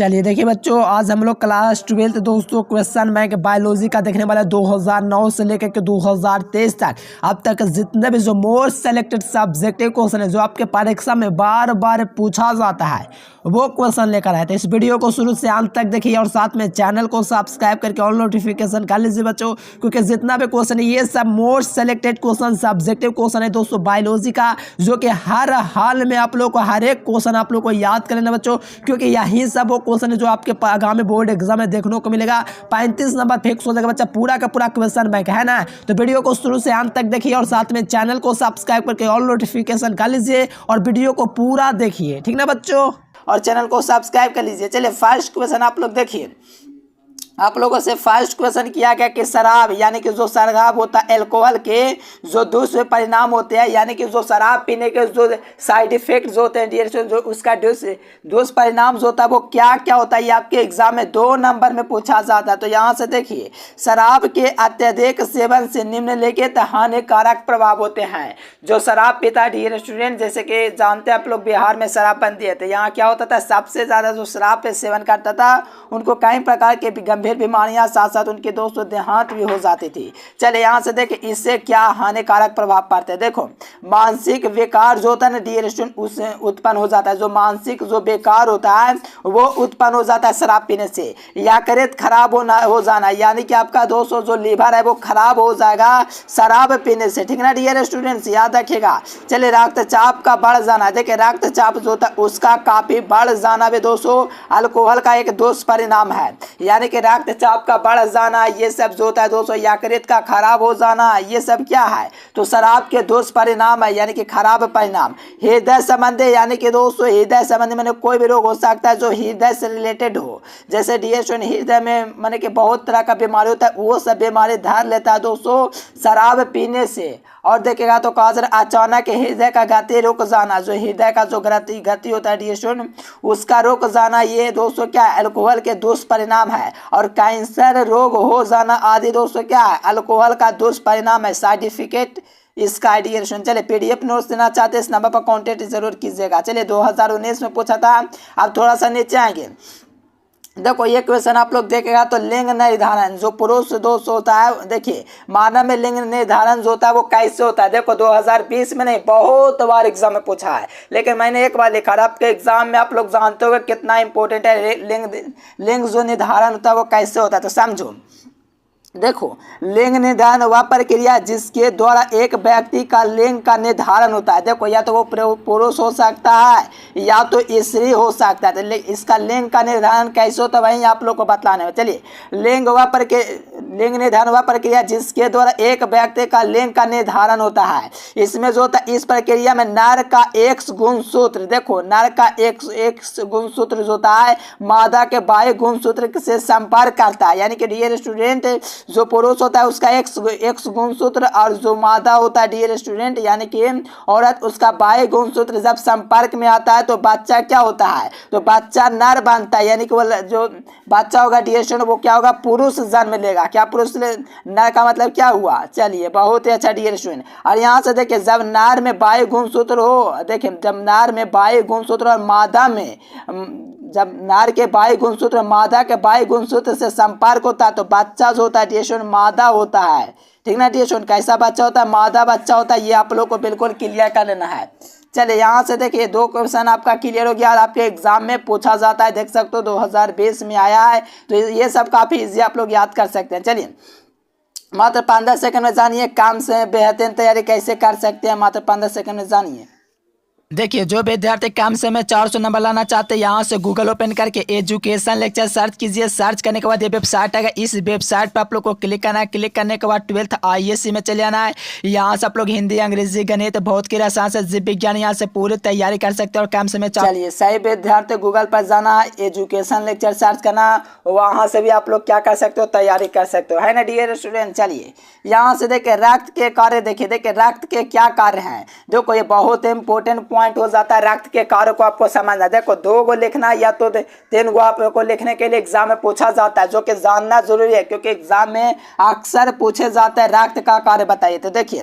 चलिए देखिए बच्चों, आज हम लोग क्लास 12 दोस्तों क्वेश्चन बैंक बायोलॉजी का देखने वाला 2009 से लेकर के 2023 तक अब तक जितने भी जो मोस्ट सेलेक्टेड सब्जेक्टिव क्वेश्चन है जो आपके परीक्षा में बार बार पूछा जाता है वो क्वेश्चन लेकर आए। तो इस वीडियो को शुरू से अंत तक देखिए और साथ में चैनल को सब्सक्राइब करके ऑल नोटिफिकेशन कर लीजिए बच्चों, क्योंकि जितना भी क्वेश्चन है ये सब most selected question subjective question है दोस्तों बायोलॉजी का, जो कि हर हाल में आप लोग को हर एक क्वेश्चन आप लोग को याद कर लेना बच्चों, क्योंकि यही सब वो क्वेश्चन है जो आपके आगामी बोर्ड एग्जाम में देखने को मिलेगा। 35 नंबर फिक्स हो जाएगा बच्चा, पूरा का पूरा क्वेश्चन बैंक है ना। तो वीडियो को शुरू से अंत तक देखिए और साथ में चैनल को सब्सक्राइब करके ऑल नोटिफिकेशन कर लीजिए और वीडियो को पूरा देखिए, ठीक ना बच्चों, और चैनल को सब्सक्राइब कर लीजिए। चलिए फर्स्ट क्वेश्चन आप लोग देखिए, आप लोगों से फर्स्ट क्वेश्चन किया गया कि शराब यानी कि जो शराब होता है अल्कोहल के जो दुष्परिणाम होते हैं, यानी कि जो शराब पीने के जो साइड इफेक्ट जो होते हैं जो उसका दुष्परिणाम जो होता है वो क्या क्या होता है, ये आपके एग्जाम में 2 नंबर में पूछा जाता है। तो यहाँ से देखिए, शराब के अत्यधिक सेवन से निम्नलिखित हानिकारक प्रभाव होते हैं। जो शराब पीता है डियर स्टूडेंट, जैसे कि जानते हैं आप लोग बिहार में शराबबंदी है, तो यहाँ क्या होता था, सबसे ज़्यादा जो शराब पे सेवन करता था उनको कई प्रकार के गंभीर बीमारियां साथ साथ उनके दोस्तों देहांत भी हो जाती थी। चले यहाँ से देखें इससे क्या हानिकारक प्रभाव पड़ते हैं। देखो मानसिक विकार जो होता है ना डियर स्टूडेंट उससे उत्पन्न हो जाता है, जो मानसिक जो बेकार होता है वो उत्पन्न हो जाता है शराब पीने से। यकृत खराब हो जाना, यानी कि आपका दोस्तों जो लीवर है वो खराब हो जाएगा शराब पीने से, ठीक ना डियर स्टूडेंट्स, याद रखिएगा। चले रक्तचाप का बढ़ जाना, देखिए रक्तचाप जो होता है उसका काफी बढ़ जाना भी दोस्तों अल्कोहल का एक दुष्परिणाम है, यानी कि रक्तचाप का बढ़ जाना ये सब जो होता है दोस्तों, यकृत का खराब हो जाना ये सब क्या है, तो शराब के दुष्परिणाम है, यानी कि खराब परिणाम। हृदय संबंधी, यानी कि दोस्तों हृदय संबंधी मैंने कोई भी रोग हो सकता है जो हृदय से रिलेटेड हो, जैसे डीएसओ हृदय में मैंने कि बहुत तरह का बीमारी होता है, वो सब बीमारी धर लेता है दोस्तों शराब पीने से। और देखेगा तो कहा अचानक हृदय का गति रुक जाना, जो हृदय का जो गति होता है डीएसओ उसका रुक जाना, ये दोस्तों क्या है, अल्कोहल के दुष्परिणाम है। और कैंसर रोग हो जाना आदि दोस्तों क्या है, अल्कोहल का दुष्परिणाम है, सर्टिफिकेट इसका आइडिएशन। चले पीडीएफ नोट्स देना चाहते हैं इस नंबर पर कांटेक्ट जरूर कीजिएगा। चलिए 2019 में पूछा था, अब थोड़ा सा नीचे आएंगे। देखो ये क्वेश्चन आप लोग देखेगा तो लिंग निर्धारण जो पुरुष दोष होता है, देखिए मानव में लिंग निर्धारण जो होता है वो कैसे होता है। देखो 2020 में नहीं, बहुत बार एग्जाम में पूछा है, लेकिन मैंने एक बार लिखा आपके एग्जाम में आप लोग जानते हो कितना इंपॉर्टेंट है लिंग जो निर्धारण होता है वो कैसे होता है। तो समझो, देखो लिंग निर्धारण वह प्रक्रिया जिसके द्वारा एक व्यक्ति का लिंग का निर्धारण होता है। देखो या तो वो पुरुष हो सकता है या तो स्त्री हो सकता है, तो इसका लिंग का निर्धारण कैसे होता है वही आप लोग को बतलाने में। चलिए लिंग निर्धारण वह प्रक्रिया जिसके द्वारा एक व्यक्ति का लिंग का निर्धारण होता है। इसमें जो होता है इस प्रक्रिया में नर का एक्स गुणसूत्र, देखो नर का एक्स गुणसूत्र जो होता है मादा के बाह्य गुणसूत्र से संपर्क करता है, यानी कि डियर स्टूडेंट जो पुरुष होता है उसका एक्स गुणसूत्र और जो मादा होता है डियर स्टूडेंट यानी कि औरत उसका बाह्य गुणसूत्र जब संपर्क में आता है तो बच्चा क्या होता है, तो बच्चा नर बनता है, यानी कि वो जो बच्चा होगा डियर स्टूडेंट वो क्या होगा, पुरुष जन्म लेगा। क्या पुरुष नर का मतलब क्या हुआ, चलिए बहुत ही अच्छा डियर स्टूडेंट। और यहाँ से देखिए जब नर में बाह्य गुणसूत्र हो, देखिए जब नर में बाह्य गुणसूत्र और मादा में जब नार के बाह्य गुणसूत्र मादा के बाह्य गुणसूत्र से संपर्क होता है तो बच्चा जो होता है डिएशन मादा होता है, ठीक ना डिएशन, कैसा बच्चा होता है, मादा बच्चा होता है, ये आप लोग को बिल्कुल क्लियर कर लेना है। चलिए यहाँ से देखिए 2 क्वेश्चन आपका क्लियर हो गया और आपके एग्जाम में पूछा जाता है, देख सकते हो 2020 में आया है, तो ये सब काफ़ी इजी आप लोग याद कर सकते हैं। चलिए मात्र 15 सेकंड में जानिए काम से बेहतरीन तैयारी कैसे कर सकते हैं, मात्र 15 सेकंड में जानिए। देखिए जो विद्यार्थी कम समय में 400 नंबर लाना चाहते हैं यहाँ से गूगल ओपन करके एजुकेशन लेक्चर सर्च कीजिए। सर्च करने के बाद ये वेबसाइट आएगा, इस वेबसाइट पर आप लोग को क्लिक करना है। क्लिक करने के बाद 12th ISC में चले आना है। यहाँ से आप लोग हिंदी अंग्रेजी गणित भौत की रसायन से जीव विज्ञान यहाँ से पूरी तैयारी कर सकते हैं और कम समय। चलिए सही विद्यार्थी गूगल पर जाना है, एजुकेशन लेक्चर सर्च करना, वहाँ से भी आप लोग क्या कर सकते हो, तैयारी कर सकते हो, है ना डियर स्टूडेंट। चलिए यहाँ से देखिए रक्त के कार्य, देखिए रक्त के क्या कार्य हैं। देखो ये बहुत इंपॉर्टेंट पॉइंट हो जाता है, रक्त के कार्य को आपको समझना। देखो 2 गो लिखना या तो 3 गो आपको लिखने के लिए एग्जाम में पूछा जाता है, जो कि जानना जरूरी है क्योंकि एग्जाम में अक्सर पूछे जाता है रक्त का कार्य बताइए। तो देखिए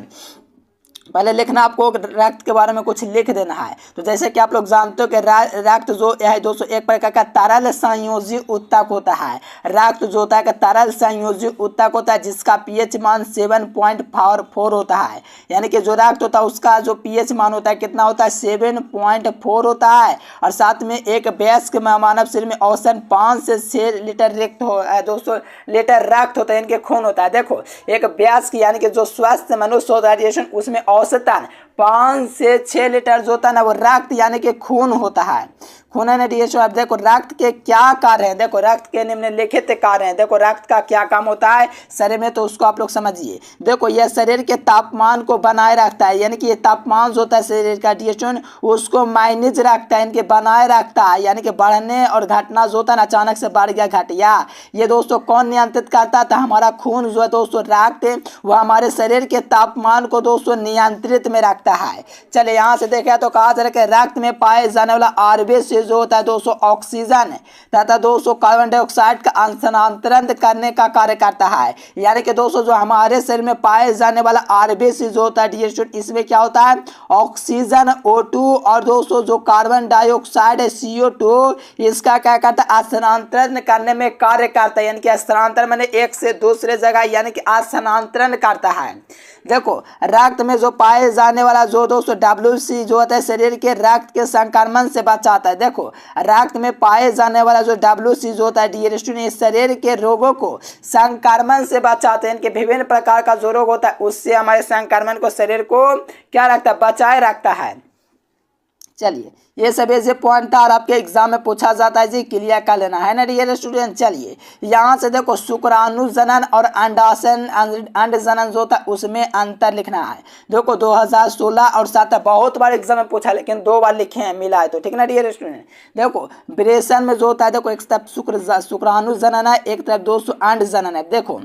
पहले लिखना आपको रक्त के बारे में कुछ लिख देना है। तो जैसे कि आप लोग जानते हो कि रक्त जो है दोस्तों एक प्रकार का तरल संयोजी उत्तक होता है। रक्त जो होता है कि तरल संयोजी उत्तक होता है जिसका पीएच मान 7.4 होता है। यानी कि जो रक्त होता है उसका जो पीएच मान होता है कितना होता है 7.4 होता है। और साथ में एक वयस्क मानव शरीर में औसतन 5 से 6 लीटर रक्त हो दोस्तों लीटर रक्त होता है, इनके खून होता है। देखो एक वयस्क यानी कि जो स्वस्थ मनुष्य होता है उसमें औसतन 5 से 6 लीटर जो होता है ना वो रक्त यानी कि खून होता है। खून है ना डियर। अब देखो रक्त के क्या कार्य हैं, देखो रक्त के निम्नलिखित कार्य हैं। देखो रक्त का क्या काम होता है शरीर में, तो उसको आप लोग समझिए। देखो यह शरीर के तापमान को बनाए रखता है, यानी कि ये तापमान जो होता है शरीर का डियर उसको मैनेज रखता है, इनके बनाए रखता है। यानी कि बढ़ने और घटना जो होता है ना अचानक से बढ़ गया घट गया, ये दोस्तों कौन नियंत्रित करता था, हमारा खून जो है दोस्तों रक्त वो हमारे शरीर के तापमान को दोस्तों नियंत्रित में रखता है। चलिए यहाँ से देखें तो कहा जा रहा है कि रक्त में पाए जाने वाला आरबीसी जो होता है दोस्तों ऑक्सीजन तथा दोस्तों कार्बन डाइऑक्साइड का स्थानांतरण करने का कार्य करता है। यानी कि दोस्तों जो हमारे शरीर में पाए जाने वाला आरबीसी जो होता है डियर स्टूडेंट इसमें क्या होता है ऑक्सीजन O2 और दोस्तों जो कार्बन डाइऑक्साइड है CO2 इसका क्या करता है स्थानांतरण करने में कार्य करता है। यानी कि स्थानांतरण मैंने एक से दूसरे जगह यानी कि स्थानांतरण करता है। देखो रक्त में जो पाए जाने वाला जो दोस्तों WC जो होता है शरीर के रक्त के संक्रमण से बचाता है। देखो रक्त में पाए जाने वाला जो WC जो होता है डियर स्टूडेंट शरीर के रोगों को संक्रमण से बचाते हैं। इनके विभिन्न प्रकार का जो रोग होता है उससे हमारे संक्रमण को शरीर को क्या रखता है बचाए रखता है। चलिए ये सब ऐसे पॉइंट और आपके एग्जाम में पूछा जाता है जी, क्लियर कर लेना है ना डियर स्टूडेंट। चलिए यहाँ से देखो शुक्राणु जनन और अंड जनन जो था उसमें अंतर लिखना है। देखो 2016 और 17 बहुत बार एग्जाम में पूछा लेकिन 2 बार लिखे हैं मिला है तो ठीक ना डियर स्टूडेंट। देखो ब्रेसन में जो होता है देखो एक तरफ शुक्राणु जनन है एक तरफ दोस्तों अंड जनन है। देखो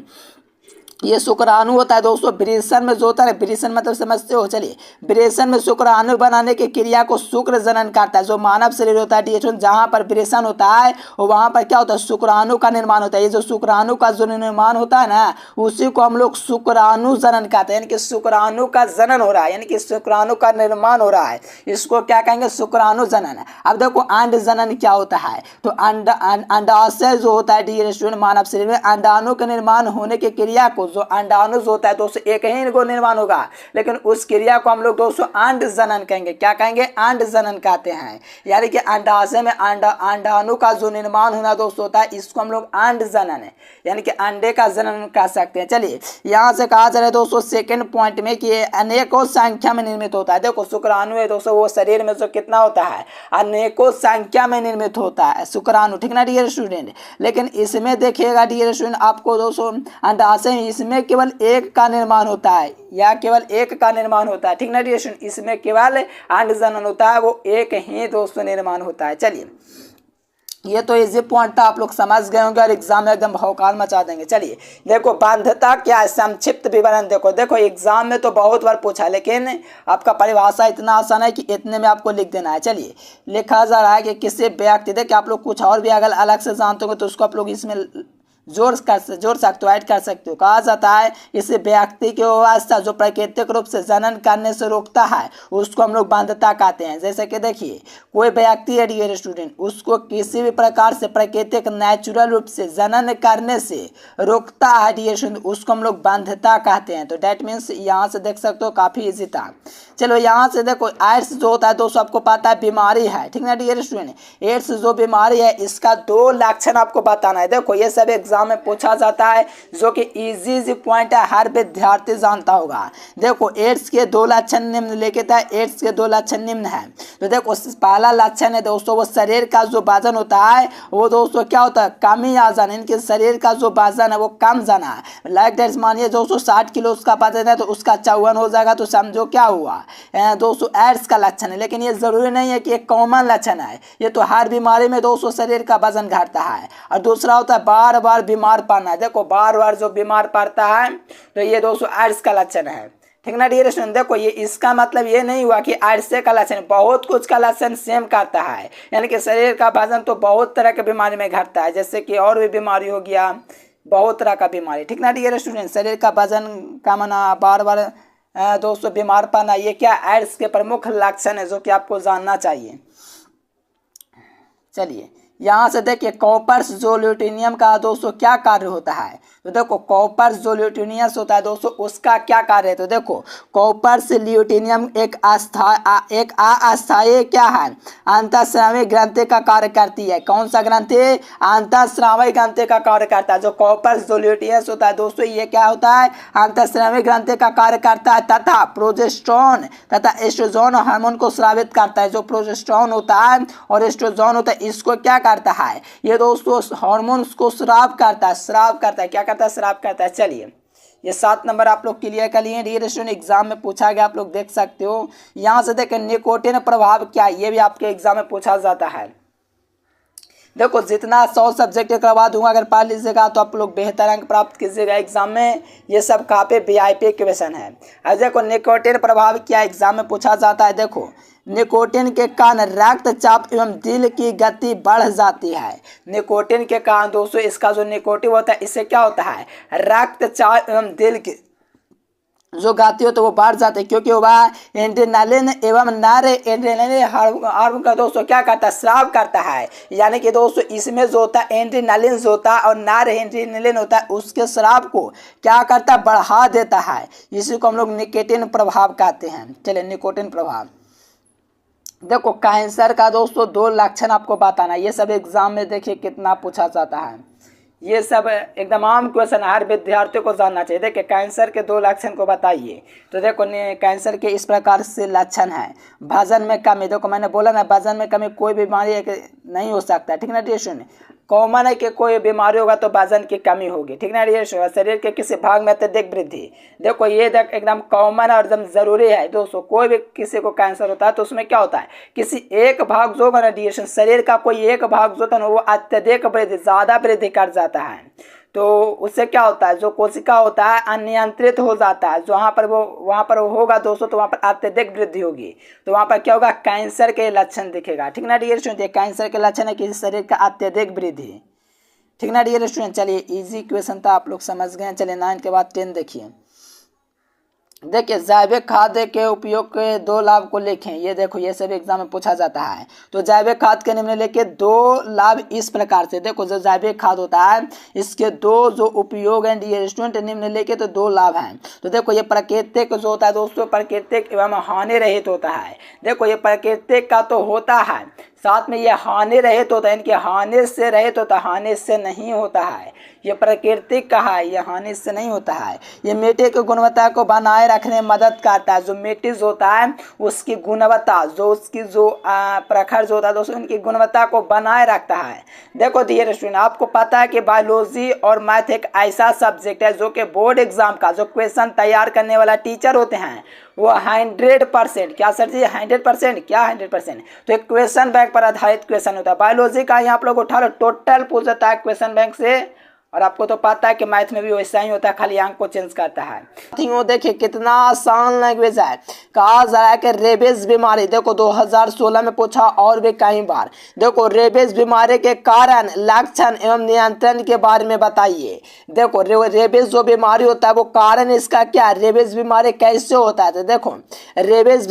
ये शुक्राणु होता है दोस्तों ब्रेसन में जो होता है ब्रेसन मतलब समझते हो। चलिए ब्रेसन में शुक्राणु बनाने की क्रिया को शुक्र जनन करता है। जो मानव शरीर होता है डियर जहाँ पर ब्रेसन होता है वहाँ पर क्या होता है शुक्राणु का निर्माण होता है। ये जो शुक्राणु का जो निर्माण होता है ना उसी को हम लोग शुक्राणु जनन कहते हैं। यानी कि शुक्राणु का जनन हो रहा है यानी कि शुक्राणु का निर्माण हो रहा है, इसको क्या कहेंगे शुक्राणु जनन। अब देखो अंड जनन क्या होता है तो अंडाशय जो होता है डियर स्टूडेंट मानव शरीर में अंडाणु के निर्माण होने की क्रिया को जो अंडाणुज होता है दोस्तों एक ही इनको निर्माण होगा लेकिन उस क्रिया को हम लोग दोस्तों अंड जनन कहेंगे। क्या कहेंगे अंड जनन कहते हैं। यानी कि अंडाशय में अंडाणु का जो निर्माण होना दोस्तों होता है इसको हम लोग अंड जनन है यानी कि अंडे का जनन कह सकते हैं। चलिए यहाँ से कहा जा रहा है दोस्तों सेकंड पॉइंट में कि अनेकों संख्या में निर्मित होता है। देखो शुक्राणु है दोस्तों वो शरीर में जो कितना होता है अनेकों संख्या में निर्मित होता है शुक्राणु ठीक ना डियर स्टूडेंट। लेकिन इसमें देखिएगा डियर स्टूडेंट आपको दोस्तों अंडाशय इसमें केवल एक का निर्माण होता है या केवल एक का निर्माण होता है ठीक ना डियर स्टूडेंट। इसमें केवल अंड जनन होता है वो एक ही दोस्तों निर्माण होता है। चलिए ये तो इजी पॉइंट था आप लोग समझ गए होंगे और एग्जाम में एकदम भौकाल मचा देंगे। चलिए देखो बाध्यता क्या है संक्षिप्त विवरण देखो एग्जाम में तो बहुत बार पूछा लेकिन आपका परिभाषा इतना आसान है कि इतने में आपको लिख देना है। चलिए लिखा जा रहा है कि किसी व्यक्ति देखिए आप लोग कुछ और भी अगर अलग से जानते हो तो उसको आप लोग इसमें जोड़ सकते हो ऐड कर सकते हो। कहा जाता है इस व्यक्ति की अवस्था जो प्राकृतिक रूप से जनन करने से रोकता है उसको हम लोग बाध्यता कहते हैं। जैसे कि देखिए कोई व्यक्ति है डियर स्टूडेंट उसको किसी भी प्रकार से प्राकृतिक नेचुरल रूप से जनन करने से रोकता है डियर स्टूडेंट उसको हम लोग बाध्यता कहते हैं। तो डैट मीन्स यहाँ से देख सकते हो काफ़ी ईजी था। चलो यहाँ से देखो एड्स जो होता है दोस्तों आपको पता है बीमारी है ठीक ना डियर स्टूडेंट। एड्स जो बीमारी है इसका 2 लक्षण आपको बताना है। देखो ये सब एग्जाम में पूछा जाता है जो कि इजी पॉइंट है हर विद्यार्थी जानता होगा। देखो एड्स के 2 लक्षण निम्नलिखित है। एड्स के 2 लक्षण निम्न है। तो देखो पहला लक्षण है दोस्तों वो शरीर का जो वजन होता है वो दोस्तों क्या होता है कमी आ जाना। इनके शरीर का जो वजन है वो कम जाना। लाइक दैट मानिए दोस्तों 60 किलो उसका वजन है तो उसका 54 हो जाएगा तो समझो क्या हुआ दोस्तों एड्स का लक्षण है। लेकिन ये जरूरी नहीं है कि एक कॉमन लक्षण है, ये तो हर बीमारी में दोस्तों शरीर का वजन घटता है। और दूसरा होता है बार बार बीमार पड़ना। देखो बार बार जो बीमार पड़ता है तो ये दोस्तों एड्स का लक्षण है ठीक ना डियर स्टूडेंट। देखो ये इसका मतलब ये नहीं हुआ कि एड्स का लक्षण बहुत कुछ का लक्षण सेम करता है। यानी कि शरीर का वजन तो बहुत तरह के बीमारी में घटता है जैसे कि और भी बीमारी हो गया बहुत तरह का बीमारी ठीक ना डियर स्टूडेंट। शरीर का वजन का माना बार बार दोस्तों बीमार पड़ना, ये क्या एड्स के प्रमुख लक्षण है जो कि आपको जानना चाहिए। चलिए यहाँ से देखिए कॉपर्स जो ल्यूटिनियम का दोस्तों क्या कार्य होता है, तो देखो कॉपर्स जो ल्यूटिनियस होता है दोस्तों उसका क्या कार्य है, तो देखो कॉपर्स ल्यूटिनियम एक अस्थायी क्या है, अंतःस्रावी ग्रंथि का कार्य करती है। कौन सा ग्रंथि, अंतःस्रावी ग्रंथि का कार्य करता है। जो कॉपर्स जो ल्यूटिनियस होता है दोस्तों ये क्या होता है, अंतःस्रावी ग्रंथि का कार्य करता है तथा प्रोजेस्टेरोन तथा एस्ट्रोजन हार्मोन को स्रावित करता है। जो प्रोजेस्टेरोन होता है और एस्ट्रोजन होता है इसको क्या करता है, ये दोस्तों हार्मोन्स को स्राव करता है, क्या करता है, स्राव करता है। चलिए ये 7 नंबर आप लोग क्लियर कर लिए। डियर स्टूडेंट एग्जाम में पूछा गया, आप लोग देख सकते हो। यहाँ से देखें निकोटिन प्रभाव क्या है, ये भी आपके एग्जाम में पूछा जाता है। देखो जितना 100 सब्जेक्ट करवा दूंगा, अगर पढ़ लीजिएगा तो आप लोग बेहतर अंक प्राप्त कीजिएगा एग्जाम में। ये सब काफी VIP क्वेश्चन है। अब देखो निकोटिन प्रभाव क्या एग्जाम में पूछा जाता है। देखो निकोटिन के कारण रक्तचाप एवं दिल की गति बढ़ जाती है। निकोटिन के कारण दोस्तों इसका जो निकोटिन होता है इससे क्या होता है, रक्तचाप एवं दिल की जो गति हो तो वो बढ़ जाते हैं, क्योंकि वह एड्रेनालिन एवं नर एड्रेनालिन हार्मोन का दोस्तों क्या करता है, स्राव करता है। यानी कि दोस्तों इसमें जो होता है एड्रेनालिन जो होता है और नर एड्रेनालिन होता है उसके स्राव को क्या करता है, बढ़ा देता है। इसी को हम लोग निकोटिन प्रभाव कहते हैं। चलिए निकोटिन प्रभाव देखो कैंसर का दोस्तों 2 लक्षण आपको बताना। ये सब एग्जाम में देखिए कितना पूछा जाता है। ये सब एकदम आम क्वेश्चन हर विद्यार्थियों को जानना चाहिए। देखिए कैंसर के 2 लक्षण को बताइए। तो देखो कैंसर के इस प्रकार से लक्षण है। वजन में कमी, देखो मैंने बोला ना वजन में कमी कोई बीमारी नहीं हो सकता, ठीक ना डियर स्टूडेंट। कॉमन है कि कोई बीमारी होगा तो वजन की कमी होगी, ठीक ना डियर स्टूडेंट। शरीर के किसी भाग में अत्यधिक वृद्धि, देखो ये एकदम कॉमन और एकदम जरूरी है दोस्तों। कोई भी किसी को कैंसर होता है तो उसमें क्या होता है, किसी एक भाग जो बना डियर स्टूडेंट, शरीर का कोई एक भाग जो होता है वो अत्यधिक वृद्धि ज़्यादा वृद्धि कर जाता है। तो उससे क्या होता है, जो कोशिका होता है अनियंत्रित हो जाता है। जो वहाँ पर वो होगा दोस्तों तो वहाँ पर अत्यधिक वृद्धि होगी, तो वहाँ पर क्या होगा, कैंसर के लक्षण दिखेगा, ठीक ना डियर स्टूडेंट। कैंसर के लक्षण है किसी शरीर का अत्यधिक वृद्धि, ठीक ना डियर स्टूडेंट। चलिए इजी क्वेश्चन था, आप लोग समझ गए। चलिए 9 के बाद 10 देखिए। देखिए जैविक खाद के उपयोग के 2 लाभ को लिखें। ये देखो ये सब एग्जाम में पूछा जाता है। तो जैविक खाद के निम्नलिखित 2 लाभ इस प्रकार से, देखो जो जैविक खाद होता है इसके 2 जो उपयोग हैं डियर स्टूडेंट निम्नलिखित तो 2 लाभ हैं। तो देखो ये प्राकृतिक जो होता है दोस्तों, प्राकृतिक एवं हानि रहित होता है। देखो ये प्राकृतिक का तो होता है, साथ में ये हानि रहित होता है, इनके हानि से रहित होता है, हानि से नहीं होता है। ये प्राकृतिक का है, ये हानि से नहीं होता है। ये मिट्टी की गुणवत्ता को बनाए रखने में मदद करता है। जो मिट्टी जो होता है उसकी गुणवत्ता, जो उसकी जो प्रखर जो होता है दोस्तों इनकी गुणवत्ता को बनाए रखता है। देखो डियर स्टूडेंट आपको पता है कि बायोलॉजी और मैथ एक ऐसा सब्जेक्ट है जो कि बोर्ड एग्जाम का जो क्वेश्चन तैयार करने वाला टीचर होते हैं वो 100% क्या सर जी 100% क्या 100%, तो एक क्वेश्चन बैंक पर आधारित क्वेश्चन होता है। बायोलॉजी का यहाँ आप लोग उठा लो टोटल पूछ जाता है क्वेश्चन बैंक से, और आपको तो पता है कि मैथ में भी वैसा ही होता है, खाली अंक को चेंज करता है। देखिए कितना आसान लैंग्वेज है। कहा जा रहा है कि रेबीज बीमारी, देखो 2016 में पूछा और भी कई बार। देखो रेबीज बीमारी के कारण, लक्षण एवं नियंत्रण के बारे में बताइए। देखो रेबीज जो बीमारी होता है वो कारण इसका क्या, रेबीज बीमारी कैसे होता है। तो देखो रेबीज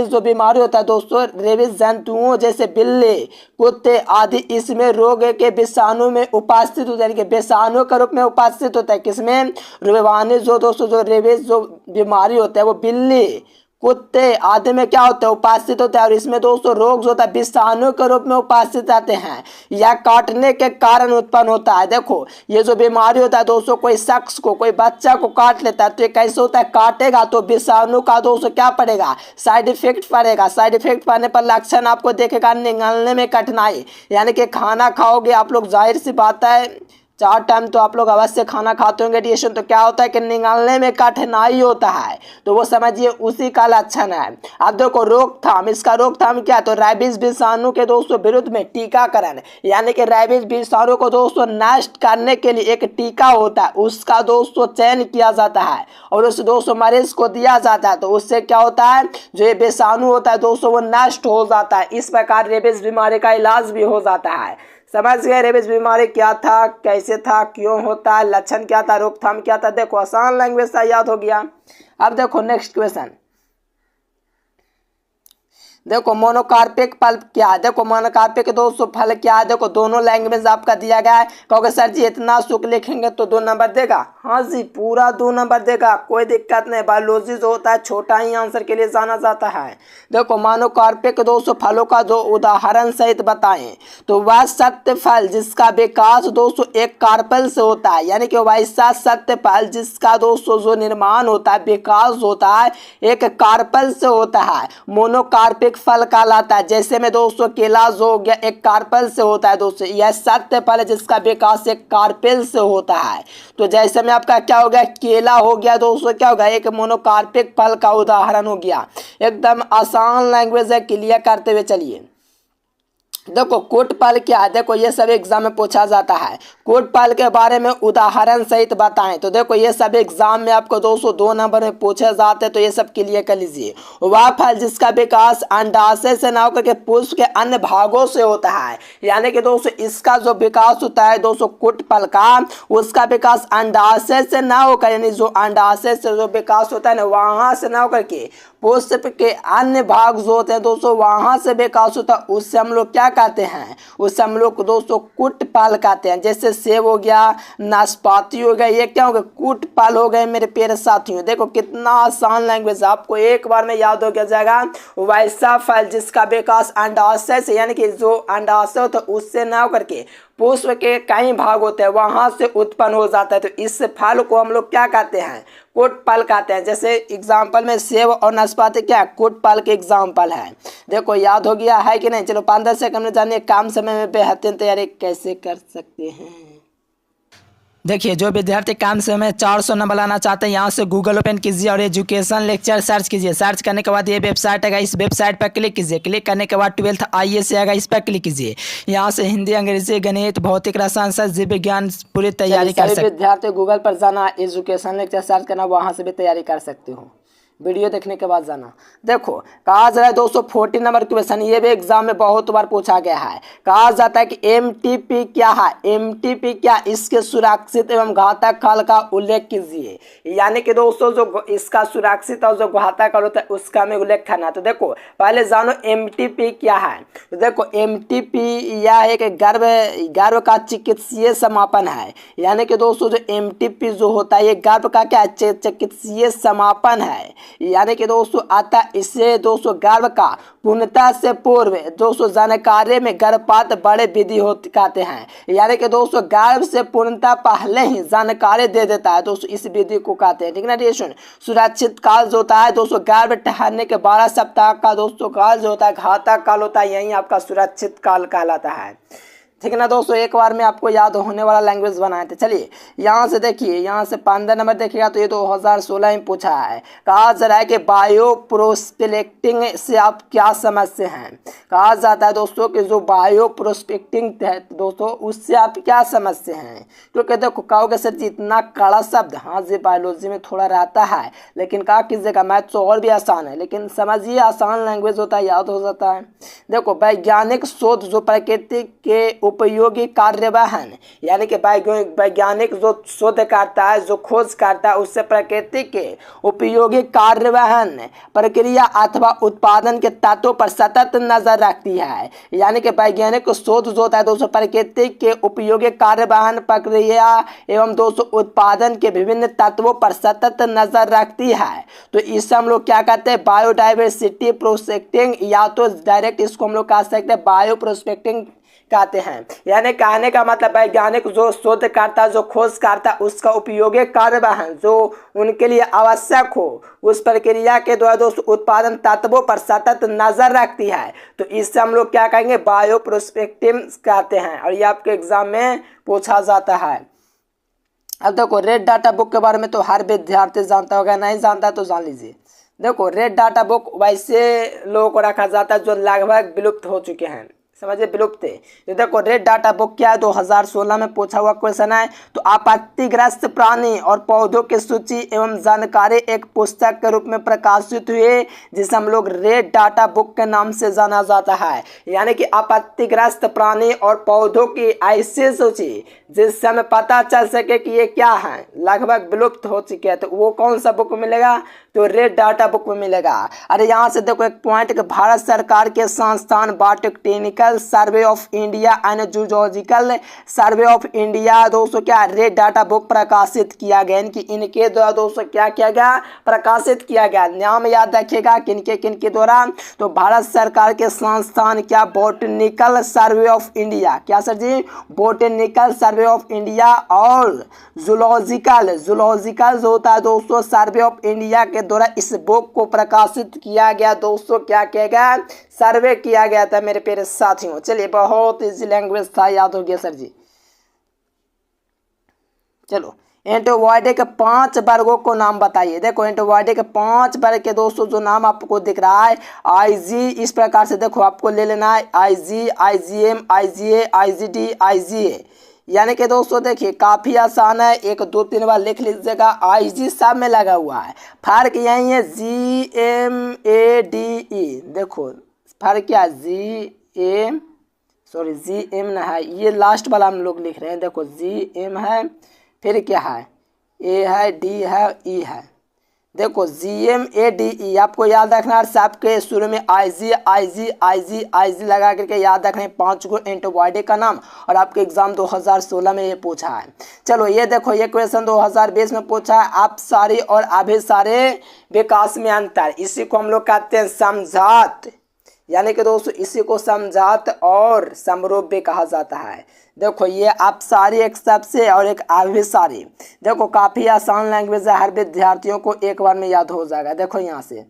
जो बीमारी होता है दोस्तों, रेबीज जंतुओं जैसे बिल्ली, कुत्ते आदि इसमें रोग के विषाणु में उपस्थित होता है, यानी कि विषाणु के रूप में उपस्थित होता है। किसमें, रोगवानी जो दोस्तों जो रेबीज जो बीमारी होता है वो बिल्ली, कुत्ते आदि में क्या होता है, उपस्थित होता है। और इसमें दोस्तों रोग जो होता है विषाणु के रूप में उपस्थित रहते हैं या काटने के कारण उत्पन्न होता है। देखो ये जो बीमारी होता है दोस्तों, कोई शख्स को, कोई बच्चा को काट लेता है तो ये कैसे होता है, काटेगा तो विषाणु का दोस्तों क्या पड़ेगा, साइड इफेक्ट पड़ेगा। साइड इफेक्ट पड़ने पर लक्षण आपको देखेगा निगलने में कठिनाई, यानी कि खाना खाओगे आप लोग, जाहिर सी बात है 4 टाइम तो आप लोग अवश्य खाना खाते होंगे डिएशन, तो क्या होता है कि निगलने में कठिनाई होता है, तो वो समझिए उसी का लक्षण है। अब देखो रोकथाम, इसका रोकथाम क्या, तो रैबीज विषाणु के दोस्तों विरुद्ध में टीकाकरण, यानी कि रैबीज विषाणु को दोस्तों नष्ट करने के लिए एक टीका होता है, उसका दोस्तों चयन किया जाता है और उस दोस्तों मरीज को दिया जाता है। तो उससे क्या होता है, जो ये विषाणु होता है दोस्तों वो नष्ट हो जाता है। इस प्रकार रेबीज बीमारी का इलाज भी हो जाता है। समझ गए रेबीज बीमारी क्या था, कैसे था, क्यों होता है, लक्षण क्या था, रोकथाम क्या था। देखो आसान लैंग्वेज था, याद हो गया। अब देखो नेक्स्ट क्वेश्चन। देखो मोनोकार्पिक पल्प क्या है। देखो मोनोकार्पिक दोस्तों फल क्या है। देखो दोनों लैंग्वेज आपका दिया गया है। कहोगे सर जी इतना सुख लिखेंगे तो 2 नंबर देगा। हाँ जी पूरा 2 नंबर देगा, कोई दिक्कत नहीं। बायोलॉजी जो होता है छोटा ही आंसर के लिए जाना जाता है। देखो मोनोकार्पिक दोस्तों फलों का जो उदाहरण सहित बताएं तो वह सत्य फल जिसका विकास दोस्तों एक कार्पेल से होता है, यानी कि वैसा सत्य फल जिसका दोस्तों जो निर्माण होता है, विकास होता है, एक कार्पेल से होता है, मोनोकार्पिक फल कहलाता है। जैसे में दोस्तों केला जो हो गया एक कार्पेल से होता है दोस्तों, यह सत्य फल है जिसका विकास एक कार्पेल से होता है। तो जैसे में आपका क्या हो गया, केला हो गया दोस्तों, क्या हो गया, एक मोनोकार्पिक फल का उदाहरण हो गया। एकदम आसान लैंग्वेज है, क्लियर करते हुए चलिए। देखो कोटपाल क्या है। देखो ये सब एग्जाम में पूछा जाता है। कोटपाल के बारे में उदाहरण सहित बताएं। तो देखो ये सब एग्जाम में आपको 202 नंबर में पूछे जाते हैं, तो ये सब क्लियर कर लीजिए। वह फल जिसका विकास अंडाशय से ना होकर के पुष्प के अन्य भागों से होता है, यानी कि दोस्तों इसका जो विकास होता है दोस्तों कोटपाल का, उसका विकास अंडाशय से ना होकर, यानी जो अंडाशय से जो विकास होता है ना वहां से ना होकर के पुष्प के अन्य भाग जो होते हैं दोस्तों वहां से विकास होता है, उससे हम लोग क्या कहते हैं, उससे हम लोग दोस्तों कुटपाल कहते हैं। जैसे सेब हो गया, नाशपाती हो गया, ये क्या हो गया, कुटपाल हो गए मेरे प्यारे साथियों। देखो कितना आसान लैंग्वेज, आपको एक बार में याद हो गया जाएगा। वैसा फल जिसका विकास अंडाशय से, यानी कि जो अंडाशय होता है उससे ना होकर के पुष्प के कई भाग होते हैं वहां से उत्पन्न हो जाता है, तो इस फल को हम लोग क्या कहते हैं, कोटपाल कहते हैं। जैसे एग्जाम्पल में सेब और नाशपाती क्या कोटपाल के एग्जाम्पल है। देखो याद हो गया है कि नहीं। चलो 5-10 सेकंड में जानिए कम समय में बेहतरीन तैयारी कैसे कर सकते हैं। देखिए जो विद्यार्थी कम समय में 400 नंबर लाना चाहते हैं, यहाँ से गूगल ओपन कीजिए और एजुकेशन लेक्चर सर्च कीजिए। सर्च करने के बाद ये वेबसाइट आएगा, इस वेबसाइट पर क्लिक कीजिए। क्लिक करने के बाद 12th IAS आएगा, इस पर क्लिक कीजिए। यहाँ से हिंदी, अंग्रेजी, गणित, भौतिक, रसायन, जीव विज्ञान पूरी तैयारी कर सकते हैं। विद्यार्थी गूगल पर जाना, एजुकेशन लेक्चर सर्च करना, वहाँ से भी तैयारी कर सकते हो। वीडियो देखने के बाद जाना। देखो कहा जा रहा है 240 नंबर क्वेश्चन, ये भी एग्जाम में बहुत बार पूछा गया है। कहा जाता है कि MTP क्या है। MTP क्या, इसके सुरक्षित एवं घातक काल का उल्लेख कीजिए। यानी कि दोस्तों जो इसका सुरक्षित और जो घातक काल होता है उसका में उल्लेख करना। तो देखो पहले जानो MTP क्या है। तो देखो MTP यह एक गर्भ का चिकित्सीय समापन है। यानी कि दोस्तों जो MTP जो होता है ये गर्भ का क्या चिकित्सीय समापन है। यानी कि दोस्तों आता इसे दोस्तों गर्भ का पूर्णता से पूर्व दोस्तों जानकारी में गर्भपात बड़े विधि होते कहते हैं। यानी कि दोस्तों गर्भ से पूर्णता पहले ही जानकारी दे देता है दोस्तों, इस विधि को कहते हैं। ठीक ना। ये सुन, सुरक्षित काल जो होता है दोस्तों गर्भ ठहरने के 12 सप्ताह का दोस्तों काल जो होता है घातक काल होता है, यही आपका सुरक्षित काल कहलाता है। ठीक है ना दोस्तों, एक बार में आपको याद होने वाला लैंग्वेज बनाए थे। चलिए यहाँ से देखिए, यहाँ से 15 नंबर देखिएगा तो ये 2016 में पूछा है। कहा जा रहा है कि बायो प्रोस्पेक्टिंग से आप क्या समझते हैं। कहा जाता है दोस्तों कि जो बायो प्रोस्पेक्टिंग है दोस्तों उससे आप क्या समझते हैं। क्योंकि देखो कहोगे सर जी इतना कड़ा शब्द, हाँ जी बायोलॉजी में थोड़ा रहता है, लेकिन कहा कीजिएगा मैथ तो और भी आसान है, लेकिन समझिए आसान लैंग्वेज होता है, याद हो जाता है। देखो वैज्ञानिक शोध जो प्रकृति के उपयोगी कार्यवाहन, यानी कि वैज्ञानिक जो शोध करता है, जो खोज करता है, उससे प्रकृति के उपयोगी कार्यवाहन प्रक्रिया अथवा उत्पादन के तत्वों पर सतत नजर रखती है। यानी कि वैज्ञानिक शोध जो होता है दोस्तों प्रकृति के उपयोगी कार्यवाहन प्रक्रिया एवं दोस्तों उत्पादन के विभिन्न तत्वों पर सतत नजर रखती है। तो इससे हम लोग क्या कहते हैं, बायोडाइवर्सिटी प्रोस्पेक्टिंग, या तो डायरेक्ट इसको हम लोग कह सकते हैं बायो प्रोस्पेक्टिंग कहते हैं। यानी कहने का मतलब वैज्ञानिक जो शोध करता, जो खोज करता, उसका उपयोगी कार्यवाहन जो उनके लिए आवश्यक हो, उस प्रक्रिया के द्वारा दोस्तों उत्पादन तत्वों पर सतत नजर रखती है। तो इससे हम लोग क्या कहेंगे, बायो प्रोस्पेक्टिव कहते हैं, और ये आपके एग्जाम में पूछा जाता है। अब देखो रेड डाटा बुक के बारे में तो हर विद्यार्थी जानता होगा, नहीं जानता तो जान लीजिए। देखो रेड डाटा बुक वैसे लोगों को रखा जाता है जो लगभग विलुप्त हो चुके हैं। समझिए विलुप्त है। तो देखो रेड डाटा बुक क्या है, 2016 में पूछा हुआ क्वेश्चन है। तो आपत्तिग्रस्त प्राणी और पौधों की सूची एवं जानकारी एक पुस्तक के रूप में प्रकाशित हुए, जिसे हम लोग रेड डाटा बुक के नाम से जाना जाता है। यानी कि आपत्तिग्रस्त प्राणी और पौधों की ऐसी सूची जिससे हमें पता चल सके कि ये क्या है, लगभग विलुप्त हो चुके हैं, तो वो कौन सा बुक मिलेगा, तो रेड डाटा बुक में मिलेगा। अरे यहाँ से देखो एक पॉइंट कि भारत सरकार के संस्थान botanical survey of India and zoological survey of India दोस्तों क्या रेड डाटा बुक प्रकाशित किया गया, इनकी इनके द्वारा दोस्तों क्या किया गया, प्रकाशित किया गया। नाम याद रखिएगा किनके द्वारा, तो भारत सरकार के संस्थान क्या बॉटैनिकल सर्वे ऑफ इंडिया, क्या sir ji, botanical survey of India और जूलॉजिकल जो होता है दोस्तों सर्वे ऑफ इंडिया के द्वारा इस बुक को प्रकाशित किया गया। दोस्तों क्या किया गया, सर्वे किया गया था मेरे प्यारे साथियों। चलिए बहुत इजी लैंग्वेज था, याद हो गया सर जी। चलो एंटीबॉडी के 5 वर्गों को नाम बताइए। देखो एंटीबॉडी के 5 वर्ग के दोस्तों जो नाम आपको दिख रहा है, आईजी, इस प्रकार से देखो आपको ले लेना है, IG, IgM, IgA, IgD, IgA. यानी कि दोस्तों देखिए काफ़ी आसान है, 1 2 3 बार लिख लीजिएगा। आईजी सब में लगा हुआ है, फर्क यही है GMADE। देखो फर्क क्या है, GM ना है, ये लास्ट वाला हम लोग लिख रहे हैं। देखो GM है, फिर क्या है, A है, D है, E है। देखो GMADE आपको याद रखना है, सबके शुरू में IG लगा करके याद रखना है 5 को एंटीबॉडी का नाम, और आपके एग्जाम 2016 में ये पूछा है। चलो ये देखो ये क्वेश्चन 2020 में पूछा है, अपसारी और अभिसारी विकास में अंतर, इसी को हम लोग कहते हैं समझात। यानी कि दोस्तों इसी को समझात और समरूप भी कहा जाता है। देखो ये अपसारी एक सबसे और एक अभिसारी, देखो काफ़ी आसान लैंग्वेज है, हर विद्यार्थियों को एक बार में याद हो जाएगा। देखो यहाँ से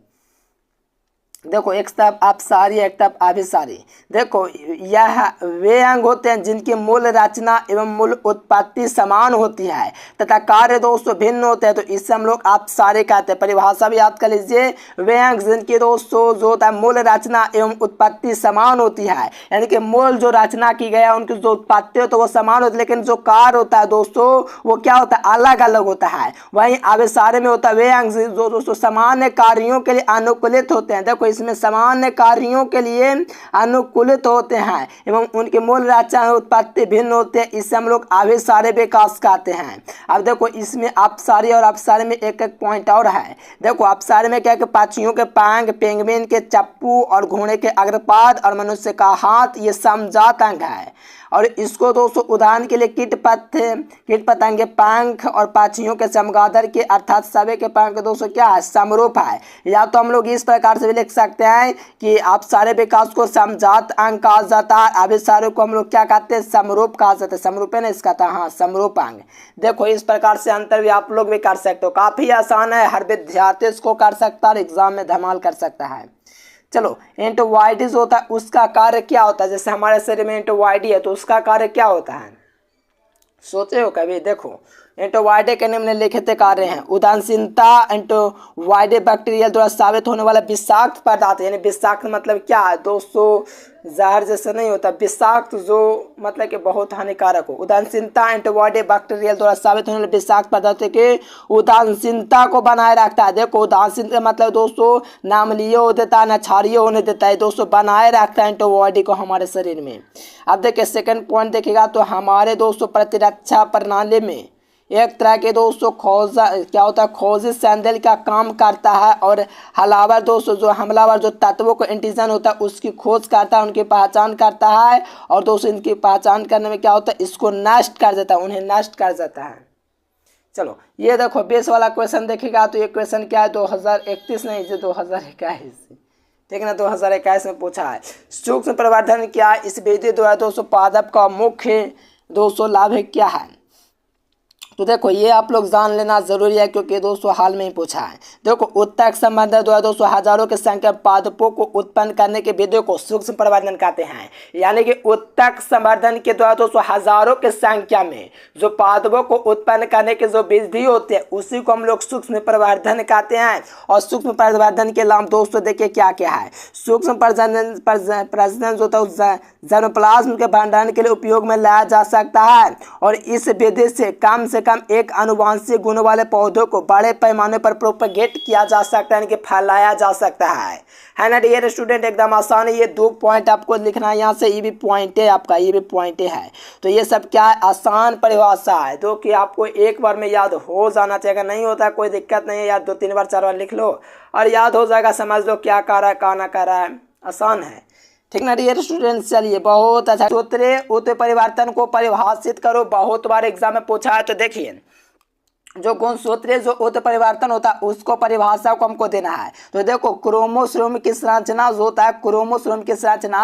देखो एक तरफ अपसारी एक तरफ अभिसारी। देखो यह वे अंग होते हैं जिनकी मूल रचना एवं मूल उत्पत्ति समान होती है तथा कार्य दोस्तों भिन्न होते हैं, तो इससे हम लोग अपसारी कहते हैं। परिभाषा भी याद कर लीजिए, वे अंग जिनकी दोस्तों जो होता है मूल रचना एवं उत्पत्ति समान होती है, यानी कि मूल जो रचना की गया उनकी जो उत्पत्ति हो तो वो समान होती है, लेकिन जो कार्य होता है दोस्तों वो क्या होता है, अलग अलग होता है। वहीं अभिसारी में होता है वे अंग जो दोस्तों सामान्य कार्यों के लिए अनुकूलित होते हैं। देखो इसमें सामान्य कार्यों के लिए अनुकूलित होते हैं एवं उनके मूल रचना उत्पत्ति भिन्न होते हैं, इससे हम लोग अभिसारी विकास कहते हैं। अब देखो इसमें अपसारी और अपसारी में एक एक पॉइंट और है। देखो अपसारी में क्या है कि पक्षियों के पैंग, पेंगुइन के चप्पू और घोड़े के अग्रपाद और मनुष्य का हाथ ये समजात अंग है। और इसको दोस्तों उदाहरण के लिए कीट पतंगे पंख और पक्षियों के चमगादड़ के अर्थात सभी के पंख दोस्तों क्या है, समरूप है। या तो हम लोग इस प्रकार से भी लिख सकते हैं कि अपसारी विकास को समजात अंग कहा जाता है, अभिसारी को हम लोग क्या कहते हैं, समरूप कहा जाता है। समरूप है ना इसका था, हाँ समरूप अंग। देखो इस प्रकार से अंतर भी आप लोग भी कर सकते हो, काफ़ी आसान है, हर विद्यार्थी इसको कर सकता है और एग्जाम में धमाल कर सकता है। चलो एंटीबॉडीज होता है उसका कार्य क्या होता है, जैसे हमारे शरीर में एंटीबॉडी है तो उसका कार्य क्या होता है, सोचे हो कभी। देखो एंटीबॉडी के निम्नलिखित कार्य हैं, उदासीनता एंटीबॉडी बैक्टीरियल द्वारा साबित होने वाला विषाक्त पदार्थ, यानी विषाक्त मतलब क्या है दोस्तों, जहर जैसा नहीं होता, विषाक्त जो मतलब कि बहुत हानिकारक हो। उदासीनता एंटीबॉडी बैक्टीरियल द्वारा साबित होने वाले विषाक्त पदार्थ के उदासीनता को बनाए रखता है। देखो उदासीन मतलब दोस्तों नामलीय हो देता है, ना क्षारीय होने देता है, दोस्तों बनाए रखता है एंटीबॉडी को हमारे शरीर में। अब देखिए सेकंड पॉइंट देखिएगा तो हमारे दोस्तों प्रतिरक्षा प्रणाली में एक तरह के दोस्तों खोजा क्या होता है, खोजी सैंडल का काम करता है, और हमलावर दोस्तों जो हमलावर जो तत्वों को एंटीजन होता है उसकी खोज करता है, उनकी पहचान करता है, और दोस्तों इनकी पहचान करने में क्या होता है, इसको नष्ट कर देता है, उन्हें नष्ट कर देता है। चलो ये देखो 20 वाला क्वेश्चन देखिएगा तो ये क्वेश्चन क्या है, 2031 नहीं जो 2021 ठीक है ना, 2021 में पूछा है। सूक्ष्म प्रवर्धन क्या है, इस विधि द्वारा दोस्तों पादप का मुख्य दोस्तों लाभ क्या है। तो देखो ये आप लोग जान लेना जरूरी है, क्योंकि दोस्तों हाल में ही पूछा है। देखो उत्तक संवर्धन द्वारा दोस्तों हजारों की संख्या पादपों को उत्पन्न करने के विधि को सूक्ष्म प्रवर्धन कहते हैं। यानी कि उत्तक संवर्धन के द्वारा दोस्तों हजारों की संख्या में जो पादपों को उत्पन्न करने की जो विधि होती है उसी को हम लोग सूक्ष्म प्रवर्धन कहते हैं। और सूक्ष्म प्रवर्धन के लाभ दोस्तों देखिए क्या क्या है। सूक्ष्म प्रजनन जो होता है जर्मोप्लाज्म के भंडारण के लिए उपयोग में लाया जा सकता है, और इस विधि से कम एक आनुवंशिक गुण वाले पौधों को बड़े पैमाने पर प्रोपेगेट किया जा सकता है, यानी कि फैलाया जा सकता है ना डियर स्टूडेंट। एकदम आसान है, ये 2 पॉइंट आपको लिखना है यहाँ से, ये भी पॉइंट है आपका, ये भी पॉइंट है। तो ये सब क्या है, आसान परिभाषा है जो कि आपको एक बार में याद हो जाना चाहिए। नहीं होता कोई दिक्कत नहीं है यार, 2-3 बार 4 बार लिख लो और याद हो जाएगा, समझ लो क्या कर रहा है क्या ना कर रहा है, आसान है। ठीक ना डियर स्टूडेंट्स, चलिए बहुत अच्छा। सूत्रीय उत्परिवर्तन को परिभाषित करो, बहुत बार एग्जाम में पूछा है। तो देखिए जो गुणसूत्रीय जो उत्परिवर्तन होता है उसको परिभाषा को हमको देना है। तो देखो क्रोमोसोम की संरचना जो होता है, क्रोमोसोम की संरचना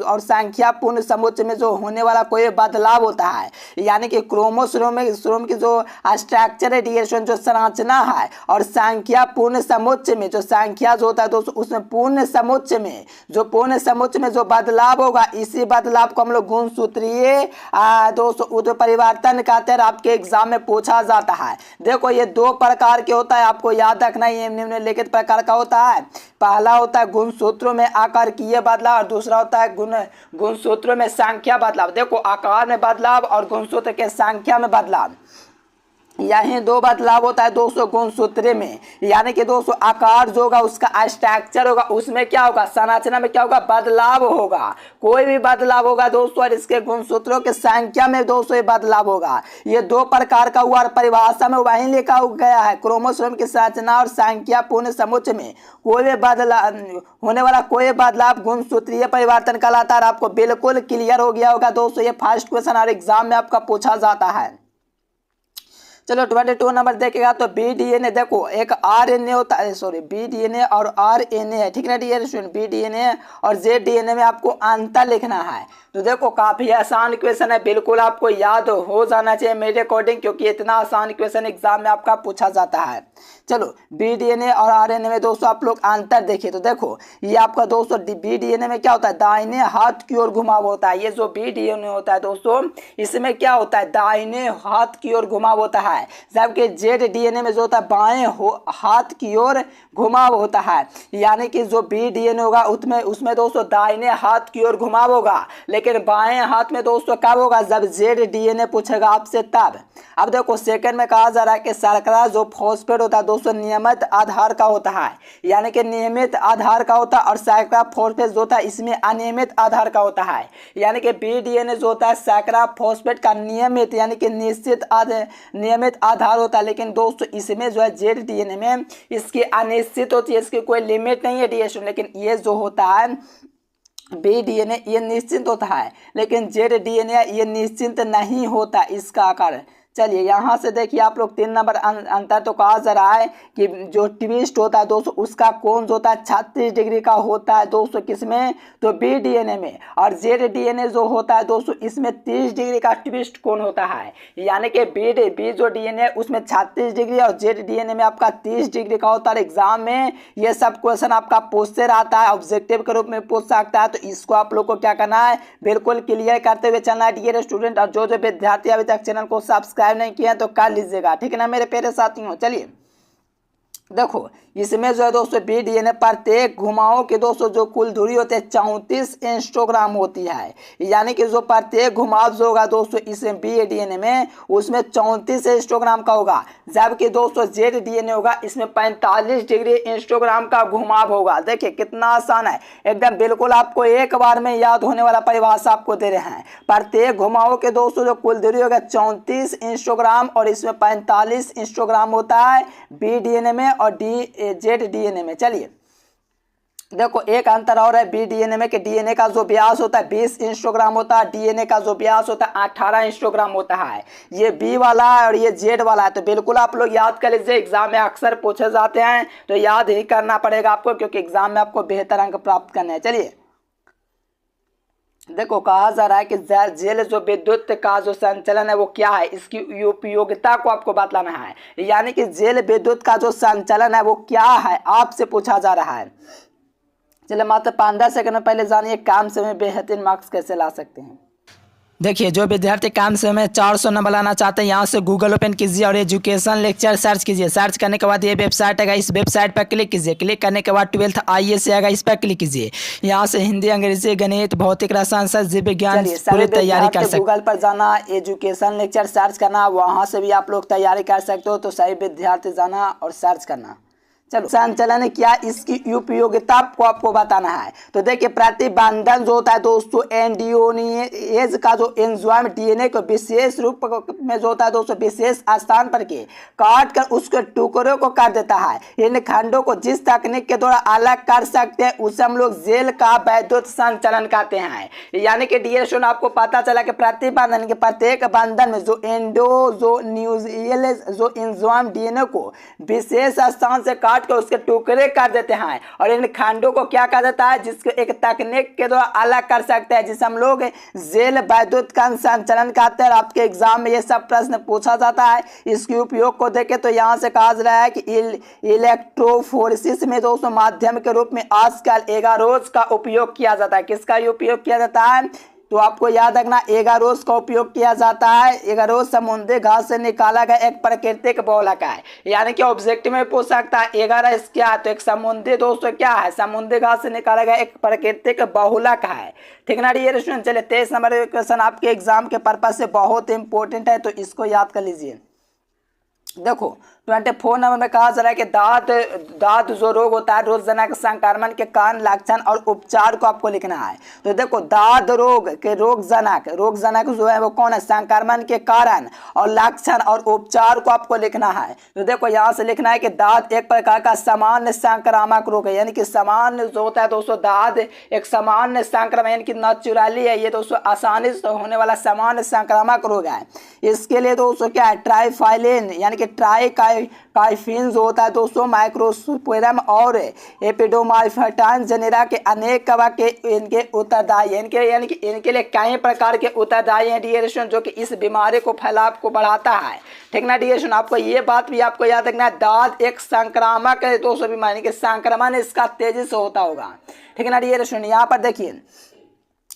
और संख्या पूर्ण समुच्चय में जो होने वाला कोई बदलाव होता है, यानी कि क्रोमोसोम की जो स्ट्रक्चर है डिएशन जो संरचना है, और संख्या पूर्ण समुच्चय में जो संख्या जो होता है दोस्तों उसमें पूर्ण समुच्चय में जो बदलाव होगा, इसी बदलाव को हम लोग गुणसूत्रीय दोस्तों उत्परिवर्तन कहते हैं। आपके एग्जाम में पूछा जाता है। देखो ये 2 प्रकार के होता है, आपको याद रखना है, निम्नलिखित प्रकार का होता है। पहला होता है गुणसूत्रों में आकारिकीय बदलाव, और दूसरा होता है गुणसूत्रों में संख्या बदलाव। देखो आकार में बदलाव और गुणसूत्र के संख्या में बदलाव, यही 2 बदलाव होता है दोस्तों गुणसूत्र में। यानी कि दोस्तों आकार जो होगा उसका स्ट्रक्चर होगा, उसमें क्या होगा, संरचना में क्या होगा, बदलाव होगा, कोई भी बदलाव होगा दोस्तों। और इसके गुणसूत्रों की संख्या में दोस्तों ये बदलाव होगा। ये 2 प्रकार का हुआ, परिभाषा में वही लिखा गया है, क्रोमोसोम की संरचना और संख्या पूर्ण समुच्चय में कोई भी बदलाव होने वाला कोई बदलाव गुणसूत्रीय परिवर्तन कहलाता है। आपको बिल्कुल क्लियर हो गया होगा दोस्तों, ये फर्स्ट क्वेश्चन और एग्जाम में आपका पूछा जाता है। चलो 22 नंबर देखेगा तो बीडीएनए, देखो एक आरएनए होता है, सॉरी बीडीएनए और आरएनए है, ठीक है डियर स्टूडेंट। बीडीएनए और जेडीएनए में आपको अंतर लिखना है। तो देखो काफी आसान क्वेश्चन है, बिल्कुल आपको याद हो जाना चाहिए मेरे अकॉर्डिंग, क्योंकि इतना आसान क्वेश्चन एग्जाम में आपका पूछा जाता है। चलो बीडीएनए और आरएनए में दोस्तों आप लोग अंतर देखिए। तो देखो ये आपका दोस्तों बीडीएनए में क्या होता है, दाहिने हाथ की ओर घुमाव होता है। ये जो बीडीएनए होता है दोस्तों इसमें क्या होता है, दाहिने हाथ की ओर घुमाव होता है, जबकि जेडडीएनए में जो होता है बाएं हाथ की ओर घुमाव होता है। यानी कि जो बीडीएनए होगा उसमें दोस्तों दाहिने हाथ की ओर घुमाव होगा, लेकिन बाएं हाथ में दोस्तों कब होगा, जब जेडडीएनए पूछेगा आपसे तब। अब देखो सेकंड में कहा जा रहा है कि शर्करा जो फॉस्फेट होता है दोस्तों नियमित आधार का होता है, यानी कि नियमित आधार का होता है, और शर्करा फॉस्फेट जो होता है इसमें अनियमित आधार का होता है। यानी कि बीडीएनए जो होता है शर्करा फॉस्फेट का नियमित यानी कि नियमित आधार होता है, लेकिन दोस्तों इसमें जो है जेडडीएनए में इसकी अनिश्चित होती है, इसकी कोई लिमिट नहीं है डीएसओ। लेकिन ये जो होता है बीडीएनए ये निश्चित होता है, लेकिन जेडडीएनए ये निश्चित नहीं होता इसका आकार। चलिए यहाँ से देखिए आप लोग 3 नंबर अंतर तो कहा जा रहा है कि जो ट्विस्ट होता है दोस्तों उसका कोण जो होता है 36 डिग्री का होता है दोस्तों, किसमें, तो बीडीएनए में। और जेडडीएनए जो होता है दोस्तों इसमें 30 डिग्री का ट्विस्ट कोण होता है। यानी कि बी जो डीएनए उसमें 36 डिग्री और जेडडीएनए में आपका 30 डिग्री का होता है। एग्जाम में ये सब क्वेश्चन आपका पूछते रहता है, ऑब्जेक्टिव के रूप में पूछ सकता है। तो इसको आप लोग को क्या करना है, बिल्कुल क्लियर करते हुए चलना है डियर स्टूडेंट। और जो विद्यार्थी अभी तक चैनल को सब्सक्राइब नहीं किया तो कर लीजिएगा, ठीक है ना मेरे प्यारे साथियों। चलिए देखो इसमें जो है दोस्तों बीडीएनए प्रत्येक घुमावों के दोस्तों जो कुल दूरी होती है 34 एंस्ट्रोग्राम होती है। यानी कि जो प्रत्येक घुमाव जो होगा दोस्तों इसमें बीडीएनए में उसमें 34 एंस्ट्रोग्राम का होगा, जबकि दोस्तों जेडडीएनए होगा इसमें 45 डिग्री एंस्ट्रोग्राम का घुमाव होगा। देखिए कितना आसान है एकदम, बिल्कुल आपको एक बार में याद होने वाला परिभाषा आपको दे रहे हैं। प्रत्येक घुमावों के दोस्तों जो कुल दूरी होगा 34 एंस्ट्रोग्राम और इसमें 45 एंस्ट्रोग्राम होता है बीडीएनए में और जेडडीएनए में। चलिए देखो एक अंतर और है बीडीएनए में कि डीएनए का जो व्यास होता है 20 एंस्ट्रोग्राम होता है, डीएनए का जो व्यास होता है 18 एंस्ट्रोग्राम होता है। ये बी वाला है और ये जेड वाला है। तो बिल्कुल आप लोग याद कर लीजिए, एग्जाम में अक्सर पूछे जाते हैं तो याद ही करना पड़ेगा आपको, क्योंकि एग्जाम में आपको बेहतर अंक प्राप्त करने हैं। चलिए देखो कहा जा रहा है कि जेल जो विद्युत का जो संचालन है वो क्या है, इसकी उपयोगिता को आपको बतलाना है। यानी कि जेल विद्युत का जो संचालन है वो क्या है, आपसे पूछा जा रहा है। चलिए मात्र 5-10 सेकंड में पहले जानिए काम से में बेहतरीन मार्क्स कैसे ला सकते हैं। देखिए जो विद्यार्थी काम से में 400 नंबर लाना चाहते हैं, यहाँ से गूगल ओपन कीजिए और एजुकेशन लेक्चर सर्च कीजिए। सर्च करने के बाद ये वेबसाइट आएगा, इस वेबसाइट पर क्लिक कीजिए। क्लिक करने के बाद 12th IAS आएगा, इस पर क्लिक कीजिए। यहाँ से हिंदी, अंग्रेजी, गणित, भौतिक, रसायन, जीव विज्ञान पूरी तैयारी कर सकते। गूगल पर जाना, एजुकेशन लेक्चर सर्च करना, वहाँ से भी आप लोग तैयारी कर सकते हो। तो सही विद्यार्थी जाना और सर्च करना। चलो संचालन क्या, इसकी उपयोगिता को आपको बताना है। तो देखिए प्रतिबंधन जो होता है दोस्तों, एंडियोनियज का जो एंजाइम DNA को विशेष रूप में जो होता है दोस्तों विशेष स्थान पर के काट कर उसके टुकड़ों को कर देता है। इन खंडों को जिस तकनीक के द्वारा अलग कर सकते हैं उसे हम लोग जेल का वैद्युत संचालन कहते हैं। यानी कि डियर स्टूडेंट आपको पता चला कि प्रतिबंधन के प्रत्येक बंधन में जो जो एंजाइम DNA को विशेष स्थान से काट के उसके टुकड़े कर देते हैं और इन खंडों को क्या कर देता है, जिसको एक तकनीक के द्वारा अलग कर सकते हैं, जिसे हम लोग जेल वैद्युत का संचालन कहते हैं। आपके एग्जाम में ये सब प्रश्न पूछा जाता है। इसके उपयोग को देखें तो यहाँ से कहा जा रहा है कि इलेक्ट्रोफोरेसिस में दोस्तों माध्यम के रूप में आजकल एगारोज का उपयोग किया जाता है। किसका उपयोग किया जाता है, तो आपको याद रखना एगारोस का उपयोग किया जाता है। एगारोस समुद्री घास से निकाला गया एक प्राकृतिक बहुलक है। यानी कि ऑब्जेक्टिव में पूछ सकता है एगारस क्या है, तो एक समुद्री दोस्तों क्या है, समुद्री घास से निकाला गया एक प्राकृतिक बहुलक है। ठीक ना डियर स्टूडेंट। चलिए 23 नंबर क्वेश्चन आपके एग्जाम के पर्पज से बहुत इंपॉर्टेंट है, तो इसको याद कर लीजिए। देखो 24 नंबर में कहा जा रहा है कि दांत जो रोग होता है रोगजनक संक्रमण के कारण लक्षण और उपचार को आपको लिखना है। तो देखो दांत रोग के रोगजनक जो है वो कौन है, संक्रमण के कारण, और लक्षण और उपचार को आपको लिखना है। तो देखो यहाँ से लिखना है कि दांत एक प्रकार का सामान्य संक्रामक रोग है। यानी कि सामान्य जो होता है दोस्तों दांत एक सामान्य संक्रमण यानी कि नेचुरली है, ये दोस्तों आसानी से होने वाला सामान्य संक्रामक रोग है। इसके लिए दोस्तों क्या है, ट्राइफाइलिन यानी कि काइफिन जो होता है दोस्तों माइक्रोस्पोरम और एपिडोमाइफेटान जेनेरा के अनेक कवक के इनके उत्तरदायी यानी कि इनके लिए कई प्रकार के उत्तरदायी हैं डियर स्टूडेंट, जो कि इस बीमारी को फैलाव को बढ़ाता है। ठीक ना डियर स्टूडेंट। आपको ये बात भी आपको याद रखना है, दांत एक संक्रामक है दोस्तों बीमारी के संक्रमण इसका तेजी से होता होगा। ठीक ना डियर स्टूडेंट। यहाँ पर देखिए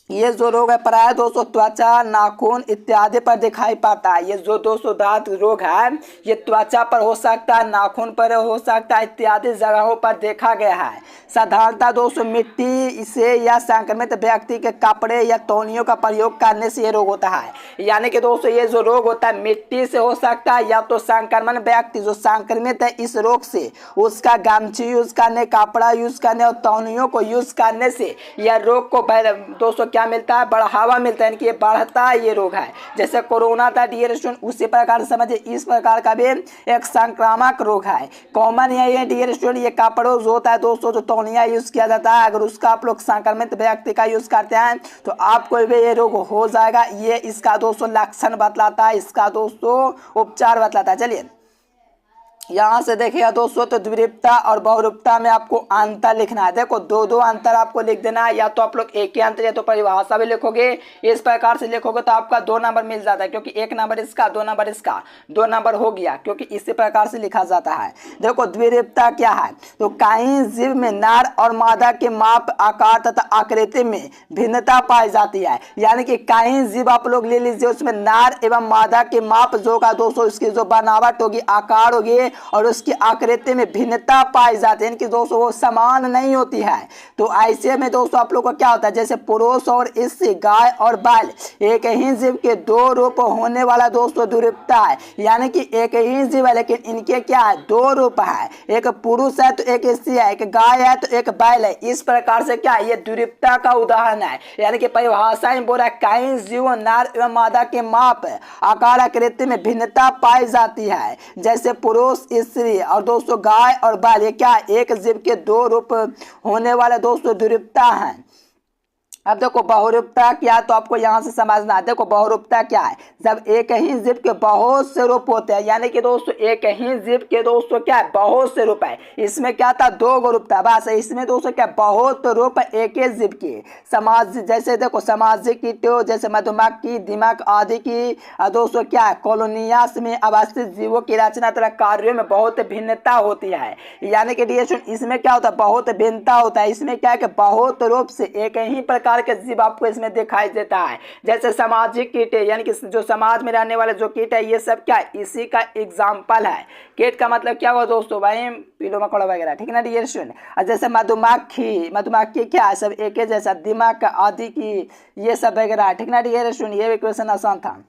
ये जो रोग है प्राय दोस्तों त्वचा, नाखून इत्यादि पर दिखाई पड़ता है। ये जो दोस्तों दांत रोग है ये त्वचा पर हो सकता है, नाखून पर हो सकता है, इत्यादि जगहों पर देखा गया है। साधारणतः दोस्तों मिट्टी से या संक्रमित व्यक्ति के कपड़े या तौलियों का प्रयोग करने से ये रोग होता है। यानी कि दोस्तों ये जो रोग होता है मिट्टी से हो सकता है, या तो संक्रमण व्यक्ति जो संक्रमित है इस रोग से उसका गमछी यूज करने, कपड़ा यूज करने और तौलियों को यूज करने से यह रोग को दोस्तों क्या मिलता है, बढ़ावा मिलता है, यानी कि ये बढ़ता है ये रोग है। जैसे कोरोना था डियर स्टूडेंट उसी प्रकार समझिए इस प्रकार का भी एक संक्रामक रोग है। कॉमन है डियर स्टूडेंट, ये कपड़ों जो होता है दोस्तों जो तौलिया यूज किया जाता है, अगर उसका आप लोग संक्रमित व्यक्ति का यूज करते हैं तो आपको भी ये रोग हो जाएगा। ये इसका दोस्तों लक्षण बतलाता है, इसका दोस्तों उपचार बतलाता है। चलिए यहाँ से देखिएगा दोस्तों, तो द्विरूपता और बहुरूपता में आपको अंतर लिखना है। देखो दो अंतर आपको लिख देना है, या तो आप लोग एक ही अंतर या तो परिभाषा भी लिखोगे। इस प्रकार से लिखोगे तो आपका 2 नंबर मिल जाता है, क्योंकि 1 नंबर इसका 2 नंबर इसका 2 नंबर हो गया, क्योंकि इसी प्रकार से लिखा जाता है। देखो द्विरूपता क्या है, तो कई जीव में नर और मादा के माप, आकार तथा आकृति में भिन्नता पाई जाती है। यानी कि कई जीव आप लोग ले लीजिए उसमें नर एवं मादा के माप जो का दोस्तों उसकी जो बनावट होगी, आकार होगी और उसकी आकृति में भिन्नता पाई जाती है, इनकी दोस्तों वो समान नहीं होती है। तो ऐसे में दोस्तों आप लोग को क्या होता है, जैसे पुरुष और स्त्री, गाय और बैल, एक ही जीव के 2 रूप होने वाला दोस्तों द्विरूपता है। यानी कि एक ही जीव है लेकिन इनके क्या है 2 रूप है, एक पुरुष है तो एक स्त्री है, एक गाय है तो एक बैल है। इस प्रकार से क्या ये द्विरूपता का उदाहरण है। यानी कि परिभाषा में बोल रहा है कई जीव नर एवं मादा के माप, आकार, आकृति में भिन्नता पाई जाती है, जैसे पुरुष, स्त्री और दोस्तों गाय और बैल, ये क्या एक जीव के 2 रूप होने वाले दोस्तों द्विरूपता है। अब देखो बहुरूपता क्या, तो आपको यहाँ से समझना है। देखो बहुरूपता क्या है, जब एक ही जीव के बहुत से रूप होते हैं, यानी कि दोस्तों एक ही जीव के दोस्तों क्या है, बहुत से रूप है। इसमें क्या था, दो रूप था बस। इसमें दोस्तों क्या, बहुत रूप एक ही जीव के। समाज जैसे देखो सामाजिक कीटों जैसे मधुमक्खी, दिमक आदि की दोस्तों क्या है, कॉलोनियास में अवस्थित जीवों की रचना तथा कार्यों में बहुत भिन्नता होती है। यानी कि इसमें क्या होता है, बहुत भिन्नता होता है। इसमें क्या है कि बहुत रूप से एक ही प्रकार के जीव आपको इसमें दिखाई देता है। जैसे सामाजिक कीट है, यानी कि जो समाज में रहने वाले जो कीट है, ये सब क्या इसी का एग्जाम्पल है। कीट का मतलब क्या हुआ दोस्तों, भाई पीलो मकोड़ा वगैरह, ठीक ना डियर स्टूडेंट। जैसे मधुमक्खी, मधुमक्खी क्या है, सब एक जैसा, दिमाग आदि की ये सब वगैरह, ठीक ना डियर स्टूडेंट। ये भी क्वेश्चन आसान था।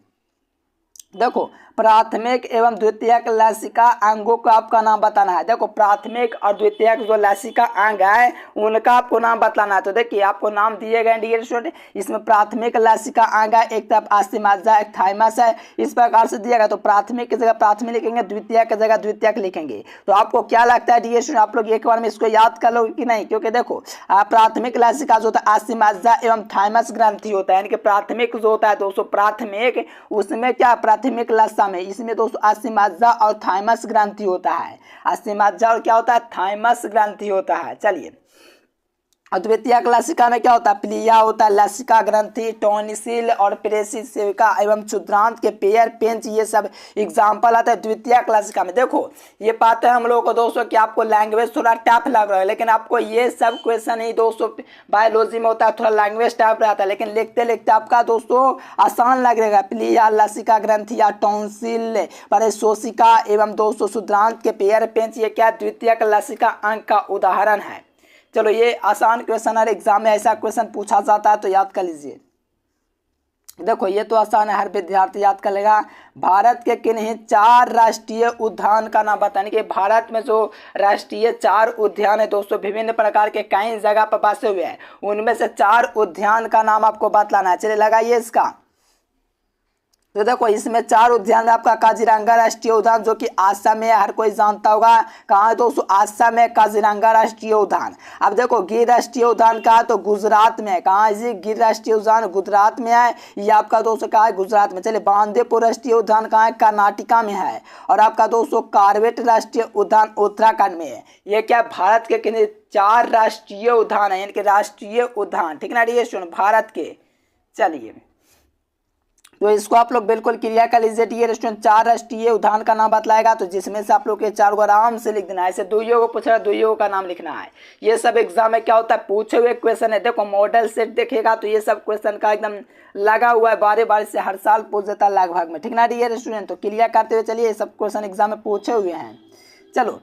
देखो प्राथमिक एवं द्वितीयक लसिका अंगों का आपका नाम बताना है। देखो प्राथमिक और द्वितीयक जो लसिका अंग है उनका आपको नाम बताना है। तो देखिए आपको नाम दिए गए डियर स्टूडेंट, इसमें प्राथमिक लसिका अंग है, एक तरफ आस्थिमज्जा, एक थाइमस है। इस प्रकार से दिया गया, तो प्राथमिक की जगह प्राथमिक लिखेंगे, द्वितीयक की जगह द्वितीयक लिखेंगे। तो आपको क्या लगता है डियर स्टूडेंट, आप लोग एक बार में इसको याद कर लोगे कि नहीं? क्योंकि देखो प्राथमिक लसिका जो होता है आस्थिमज्जा एवं थाइमस ग्रंथि होता है, यानी कि प्राथमिक जो होता है दोस्तों, प्राथमिक उसमें क्या, प्राथमिक लसा में, इसमें दोस्तों आस्थिमज्जा और थाइमस ग्रंथि होता है। आस्थिमज्जा और क्या होता है, थाइमस ग्रंथि होता है। चलिए द्वितीयक लसिका में क्या होता है, प्लिया होता है, लसिका ग्रंथि, टॉन्सिल और प्रेसिसेविका एवं क्षुद्रांत के पेयर, पेंच, ये सब एग्जाम्पल आता है द्वितीयक लसिका में। देखो ये पाते हैं हम लोगों को दोस्तों कि आपको लैंग्वेज थोड़ा टफ लग रहा है, लेकिन आपको ये सब क्वेश्चन ही दोस्तों बायोलॉजी में होता है, थोड़ा लैंग्वेज टफ रहता है, लेकिन लिखते लिखते आपका दोस्तों आसान लगेगा। प्लिया, लसिका ग्रंथि या टॉन्सिल, प्रेसोसिका एवं दोस्तों क्षुद्रांत के पेयर, पेंच, ये क्या द्वितीयक लसिका अंग का उदाहरण है। चलो ये आसान क्वेश्चन है, एग्जाम में ऐसा क्वेश्चन पूछा जाता है तो याद कर लीजिए। देखो ये तो आसान है, हर विद्यार्थी याद कर लेगा। भारत के किन्हीं 4 राष्ट्रीय उद्यान का नाम बताने के, भारत में जो राष्ट्रीय 4 उद्यान है दोस्तों, विभिन्न प्रकार के कई जगह पर बसे हुए हैं, उनमें से 4 उद्यान का नाम आपको बतलाना है। चलिए लगाइए इसका। तो देखो इसमें 4 उद्यान है आपका, काजीरंगा राष्ट्रीय उद्यान जो कि आसाम में, हर कोई जानता होगा कहाँ है दोस्तों, आसाम में काजीरंगा राष्ट्रीय उद्यान। अब देखो गिर राष्ट्रीय उद्यान कहाँ है, तो गुजरात में है। कहाँ है जी, गिर राष्ट्रीय उद्यान गुजरात में है, ये आपका दोस्तों कहाँ है, गुजरात में। चलिए बांदीपुर राष्ट्रीय उद्यान कहाँ है, कर्नाटका में है। और आपका दोस्तों कार्बेट राष्ट्रीय उद्यान उत्तराखंड में है। ये क्या, भारत के किन्हीं 4 राष्ट्रीय उद्यान है, यानी कि राष्ट्रीय उद्यान, ठीक ना डियर स्टूडेंट, भारत के। चलिए तो इसको आप लोग बिल्कुल क्लियर कर लीजिए डियर स्टूडेंट। 4 राष्ट्रीय उद्यान का नाम बतलाएगा, तो जिसमें से आप लोग के 4 को आराम से लिख देना है। ऐसे दुइयों को पूछ रहा है, दुइयों का नाम लिखना है। ये सब एग्जाम में क्या होता है, पूछे हुए क्वेश्चन है। देखो मॉडल सेट देखेगा तो ये सब क्वेश्चन का एकदम लगा हुआ है, बारी बारी से हर साल पूछ देता है लगभग में, ठीक ना डियर स्टूडेंट। तो क्लियर करते हुए चलिए, ये सब क्वेश्चन एग्जाम में पूछे हुए हैं। चलो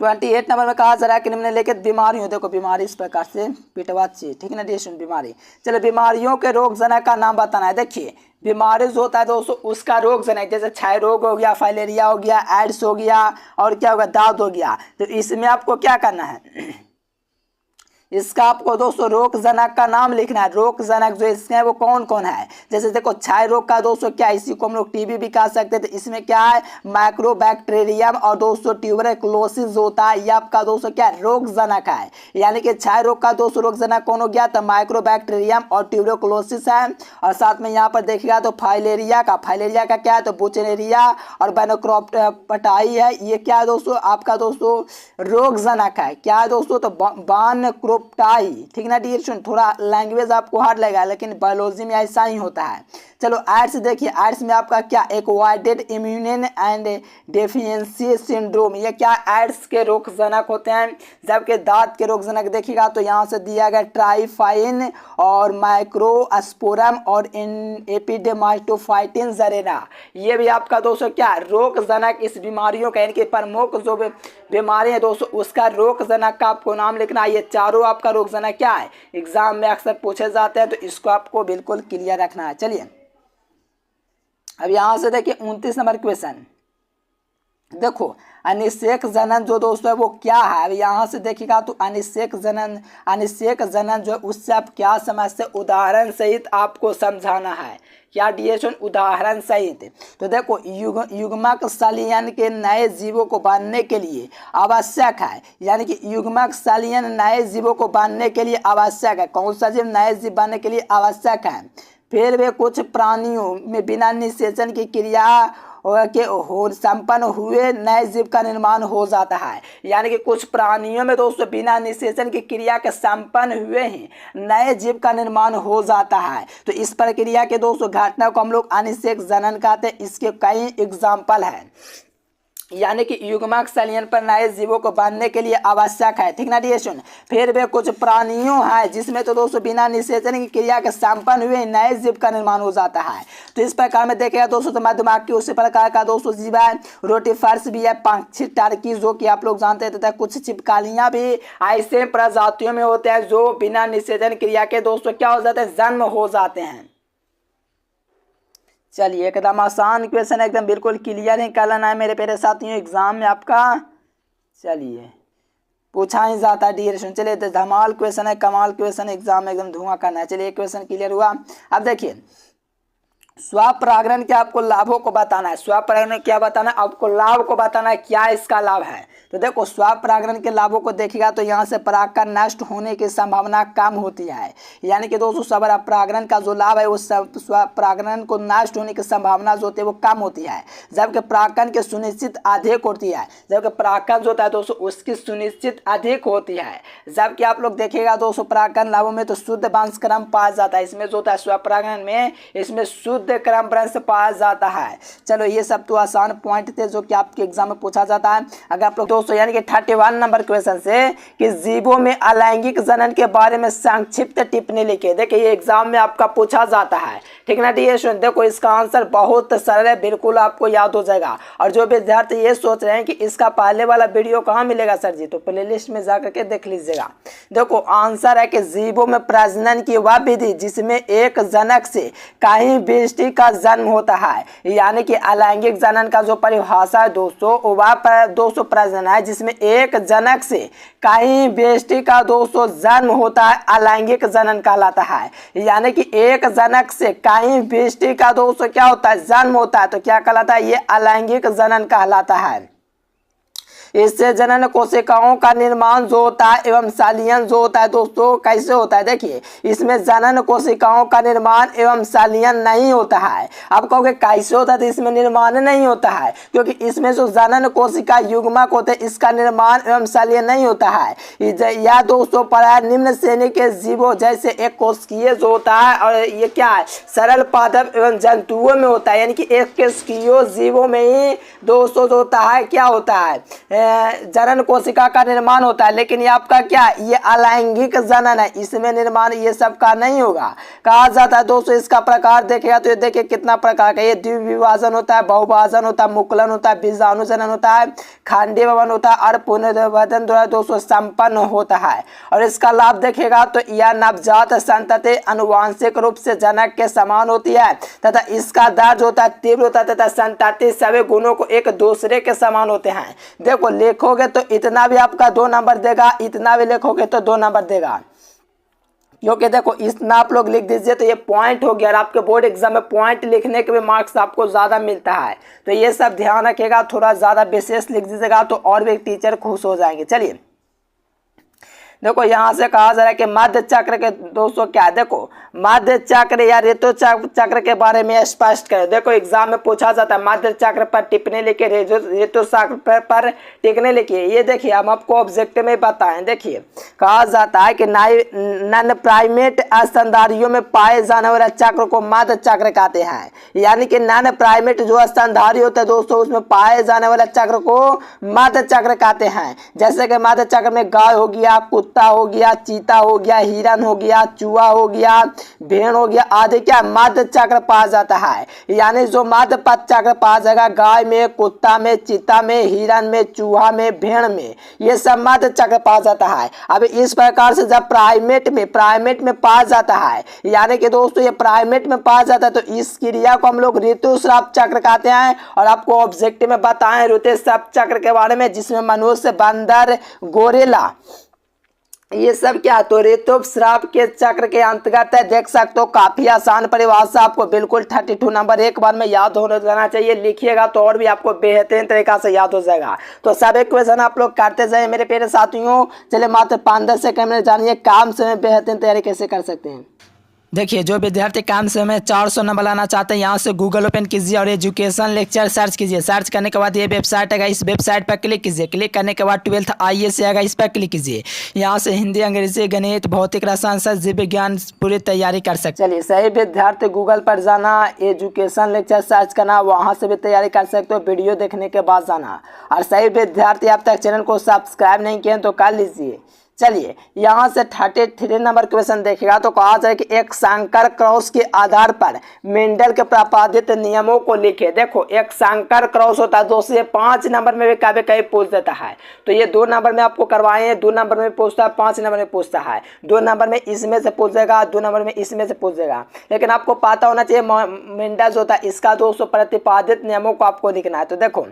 28 नंबर में कहा जा रहा है कि निम्नलिखित बीमारियों, देखो बीमारी इस प्रकार से पिटवाची, ठीक है ना डियर बीमारी। चलो बीमारियों के रोग जनक का नाम बताना है। देखिए बीमारी जो होता है दोस्तों उसका रोग जनक, जैसे क्षय रोग हो गया, फाइलेरिया हो गया, एड्स हो गया, और क्या होगा, दाद हो गया। तो इसमें आपको क्या करना है, इसका आपको दोस्तों रोग जनक का नाम लिखना है। रोग जनक जो इसमें है वो कौन कौन है। जैसे देखो क्षय रोग का दोस्तों क्या, इसी को हम लोग टीबी भी कह सकते थे। इसमें क्या है, माइक्रोबैक्टीरियम और दोस्तों ट्यूबरकुलोसिस होता है, ये आपका दोस्तों क्या रोग जनक है। यानी कि क्षय रोग का दोस्तों रोग जनक कौन हो गया, तो माइक्रोबैक्टीरियम और ट्यूबरकुलोसिस है। और साथ में यहाँ पर देखिएगा तो फाइलेरिया का क्या है, तो बुचेनेरिया और बैनोक्रोपटाई है, ये क्या है दोस्तों, आपका दोस्तों रोग जनक है। क्या है दोस्तों, तो बानक्रोपटाई, ठीक ना डियर स्टूडेंट। थोड़ा लैंग्वेज आपको हार्ड लगेगा, लेकिन बायोलॉजी में ऐसा ही होता है। चलो एड्स देखिए, एड्स में आपका क्या, acquired immune and deficiency syndrome, ये क्या एड्स के रोग जनक होते हैं। जबकि दांत के रोग जनक देखिएगा तो यहाँ से दिया गया ट्राइफाइन और माइक्रोस्पोरम और एपिडेमाइटोफाइटिन जरेना, ये भी आपका दोस्तों क्या रोग जनक इस बीमारियों का, यानी कि प्रमुख जो बीमारी है दोस्तों उसका रोग जनक का आपको नाम लिखना है। ये चारों आपका रोग जनक क्या है, एग्जाम में अक्सर पूछे जाते हैं, तो इसको आपको बिल्कुल क्लियर रखना है। चलिए अब यहां से देखिए 29 नंबर क्वेश्चन, देखो अनिषेक जनन जो दोस्तों है वो क्या है, अब यहाँ से देखिएगा तो अनिषेक जनन जो है उससे आप क्या समझते, उदाहरण सहित आपको समझाना है। क्या डिएशन, उदाहरण सहित। तो देखो युग्मक संलयन के नए जीवों को बनने के लिए आवश्यक है, यानी कि युग्मक संलयन नए जीवों को बनने के लिए आवश्यक है। कौन सा जीव नए जीव बनने के लिए आवश्यक है? फिर वे कुछ प्राणियों में बिना निषेचन की क्रिया के हो संपन्न हुए नए जीव का निर्माण हो जाता है। यानी कि कुछ प्राणियों में दोस्तों बिना निषेचन की क्रिया के संपन्न हुए ही नए जीव का निर्माण हो जाता है। तो इस प्रक्रिया के दोस्तों घटना को हम लोग अनिषेक जनन कहते हैं। इसके कई एग्जाम्पल हैं, यानी कि युग्मक संलयन पर नए जीवों को बनने के लिए आवश्यक है, ठीक ना डिएशन। फिर वे कुछ प्राणियों हैं जिसमें तो दोस्तों बिना निषेचन की क्रिया के संपन्न हुए नए जीव का निर्माण हो जाता है। तो इस प्रकार में देखेगा दोस्तों तो मधुमक्खी उसी प्रकार का दोस्तों जीव है, रोटीफर्स भी है, पंछी टर्की जो कि आप लोग जानते हैं, तथा कुछ छिपकलियां भी ऐसे प्रजातियों में होते हैं जो बिना निषेचन क्रिया के दोस्तों क्या हो जाते हैं, जन्म हो जाते हैं। चलिए एकदम आसान क्वेश्चन, एकदम बिल्कुल क्लियर ही करना है मेरे प्यारे साथियों, एग्जाम में आपका चलिए पूछा ही जाता है डिरेक्शन। चलिए तो धमाल क्वेश्चन है, कमाल क्वेश्चन, एग्जाम में एकदम धुआं करना है। चलिए क्वेश्चन क्लियर हुआ। अब देखिए स्वपरागण के आपको लाभों को बताना है। स्वपरागण क्या बताना है आपको, लाभ को बताना है, क्या इसका लाभ है। तो देखो स्वपरागण के लाभों को देखिएगा तो यहाँ से परागकण नष्ट होने की संभावना कम होती है। यानी कि दोस्तों स्वपरागण का जो लाभ है वो स्वपरागण को नष्ट होने की संभावना जो होती है वो कम होती है, जबकि परागकण की सुनिश्चित अधिक होती है। जबकि परागकण जो होता है दोस्तों उसकी सुनिश्चित अधिक होती है। जबकि आप लोग देखिएगा दोस्तों परागकण लाभों में तो शुद्ध वंशक्रम पाया जाता है। इसमें जो होता है स्वपरागण में इसमें शुद्ध क्रम वंश पाया जाता है। चलो ये सब तो आसान पॉइंट थे जो कि आपके एग्जाम में पूछा जाता है। अगर आप लोग दोस्तों यानी कि 31 नंबर क्वेश्चन से कि जीवों में अलैंगिक जनन के बारे में संक्षिप्त टिप्पणी लिखे। देखिए ये एग्जाम में आपका पूछा जाता है, ठीक ना डिएशन। देखो इसका आंसर बहुत सरल है, बिल्कुल आपको याद हो जाएगा। और जो विद्यार्थी ये सोच रहे हैं कि इसका पहले वाला वीडियो कहाँ मिलेगा सर जी, तो प्लेलिस्ट में जाकर के देख लीजिएगा। देखो आंसर है कि जीवों में प्रजनन की वह विधि जिसमें एक जनक से कई बेष्टि का जन्म होता है। यानी कि अलैंगिक जनन का जो परिभाषा है दोस्तों वह दोस्तों प्रजनन है जिसमें एक जनक से कई बेष्टि का दोस्तों जन्म होता है, अलैंगिक जनन कहलाता है। यानी कि एक जनक से कई बेष्टि का दोस्तों क्या होता है, जन्म होता है, तो क्या कहलाता है, ये अलैंगिक जनन कहलाता है। इससे जनन कोशिकाओं का निर्माण जो होता है एवं संलयन जो होता है दोस्तों कैसे होता है, देखिए इसमें जनन कोशिकाओं का निर्माण एवं संलयन नहीं होता है। आप कहोगे कैसे होता है, तो इसमें निर्माण नहीं होता है क्योंकि इसमें जो जनन कोशिका युग्मक होते हैं इसका निर्माण एवं संलयन नहीं होता है। यह दोस्तों प्राय निम्न श्रेणी के जीवों जैसे एक कोशिकीय जो होता है और ये क्या है सरल पादप एवं जंतुओं में होता है। यानी कि एक कोशिकीय जीवों में ही दोस्तों जो होता है क्या होता है जनन कोशिका का निर्माण होता है। लेकिन ये आपका क्या, ये अलैंगिक जनन है, इसमें निर्माण ये सब का नहीं होगा। कहा जाता है दोस्तों इसका प्रकार देखेगा तो ये देखिए कितना प्रकार का, ये द्विविभाजन होता है, बहुभाजन होता है, मुकुलन होता है, बीजाणुजनन होता है, खंडीय भवन होता है और पुनर्भवन द्वारा दोस्तों संपन्न होता है। और इसका लाभ देखेगा तो यह नवजात संतति अनुवांशिक रूप से जनक के समान होती है तथा इसका दर्ज होता है, तीव्र होता है तथा संतति सभी गुणों को एक दूसरे के समान होते हैं। देखो लिखोगे तो इतना भी आपका 2 नंबर देगा, इतना भी लिखोगे तो 2 नंबर देगा, क्योंकि देखो इतना आप लोग लिख दीजिए तो ये पॉइंट हो गया। और आपके बोर्ड एग्जाम में पॉइंट लिखने के भी मार्क्स आपको ज़्यादा मिलता है, तो ये सब ध्यान रखिएगा, थोड़ा ज़्यादा विशेष लिख दीजिएगा तो और भी टीचर खुश हो जाएंगे। चलिए देखो यहाँ से कहा जा रहा है कि मध्य चक्र के दोस्तों क्या, देखो मध्य चक्र या ऋतु चक्र के बारे में स्पष्ट करें। देखो एग्जाम में पूछा जाता है मध्य चक्र पर टिप्पणी लिखे, ऋतु चक्र पर टिप्पणी लिखिए। ये देखिए हम आपको ऑब्जेक्टिव में बताएं। देखिए कहा जाता है कि नन प्राइमेट स्तनधारियों में पाए जाने वाले चक्र को मध्य चक्र कहते हैं। यानी कि नन प्राइमेट जो स्तनधारी होते हैं दोस्तों उसमें पाए जाने वाले चक्र को मध्य चक्र कहते हैं। जैसे कि मध्य चक्र में गाय हो गया, कुत्ता हो गया, चीता हो गया, हिरन हो गया, चूहा हो गया, भेड़ हो गया आदि क्या मध्य चक्र पाया जाता है। यानी जो मध्य पथ चक्र पाया जाएगा गाय में, कुत्ता में, चीता में, हिरन में, चूहा में, भेड़ में, ये सब मध्य चक्र पाया जाता है। अब इस प्रकार से जब प्राइमेट में पाया जाता है, यानी कि दोस्तों ये प्राइमेट में पाया जाता है, तो इस क्रिया को हम लोग ऋतुस्राव चक्र कहते हैं। और आपको ऑब्जेक्टिव में बताएं ऋतुस्राव चक्र के बारे में, जिसमें मनुष्य, बंदर, गोरिल्ला ये सब क्या तो ऋतुस्राव के चक्र के अंतर्गत है। देख सकते हो काफी आसान परिभाषा, आपको बिल्कुल 32 नंबर एक बार में याद हो जाना चाहिए। लिखिएगा तो और भी आपको बेहतरीन तरीका से याद हो जाएगा। तो सभी क्वेश्चन आप लोग करते जाए मेरे प्यारे साथियों। चलिए मात्र 5-10 सेकंड में जानिए काम से बेहतरीन तैयारी कैसे कर सकते हैं। देखिए जो विद्यार्थी काम से में 400 नंबर लाना चाहते हैं, यहाँ से गूगल ओपन कीजिए और एजुकेशन लेक्चर सर्च कीजिए। सर्च करने के बाद ये वेबसाइट आएगा, इस वेबसाइट पर क्लिक कीजिए। क्लिक करने के बाद 12th IAS आएगा, इस पर क्लिक कीजिए। यहाँ से हिंदी, अंग्रेजी, गणित, भौतिक, रसायन शास्त्र, जीव विज्ञान पूरी तैयारी कर सकते। चलिए सही विद्यार्थी गूगल पर जाना, एजुकेशन लेक्चर सर्च करना, वहाँ से भी तैयारी कर सकते हो। वीडियो देखने के बाद जाना। और सही विद्यार्थी अब तक चैनल को सब्सक्राइब नहीं किए तो कर लीजिए। चलिए यहाँ से 33 नंबर क्वेश्चन देखेगा तो कहा जाए कि एक संकर क्रॉस के आधार पर मेंडल के प्रतिपादित नियमों को लिखे। देखो एक संकर क्रॉस होता है 2 से 5 नंबर में भी कभी कभी पूछ देता है, तो ये 2 नंबर में आपको करवाए हैं। 2 नंबर में पूछता है, 5 नंबर में पूछता है। 2 नंबर में इसमें से पूछेगा, 2 नंबर में इसमें से पूछेगा। लेकिन आपको पता होना चाहिए मेंडल जो होता है इसका 200 प्रतिपादित नियमों को आपको लिखना है। तो देखो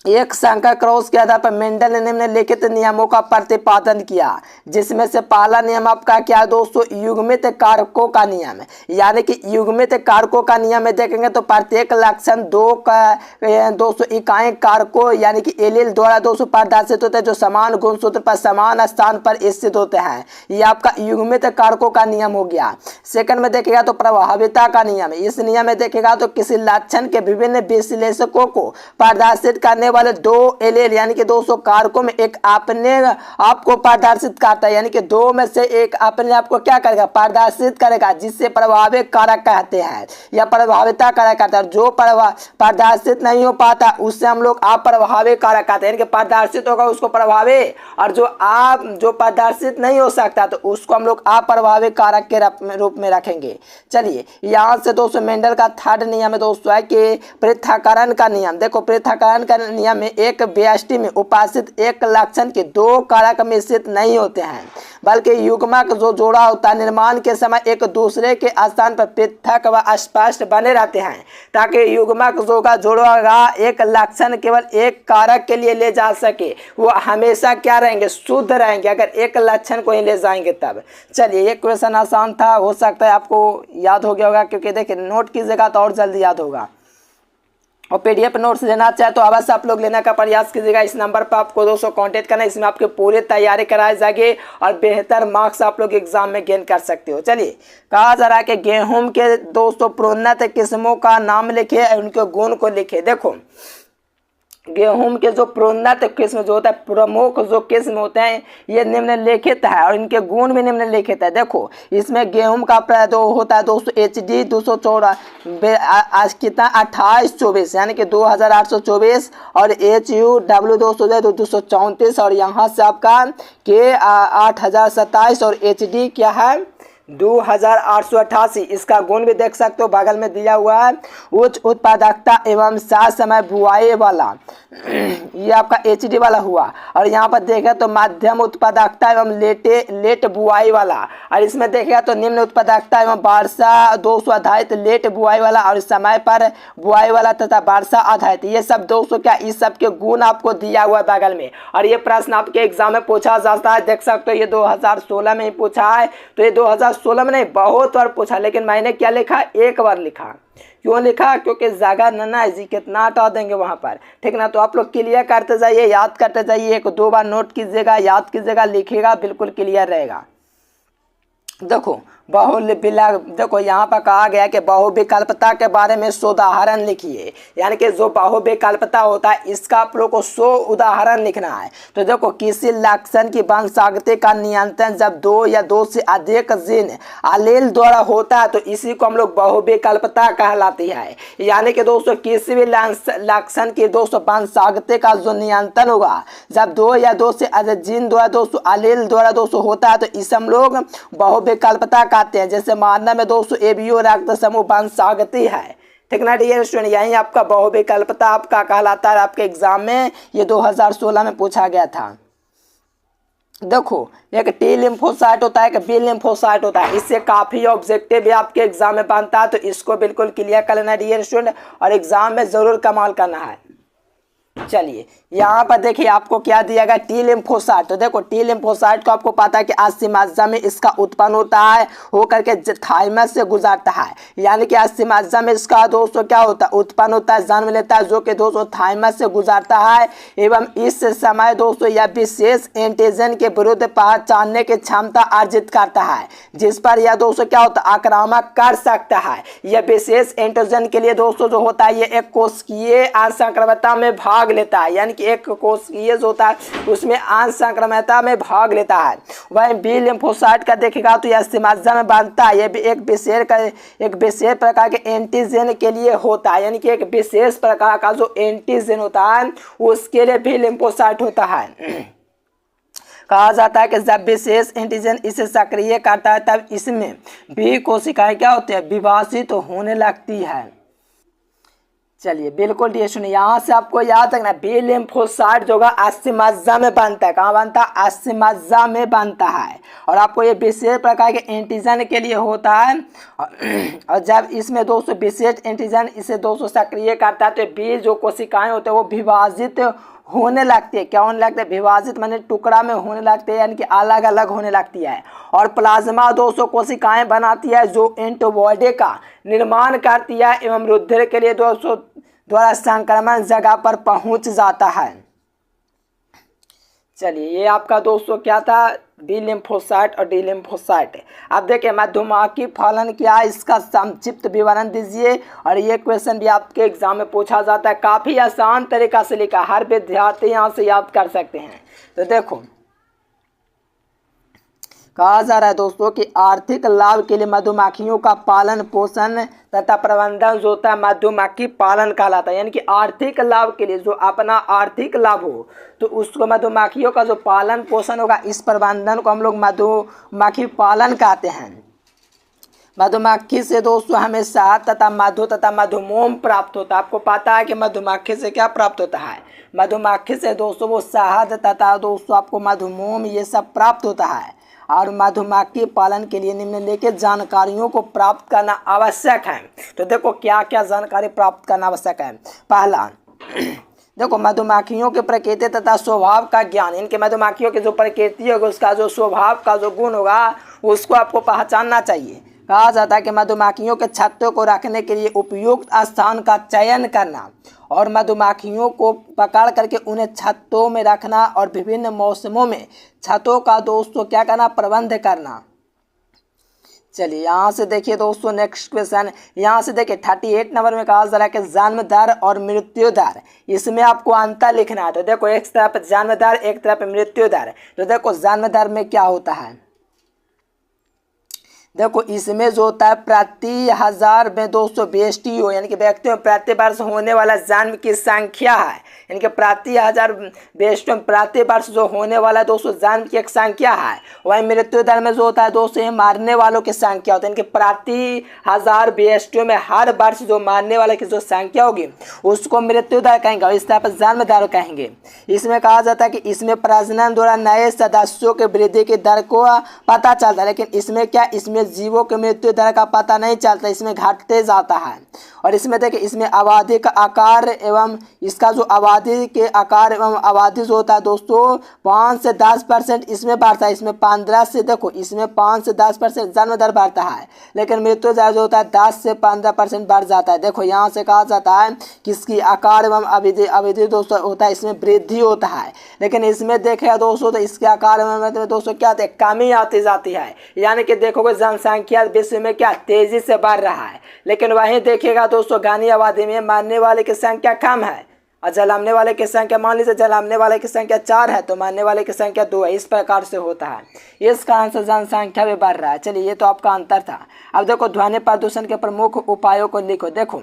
एक संकर क्रॉस के आधार पर मेंडल ने निम्नलिखित नियमों का प्रतिपादन किया, जिसमें से पहला नियम आपका क्या है दोस्तों, युग्मित कारकों का नियम है। यानी कि युग्मित कारकों का नियम में देखेंगे तो प्रत्येक लक्षण 200 इकाई कारकों यानी कि एलील द्वारा 200 प्रदर्शित होते हैं, जो समान गुणसूत्र पर समान स्थान पर स्थित होते हैं। ये आपका युग्मित कारकों का नियम हो गया। सेकंड में देखेगा तो प्रभाविता का नियम है। इस नियम में देखेगा तो किसी लक्षण के विभिन्न विश्लेषकों को प्रदर्शित करने वाले 2 एलील यानी कि 200 कारकों में एक अपने आपको प्रदर्शित करता है, यानी कि 2 में से एक अपने आप को क्या करेगा, प्रदर्शित करेगा, जिससे प्रभावी कारक कहते हैं या प्रभाविता कारक कहते हैं। जो प्रदर्शित नहीं हो पाता उससे हम लोग अप्रभावी कारक कहते हैं, यानी कि प्रदर्शित होगा उसको प्रभावी, और जो प्रदर्शित नहीं हो सकता तो उसको हम लोग अप्रभावी कारक के रूप में रखेंगे। चलिए यहाँ से दोस्तों मेंडल का 3rd नियम है दोस्तों है कि पृथक्करण का नियम। देखो पृथक्करण का नियम में एक व्यष्टि में उपासित एक लक्षण के 2 कारक मिश्रित नहीं होते हैं, बल्कि युग्मक जो जोड़ा होता है निर्माण के समय एक दूसरे के स्थान पर पृथक व स्पष्ट बने रहते हैं, ताकि युग्मक जो का जोड़ा एक लक्षण केवल एक कारक के लिए ले जा सके वो हमेशा क्या रहेंगे, शुद्ध रहेंगे, अगर एक लक्षण को ही ले जाएंगे तब। चलिए ये क्वेश्चन आसान था, हो सकता है आपको याद हो गया होगा, क्योंकि देखिए नोट कीजिएगा तो और जल्दी याद होगा। और PDF नोट्स लेना चाहे तो अवश्य आप लोग लेने का प्रयास कीजिएगा। इस नंबर पर आपको दोस्तों कांटेक्ट करना है, इसमें आपके पूरी तैयारी कराई जाएगी और बेहतर मार्क्स आप लोग एग्जाम में गेन कर सकते हो। चलिए कहा जा रहा है कि गेहूं के दोस्तों प्रोन्नत किस्मों का नाम लिखे, उनके गुण को लिखे। देखो गेहूं के जो प्रोन्नत किस्म जो होता है, प्रमुख जो किस्म होते हैं ये निम्नलिखित है और इनके गुण भी निम्नलिखित है। देखो इसमें गेहूं का जो होता है दोस्तों HD 2824 यानी कि 2824 और HUW 234 और यहाँ से आपका के 8027 और HD क्या है 2888। इसका गुण भी देख सकते हो बगल में दिया हुआ है, उच्च उत्पादकता एवं साथ समय बुआई वाला ये आपका HD वाला हुआ। और यहाँ पर देखेगा तो मध्यम उत्पादकता एवं लेट बुआई वाला, और इसमें देखेगा तो निम्न उत्पादकता एवं वर्षा 200 आधारित लेट बुआई वाला और समय पर बुआई वाला तथा वर्षा आधारित। ये सब दोस्तों क्या इस सब के गुण आपको दिया हुआ है बगल में, और ये प्रश्न आपके एग्जाम में पूछा जाता है। देख सकते हो ये 2016 में ही पूछा है, तो ये 2016 में नहीं बहुत बार पूछा, लेकिन मैंने क्या लिखा, एक बार लिखा। क्यों लिखा, क्योंकि जगह नना जी कितना हटा देंगे वहां पर, ठीक ना। तो आप लोग क्लियर करते जाइए, याद करते जाइए, 1-2 बार नोट कीजिएगा, याद कीजिएगा, लिखिएगा, बिल्कुल क्लियर रहेगा। देखो देखो यहाँ पर कहा गया कि बहुविकल्पता के बारे में 100 उदाहरण लिखिए, यानी कि जो बहुविकल्पता होता है इसका आप लोग को 100 उदाहरण लिखना है। तो देखो किसी लक्षण की वंशागति का नियंत्रण जब 2 या 2 से अधिक जीन एलील द्वारा होता है तो इसी को हम लोग बहुविकल्पता कहलाती है। यानी कि दोस्तों किसी भी लक्षण की दोस्तों वंशागति का जो नियंत्रण होगा जब 2 या 2 से अधिक जीन द्वारा दोस्तों एलील द्वारा दोस्तों होता है तो इसे हम लोग बहुविकल्पता कहते हैं। जैसे मानव में दोस्तों एबीओ रक्त समूह वंशागति है, ठीक ना डियर स्टूडेंट। यही आपका बहुविकल्पता आपका कहलाता है। आपके एग्जाम में ये 2016 में पूछा गया था। देखो एक टी लिम्फोसाइट होता है, एक बी लिम्फोसाइट होता है, इससे काफी ऑब्जेक्टिव भी आपके एग्जाम में बनता है, तो इसको बिल्कुल क्लियर कर लेना डियर स्टूडेंट और एग्जाम में जरूर कमाल करना है। चलिए यहाँ पर देखिए आपको क्या दिया गया, टी लिम्फोसाइट। तो देखो टी लिम्फोसाइट को आपको पता है कि अस्थिमज्जा में इसका उत्पन्न होता है होकर के थाइमस से गुजरता है, यानी कि अस्थिमज्जा में इसका दोस्तों क्या होता है उत्पन्न होता है, जन्म लेता है, जो कि दोस्तों थाइमस से गुजरता है एवं इस समय दोस्तों यह विशेष एंटीजन के विरुद्ध पहचानने की क्षमता अर्जित करता है जिस पर यह दोस्तों क्या होता है आक्रामक कर सकता है। यह विशेष एंटीजन के लिए दोस्तों जो होता है ये एक कोशिकीय असंक्रमणता में भाग लेता है, यानी कि एक कोशिकीय जो होता है उसमें असंक्रमणता में भाग लेता है। वह बी लिम्फोसाइट का देखेगा तो यह अस्थिमज्जा में बनता है, यह भी एक विशेष प्रकार के एंटीजन के लिए होता है, यानी कि एक विशेष प्रकार का जो एंटीजन होता है उसके लिए बी लिम्फोसाइट होता है। कहा जाता है कि जब विशेष एंटीजन इसे सक्रिय करता है तब इसमें भी कोशिकाएं क्या होती है विभाजित तो होने लगती है। चलिए बिल्कुल ये सुनिए, यहाँ से आपको याद रखना बी लिम्फोसाइट जो है अस्थिमज्जा में बनता है। कहाँ बनता है? अस्थिमज्जा में बनता है और आपको ये विशेष प्रकार के एंटीजन के लिए होता है और जब इसमें दोस्तों विशेष एंटीजन इसे दोस्तों सक्रिय करता है तो बी जो कोशिकाएं होते हैं वो विभाजित होने लगती है। क्या होने लगते हैं? विभाजित माने टुकड़ा में होने लगते हैं, यानी कि अलग अलग होने लगती है। और प्लाज्मा दोस्तों कोशिकाएं बनाती है जो एंटीबॉडी का निर्माण करती है एवं रुधिर के लिए दोस्तों द्वारा संक्रमण जगह पर पहुंच जाता है। चलिए ये आपका दोस्तों क्या था बी लिम्फोसाइट और डी लिम्फोसाइट। अब देखिए मधुमक्खी फलन क्या है इसका संक्षिप्त विवरण दीजिए और ये क्वेश्चन भी आपके एग्जाम में पूछा जाता है। काफ़ी आसान तरीका से लिखा, हर विद्यार्थी यहाँ से याद कर सकते हैं। तो देखो कहा जा रहा है दोस्तों कि आर्थिक लाभ के लिए मधुमक्खियों का पालन पोषण तथा प्रबंधन जो होता है मधुमक्खी पालन कहलाता है, यानी कि आर्थिक लाभ के लिए जो अपना आर्थिक लाभ हो तो उसको मधुमक्खियों का जो पालन पोषण होगा इस प्रबंधन को हम लोग मधुमक्खी पालन कहते हैं। मधुमक्खी से दोस्तों हमें शहद तथा मधु तथा मधुमोम प्राप्त होता है। आपको पता है कि मधुमक्खी से क्या प्राप्त होता है? मधुमक्खी से दोस्तों वो शहद तथा दोस्तों आपको मधुमोम ये सब प्राप्त होता है। और मधुमक्खी पालन के लिए निम्नलिखित जानकारियों को प्राप्त करना आवश्यक है। तो देखो क्या क्या जानकारी प्राप्त करना आवश्यक है। पहला देखो मधुमक्खियों के प्रकृति तथा स्वभाव का ज्ञान, इनके मधुमक्खियों की जो प्रकृति होगी उसका जो स्वभाव का जो गुण होगा उसको आपको पहचानना चाहिए। कहा जाता है कि मधुमक्खियों के छत्तों को रखने के लिए उपयुक्त स्थान का चयन करना और मधुमक्खियों को पकड़ करके उन्हें छत्तों में रखना और विभिन्न मौसमों में छत्तों का दोस्तों क्या करना प्रबंध करना। चलिए यहाँ से देखिए दोस्तों नेक्स्ट क्वेश्चन, यहाँ से देखिए 38 नंबर में कहा जा रहा है कि जन्म दर और मृत्यु दर, इसमें आपको अंतर लिखना है। तो देखो एक तरफ जन्म दर एक तरफ मृत्यु दर। तो देखो जन्म दर में क्या होता है, देखो इसमें जो होता है प्रति हजार में दोस्तों बेष्टि हो, यानी कि व्यक्तियों में प्रति वर्ष होने वाला जन्म की संख्या है, यानी कि प्रति हजार बेष्टों प्रति वर्ष जो होने वाला दोस्तों जन्म की एक संख्या है। वही मृत्यु दर में जो होता है दोस्तों ये मारने वालों की संख्या होती है, यानी कि प्रति हजार बेष्टियों में हर वर्ष जो मारने वाले की जो संख्या होगी उसको मृत्यु दर कहेंगे और इस तरह पर जन्म दर कहेंगे। इसमें कहा जाता है कि इसमें प्रजनन द्वारा नए सदस्यों के वृद्धि की दर को पता चलता है, लेकिन इसमें क्या इसमें जीवों के मृत्यु दर का पता नहीं चलता, इसमें घटते जाता है। और इसमें देखिए इसमें आबादी का आकार एवं इसका जो आबादी के आकार एवं आबादी जो होता है दोस्तों 5 से 10% इसमें बढ़ता है, इसमें 15 से देखो इसमें 5 से 10% जन्म दर बढ़ता है, लेकिन मृत्यु दर जो होता है 10 से 15% बढ़ जाता है। देखो यहाँ से कहा जाता है कि इसकी आकार एवं अवधि दोस्तों होता है इसमें वृद्धि होता है, लेकिन इसमें देखेगा दोस्तों तो इसके आकार एवं दोस्तों क्या होता है कमी आती जाती है, यानी कि देखोगे जनसंख्या विश्व में क्या तेजी से बढ़ रहा है, लेकिन वहीं देखिएगा दोस्तों घनी आबादी में मरने वाले की संख्या कम है और जलाने वाले की संख्या, मान लीजिए जलाने वाले की संख्या 4 है तो मरने वाले की संख्या 2 है। इस प्रकार से होता है, इस कारण से जनसंख्या भी बढ़ रहा है। चलिए ये तो आपका अंतर था। अब देखो ध्वनि प्रदूषण के प्रमुख उपायों को लिखो। देखो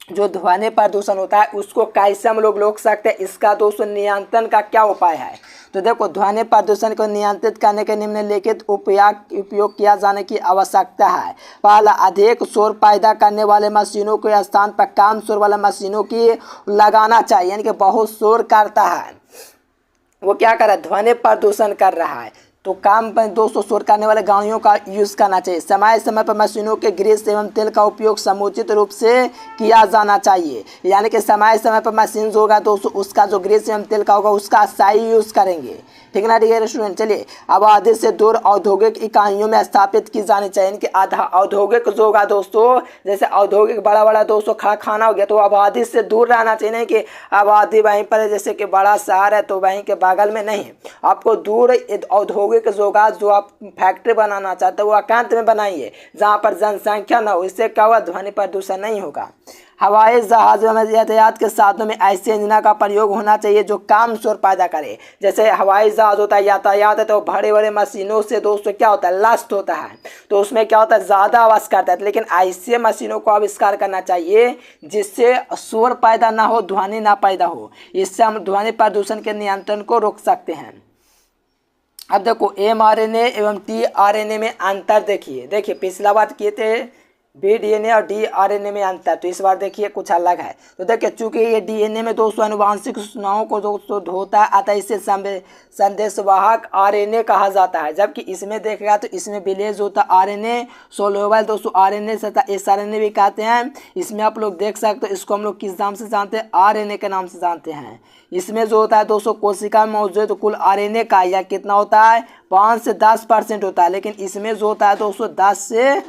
जो ध्वनि प्रदूषण होता है उसको कैसे हम लोग रोक सकते हैं, इसका दोस्तों नियंत्रण का क्या उपाय है। तो देखो ध्वनि प्रदूषण को नियंत्रित करने के निम्नलिखित उपयोग किया जाने की आवश्यकता है। पहला, अधिक शोर पैदा करने वाले मशीनों के स्थान पर कम शोर वाले मशीनों की लगाना चाहिए, यानी कि बहुत शोर करता है वो क्या कर रहा है, ध्वनि प्रदूषण कर रहा है, तो काम पर दोस्तों शोर करने वाले गाड़ियों का यूज़ करना चाहिए। समय समय पर मशीनों के ग्रीस एवं तेल का उपयोग समुचित रूप से किया जाना चाहिए, यानी कि समय समय पर मशीन जो होगा दोस्तों उसका जो ग्रीस एवं तेल का होगा उसका सही यूज़ करेंगे, ठीक ना डियर स्टूडेंट। चलिए आबादी से दूर औद्योगिक इकाइयों में स्थापित की जानी चाहिए, यानी कि आधा औद्योगिक जो होगा दोस्तों, जैसे औद्योगिक बड़ा बड़ा दोस्तों कारखाना हो गया तो आबादी से दूर रहना चाहिए, नहीं कि आबादी वहीं पर है, जैसे कि बड़ा शहर है तो वहीं के बगल में नहीं, आपको दूर औद्योगिक जो होगा, जो आप फैक्ट्री बनाना चाहते हो वो एकांत में बनाइए जहाँ पर जनसंख्या ना हो, इससे क्या होगा ध्वनि प्रदूषण नहीं होगा। हवाई जहाज में यातायात के साधनों में ऐसे इंजन का प्रयोग होना चाहिए जो कम शोर पैदा करे। जैसे हवाई जहाज होता है, यातायात है, तो बड़े बड़े मशीनों से दोस्तों क्या होता है, लस्ट होता है, तो उसमें क्या होता है ज़्यादा आवाज़ करता है, लेकिन ऐसे मशीनों को आविष्कार करना चाहिए जिससे शोर पैदा ना हो, ध्वनि ना पैदा हो। इससे हम ध्वनि प्रदूषण के नियंत्रण को रोक सकते हैं। अब देखो mRNA एवं tRNA में अंतर देखिए पिछला बार किए थे DNA और DRNA में अंतर, तो इस बार देखिए कुछ अलग है। तो देखिए चूंकि ये DNA में दोस्तों आनुवांशिक सूचनाओं को दोस्तों ढोता है, अतः इसे संदेशवाहक RNA कहा जाता है, जबकि इसमें देखेगा तो इसमें विलेज होता है RNA सोलुबल दोस्तों RNA से sRNA भी कहते हैं। इसमें आप लोग देख सकते हो, इसको हम लोग किस नाम से जानते हैं, RNA के नाम से जानते हैं। इसमें जो होता है दोस्तों कोशिका में मौजूद कुल RNA का या कितना होता है 5 से 10% होता है, लेकिन इसमें जो होता है दोस्तों 10 से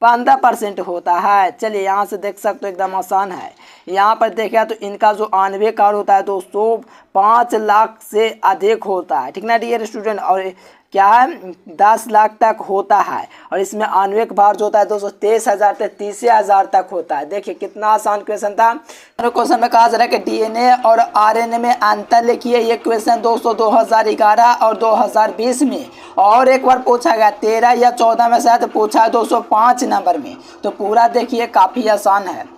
15% होता है। चलिए यहाँ से देख सकते हो एकदम आसान है। यहाँ पर देखा तो इनका जो आणविक भार होता है दोस्तों 5 लाख से अधिक होता है, ठीक ना डियर स्टूडेंट, और क्या है 10 लाख तक होता है, और इसमें आणविक भार जो होता है दोस्तों 23,000 से 30,000 तक होता है। देखिए कितना आसान क्वेश्चन था। क्वेश्चन में कहा जा रहा है कि DNA और RNA में अंतर लिखिए। ये क्वेश्चन दोस्तों 2011 और 2020 में और एक बार पूछा गया, 13 या 14 में शायद पूछा है दोस्तों 5 नंबर में। तो पूरा देखिए काफ़ी आसान है।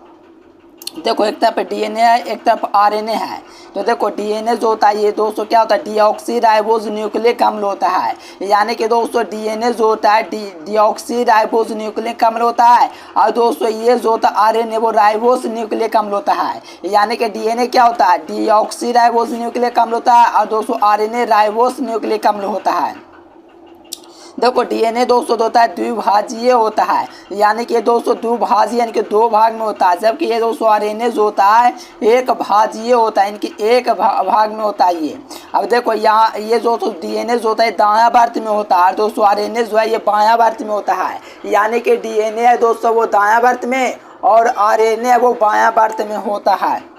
देखो एक तरफ DNA है, एक तरफ RNA है। तो देखो DNA जो होता है ये दोस्तों क्या होता है, डीऑक्सीराइबोज न्यूक्लिक अम्ल होता है, यानी कि दोस्तों DNA जो होता है डीऑक्सीराइबोज न्यूक्लिक अम्ल होता है, और दोस्तों ये जो होता है RNA वो राइबोस न्यूक्लिक अम्ल होता है, यानी कि DNA क्या होता है डीऑक्सीराइबोज न्यूक्लिक अम्ल होता है, और दोस्तों RNA राइबोस न्यूक्लिक अम्ल होता है। देखो DNA दोस्तों होता है द्विभाजीय होता है, यानी कि दोस्तों द्विभाजीय यानी कि 2 भाग में होता है, जबकि ये दोस्तों RNA जो होता है एक भाजीय होता है, इनकी एक भाग में होता है ये। अब देखो यहाँ ये दोस्तों DNA जो होता है दायां वर्त में होता है, दोस्तों RNA जो है ये बायां वर्त में होता है, यानी कि DNA है दोस्तों वो दायां वर्त में और RNA वो बायां वर्त में होता है।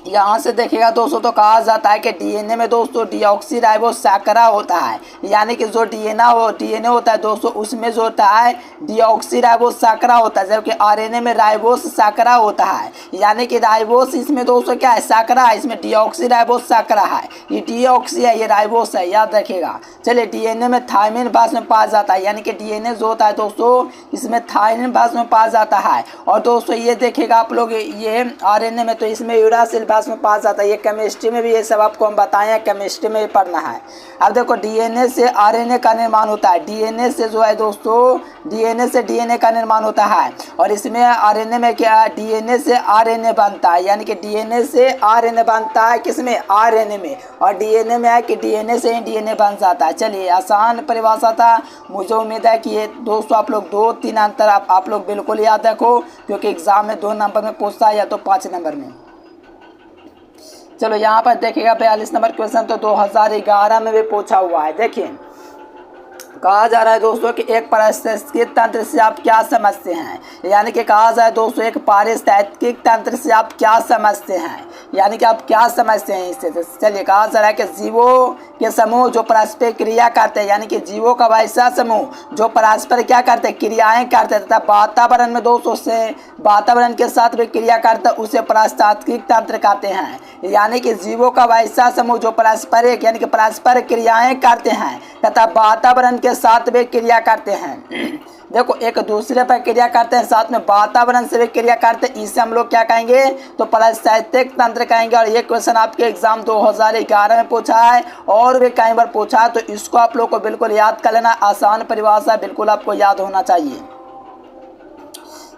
यहाँ से देखिएगा दोस्तों तो कहा जाता है कि DNA में दोस्तों डीऑक्सीराइबोस सैकरा होता है, यानी कि जो DNA होता है दोस्तों उसमें जो होता है डीऑक्सीराइबोस सैकरा होता है, जबकि RNA में राइबोस सैकरा होता है, यानी कि राइबोस इसमें दोस्तों क्या है सैकरा है, इसमें डीऑक्सीराइबोस सैकरा है, ये डीऑक्सी है ये राइबोस है, याद रखिएगा। चलिए DNA में थायमिन भाग में पाया जाता है, यानी कि DNA जो होता है दोस्तों इसमें थायमिन भाग में पाया जाता है, और दोस्तों ये देखिएगा आप लोग ये RNA में तो इसमें यूरासिल भाग में पाया जाता है। ये केमिस्ट्री में भी ये सब आपको हम बताएं, केमिस्ट्री में भी पढ़ना है। अब देखो DNA से RNA का निर्माण होता है, DNA से जो है दोस्तों DNA से DNA का निर्माण होता है, और इसमें RNA में क्या DNA से RNA बनता है, यानी कि DNA से RNA बनता है, किसमें RNA में, और DNA में है कि DNA से ही DNA बन जाता है। चलिए आसान परिभाषा था, मुझे उम्मीद है कि ये दोस्तों आप लोग 2-3 अंतर आप लोग बिल्कुल याद रखो, क्योंकि एग्जाम में 2 नंबर में पूछता है या तो 5 नंबर में। चलो यहाँ पर देखिएगा 42 नंबर क्वेश्चन तो 2011 में भी पूछा हुआ है। देखिए कहा जा रहा है दोस्तों कि एक पारिस्थितिक तंत्र से आप क्या समझते हैं, यानी कि कहा जा रहा है दोस्तों एक पारिस्थितिक तंत्र से आप क्या समझते हैं, यानी कि आप क्या समझते हैं इससे। चलिए, कहा जा रहा है कि जीवों के समूह जो परस्पर क्रिया करते हैं, यानी कि जीवों का वैसा समूह जो परस्पर क्या करते हैं, क्रियाएं करते हैं तथा वातावरण में दोस्तों से वातावरण के साथ भी क्रिया करते हैं, उसे पारिस्थितिक तंत्र कहते हैं। यानी कि जीवों का वैसा समूह जो पारस्परिक यानी कि परस्पर क्रियाएं करते हैं तथा वातावरण के साथ भी क्रिया करते हैं। देखो, एक दूसरे पर क्रिया करते हैं, साथ में वातावरण से भी क्रिया करते हैं, इसे हम लोग क्या कहेंगे, तो पारिस्थितिक तंत्र कहेंगे। और ये क्वेश्चन आपके एग्जाम 2011 में पूछा है और भी कई बार पूछा है, तो इसको आप लोग को बिल्कुल याद कर लेना। आसान परिभाषा बिल्कुल आपको याद होना चाहिए।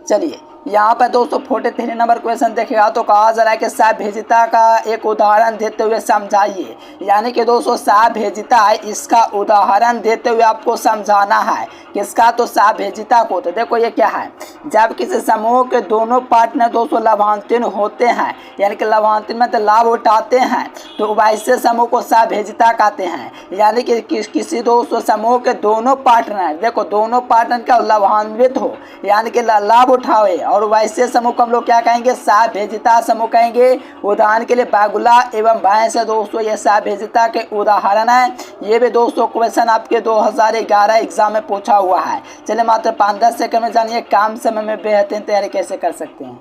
चलिए, यहाँ पर दोस्तों 43 नंबर क्वेश्चन देखेगा तो कहा जा रहा है कि सहभेजिता का एक उदाहरण देते हुए समझाइए। यानी कि दोस्तों सहभेजिता है, इसका उदाहरण देते हुए आपको समझाना है। किसका, तो सहभेजिता को। तो देखो ये क्या है, जब किसी समूह के दोनों पार्टनर दोस्तों लाभान्वित होते हैं, यानी कि लाभान्वित में तो लाभ उठाते हैं, तो वैसे समूह को सहभेजिता कहते हैं। यानी कि किसी दोस्तों समूह के दोनों पार्टनर, देखो दोनों पार्टनर का लाभान्वित हो, यानी कि लाभ उठाए, और वैसे समूह को हम लोग क्या कहेंगे, सहभेजिता समूह कहेंगे। उदाहरण के लिए बगुला एवं भैंस है दोस्तों, ये सहभेजिता के उदाहरण है। ये भी दोस्तों क्वेश्चन आपके 2011 एग्जाम में पूछा हुआ है। चलिए, मात्र 5-10 सेकंड में जानिए कम समय में बेहतरीन तैयारी कैसे कर सकते हैं।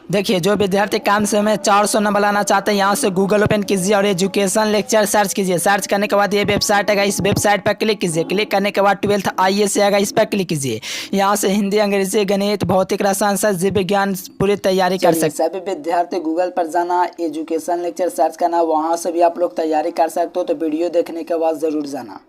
देखिए, जो विद्यार्थी कम समय में 400 नंबर लाना चाहते हैं, यहाँ से गूगल ओपन कीजिए और एजुकेशन लेक्चर सर्च कीजिए। सर्च करने के बाद ये वेबसाइट आएगा, इस वेबसाइट पर क्लिक कीजिए। क्लिक करने के बाद 12th IAS आएगा, इस पर क्लिक कीजिए। यहाँ से हिंदी, अंग्रेजी, गणित, भौतिक, रसायन शास्त्र, जीव विज्ञान पूरी तैयारी कर सकते हैं। सभी विद्यार्थी गूगल पर जाना, एजुकेशन लेक्चर सर्च करना, वहाँ से भी आप लोग तैयारी कर सकते हो। तो वीडियो देखने के बाद ज़रूर जाना।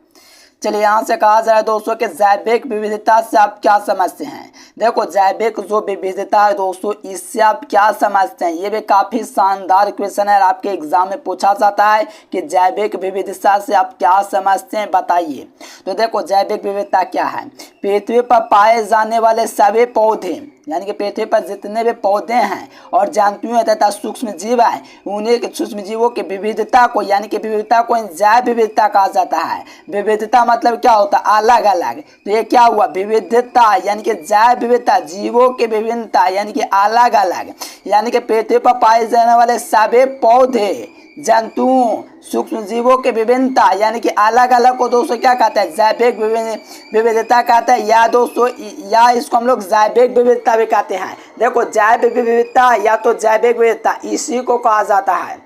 चलिए, यहाँ से कहा जा रहा है दोस्तों कि जैविक विविधता से आप क्या समझते हैं। देखो, जैविक जो विविधता है दोस्तों, इससे आप क्या समझते हैं, ये भी काफ़ी शानदार क्वेश्चन है, आपके एग्जाम में पूछा जाता है कि जैविक विविधता से आप क्या समझते हैं, बताइए। तो देखो, जैविक विविधता क्या है, पृथ्वी पर पाए जाने वाले सभी पौधे, यानी कि पृथ्वी पर जितने भी पौधे हैं और जंतुएं तथा सूक्ष्म जीव हैं, उन्हीं सूक्ष्म जीवों की विविधता को, यानी कि विविधता को जैव विविधता कहा जाता है। विविधता मतलब क्या होता है, अलग अलग। तो ये क्या हुआ, विविधता यानी कि जैव विविधता, जीवों की विभिन्नता यानी कि अलग अलग। यानी कि पृथ्वी पर पाए जाने वाले सभी पौधे, जंतुओं, सूक्ष्म जीवों की विभिन्नता यानी कि अलग अलग को दोस्तों क्या कहते हैं, जैविक विविधता कहते हैं, या दोस्तों या इसको हम लोग जैविक विविधता भी कहते हैं। देखो, जैव विविधता या तो जैविक विविधता, इसी को कहा जाता है।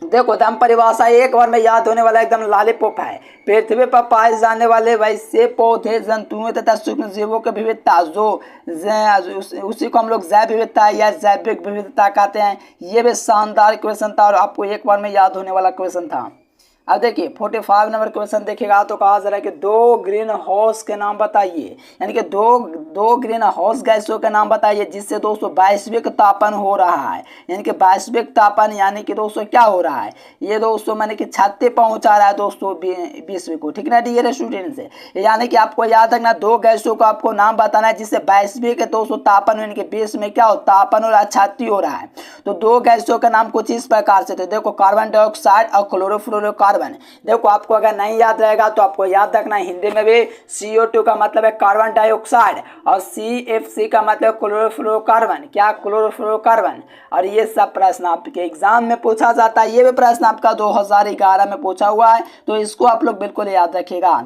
देखो, दम परिभाषा एक बार में याद होने वाला एकदम लॉलीपॉप है। पृथ्वी पर पाए जाने वाले वैसे पौधे, जंतुओं तथा सूक्ष्म जीवों की विविधता, जो उसी को हम लोग जैव विविधता या जैविक विविधता कहते हैं। ये भी शानदार क्वेश्चन था और आपको एक बार में याद होने वाला क्वेश्चन था। अब देखिए 45 नंबर क्वेश्चन देखेगा तो कहा जा रहा है कि 2 ग्रीन हाउस के नाम बताइए, यानी कि दो ग्रीन हाउस गैसों के नाम बताइए जिससे दोस्तों वैश्विक तापन हो रहा है। यानी कि वैश्विक तापन यानी कि दोस्तों क्या हो रहा है, ये दोस्तों मैंने कि क्षति पहुंचा रहा है दोस्तों विश्व को, ठीक ना डियर स्टूडेंट्स। यानी कि आपको याद रखना 2 गैसों को आपको नाम बताना है जिससे वैश्विक दोस्तों तापन यानी कि विश्व में क्या हो, तापन और क्षति हो रहा है। तो 2 गैसों का नाम कुछ इस प्रकार से थे। देखो, कार्बन डाइऑक्साइड और क्लोरोफ्लोरोकार्बन। देखो, आपको अगर नहीं याद रहेगा तो आपको याद रखना हिंदी में भी CO2 का मतलब है कार्बन डाइऑक्साइड और CFC का मतलब क्लोरोफ्लोरोकार्बन। क्या, क्लोरोफ्लोरोकार्बन। और ये सब प्रश्न आपके एग्जाम में पूछा जाता है। ये भी प्रश्न आपका 2011 में पूछा हुआ है, तो इसको आप लोग बिल्कुल याद रखिएगा।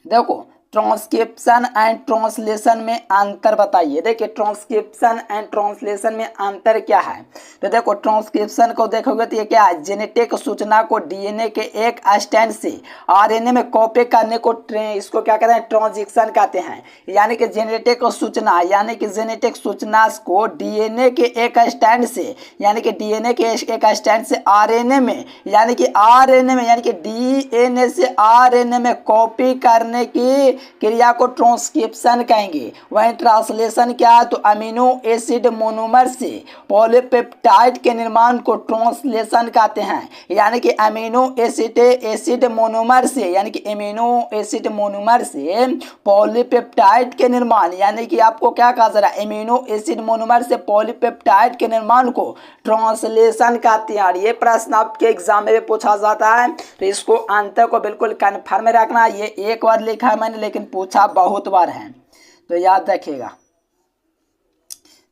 देखो, ट्रांसक्रिप्शन एंड ट्रांसलेशन में अंतर बताइए। देखिए, ट्रांसक्रिप्शन एंड ट्रांसलेशन में अंतर क्या है। तो देखो, ट्रांसक्रिप्शन को देखोगे तो ये क्या है, जेनेटिक सूचना को DNA के एक स्टैंड से RNA में कॉपी करने को इसको क्या कहते हैं, ट्रांजिशन कहते हैं। यानी कि जेनेटिक सूचना यानी कि जेनेटिक सूचना को DNA के एक स्टैंड से यानी कि DNA के एक स्टैंड से RNA में यानी कि RNA में यानी कि DNA से RNA में कॉपी करने की क्रिया को ट्रांसक्रिप्शन कहेंगे। वहीं ट्रांसलेशन क्या है, तो अमीनो एसिड मोनोमर से पॉलीपेप्टाइड के निर्माण को ट्रांसलेशन कहते हैं। यानी कि अमीनो एसिड मोनोमर से, यानी कि अमीनो एसिड मोनोमर से पॉलीपेप्टाइड के निर्माण, यानी कि आपको क्या कहा जा रहा है, अमीनो एसिड मोनोमर से पॉलीपेप्टाइड के निर्माण को ट्रांसलेशन कहते हैं। ये प्रश्न आपके एग्जाम में पूछा जाता है, तो इसको आंसर को बिल्कुल कन्फर्म रखना। ये एक बार लिखा है मैंने, लेकिन पूछा बहुत बार है, तो याद रखिएगा।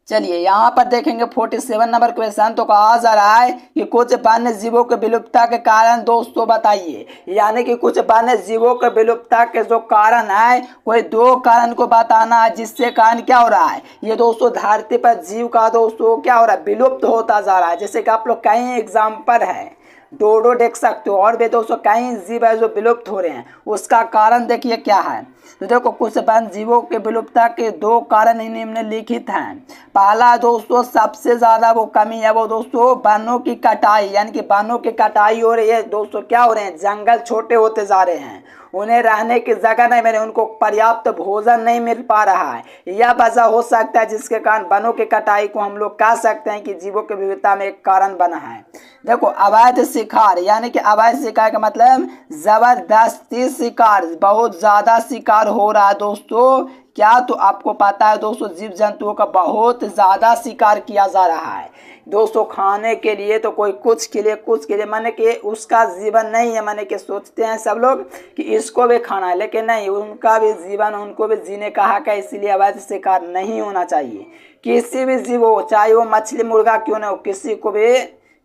चलिए यहाँ पर देखेंगे 47 नंबर क्वेश्चन। तो कहा जा रहा है कि कुछ वन्य जीवों के विलुप्तता के कारण दोस्तों बताइए। यानी कि कुछ वन्य जीवों के विलुप्तता के जो कारण है, कोई 2 कारण को बताना है, जिससे कारण क्या हो रहा है, ये दोस्तों धरती पर जीव का दोस्तों क्या हो रहा है, विलुप्त होता जा रहा है। जैसे कि आप लोग कई एग्जाम्पल है, डोडो देख सकते हो, और भी दोस्तों कई जीव है जो विलुप्त हो रहे हैं। उसका कारण देखिए क्या है। तो देखो कुछ वन्य जीवों के विलुप्तता के 2 कारण निम्नलिखित हैं। पहला दोस्तों सबसे ज्यादा वो कमी है वो दोस्तों वनों की कटाई, यानी कि वनों की कटाई हो रही है दोस्तों। क्या हो रहे हैं, जंगल छोटे होते जा रहे हैं, उन्हें रहने की जगह नहीं मिले, उनको पर्याप्त भोजन नहीं मिल पा रहा है। यह वजह हो सकता है जिसके कारण वनों की कटाई को हम लोग कह सकते हैं कि जीवों की विविधता में एक कारण बना है। देखो अवैध शिकार, यानी कि अवैध शिकार का मतलब जबरदस्ती शिकार, बहुत ज्यादा शिकार हो रहा है दोस्तों। क्या तो आपको पता है दोस्तों, जीव जंतुओं का बहुत ज्यादा शिकार किया जा रहा है दोस्तों, खाने के लिए, तो कोई कुछ के लिए माने कि उसका जीवन नहीं है। माने कि सोचते हैं सब लोग कि इसको भी खाना है, लेकिन नहीं, उनका भी जीवन, उनको भी जीने का हक है। इसीलिए अवैध शिकार नहीं होना चाहिए। किसी भी जीव हो, चाहे वो मछली मुर्गा क्यों ना हो, किसी को भी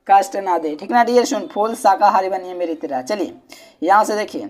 कष्ट ना दे, ठीक ना डियर सुन, फुल शाकाहारी बनिए मेरी तरह। चलिए यहाँ से देखिए